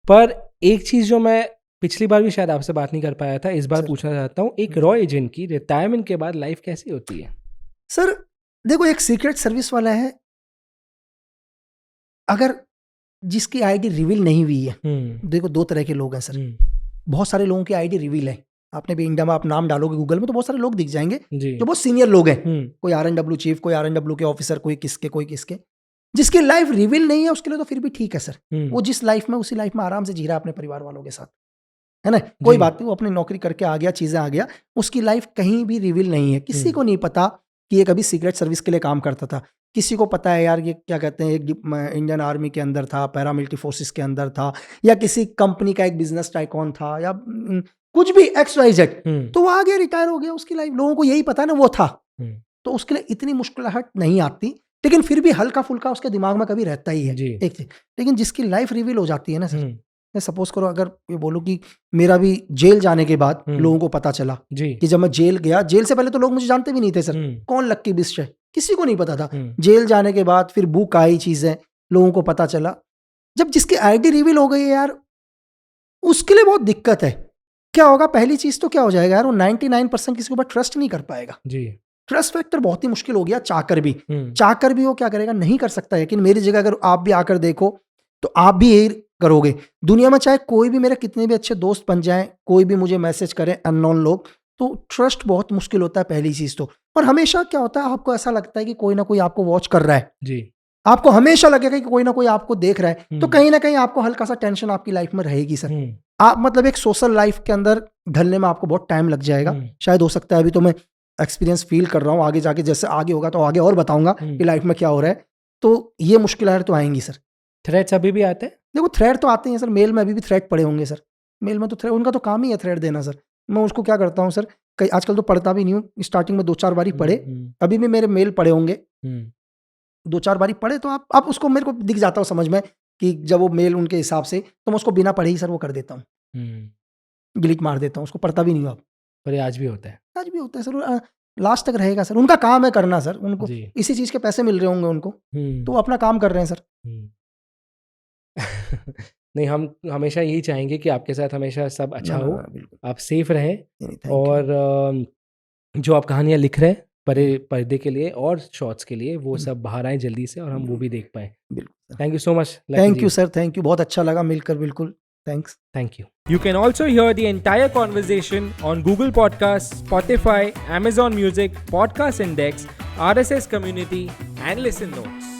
पर एक चीज़ जो मैं पिछली बार भी शायद आपसे बात नहीं कर पाया था, इस बार पूछना चाहता हूँ, एक रॉ एजेंट की रिटायरमेंट के बाद लाइफ कैसी होती है? सर देखो, एक सीक्रेट सर्विस वाला है, अगर जिसकी आईडी रिवील नहीं हुई है, देखो दो तरह के लोग हैं सर। बहुत सारे लोगों की आईडी रिवील है, आपने भी इंडिया में आप नाम डालोगे गूगल में तो बहुत सारे लोग दिख जाएंगे जो बहुत सीनियर लोग हैं, कोई RNW चीफ, कोई RNW के ऑफिसर, कोई किसके। जिसकी लाइफ रिवील नहीं है उसके लिए तो फिर भी ठीक है सर, वो जिस लाइफ में उसी लाइफ में आराम से जी रहा है अपने परिवार वालों के साथ, है ना, कोई बात नहीं, वो अपनी नौकरी करके आ गया, चीजें आ गया, उसकी लाइफ कहीं भी रिवील नहीं है। किसी को नहीं पता कि ये कभी सीक्रेट सर्विस के लिए काम करता था, किसी को पता है यार ये क्या कहते हैं इंडियन आर्मी के अंदर था, पैरामिलिट्री फोर्सेस के अंदर था, या किसी कंपनी का एक बिजनेस टाइकॉन था, या कुछ भी XYZ, तो वो आ गया, रिटायर हो गया, उसकी लाइफ लोगों को यही पता है ना वो था, तो उसके लिए इतनी मुश्किलाहट नहीं आती, लेकिन फिर भी हल्का फुल्का उसके दिमाग में कभी रहता ही है एक चीज। लेकिन जिसकी लाइफ रिवील हो जाती है ना सर, मैं सपोज करो अगर ये बोलूं कि मेरा भी जेल जाने के बाद लोगों को पता चला कि जब मैं जेल गया, जेल से पहले तो लोग मुझे जानते भी नहीं थे सर, कौन लक्की बिस्ट है, किसी को नहीं पता था। जेल जाने के बाद फिर बुक आई, चीजें लोगों को पता चला, जब जिसकी आईडी रिवील हो गई है यार, उसके लिए बहुत दिक्कत है। क्या होगा, पहली चीज तो क्या हो जाएगा यार, वो 99% किसी के ऊपर ट्रस्ट नहीं कर पाएगा जी। ट्रस्ट फैक्टर बहुत ही मुश्किल हो गया। चाकर भी वो क्या करेगा, नहीं कर सकता है। लेकिन मेरी जगह अगर आप भी आकर देखो तो आप भी यही करोगे। दुनिया में चाहे कोई भी मेरे कितने भी अच्छे दोस्त बन जाएं, कोई भी मुझे मैसेज करे अननोन लोग, तो ट्रस्ट बहुत मुश्किल होता है पहली चीज तो। और हमेशा क्या होता है, आपको ऐसा लगता है कि कोई ना कोई आपको वॉच कर रहा है जी, आपको हमेशा लगेगा कि कोई ना कोई आपको देख रहा है, तो कहीं ना कहीं आपको हल्का सा टेंशन आपकी लाइफ में रहेगी सर। आप मतलब एक सोशल लाइफ के अंदर ढलने में आपको बहुत टाइम लग जाएगा। शायद हो सकता है, अभी तो मैं एक्सपीरियंस फील कर रहा हूँ, आगे जाके जैसे आगे होगा तो आगे और बताऊंगा कि लाइफ में क्या हो रहा है। तो ये मुश्किलें तो आएंगी सर। थ्रेड्स अभी भी आते हैं? देखो थ्रेड तो आते हैं सर, मेल में अभी भी थ्रेड पड़े होंगे सर। मेल में तो थ्रेड, उनका तो काम ही है थ्रेड देना सर। मैं उसको क्या करता हूँ सर, कई आजकल तो पढ़ता भी नहीं हूँ, स्टार्टिंग में 2-4 बारी पढ़े, अभी भी मेरे मेल पड़े होंगे, 2-4 बारी पढ़े, तो आप उसको मेरे को दिख जाता हूँ समझ में कि जब वो मेल उनके हिसाब से, तो मैं उसको बिना पढ़े ही सर वो कर देता हूँ, डिलीट मार देता हूँ, उसको पढ़ता भी नहीं हूँ। आप पर ये आज भी होता है सर, लास्ट तक रहेगा सर। उनका काम है करना सर, उनको इसी चीज के पैसे मिल रहे होंगे उनको, तो वो अपना काम कर रहे हैं सर। नहीं, हम हमेशा यही चाहेंगे कि आपके साथ हमेशा सब अच्छा हो, आप सेफ रहें, और जो आप कहानियाँ लिख रहे हैं पर्दे के लिए और शॉर्ट्स के लिए, वो सब बाहर आए जल्दी से और हम वो भी देख पाए। Thank you so much. Thank you sir, thank you, बहुत अच्छा लगा मिलकर, बिल्कुल, thanks. Thank you. You can also hear the entire conversation on Google Podcasts, Spotify, Amazon Music, Podcast Index, RSS Community, and Listen Notes.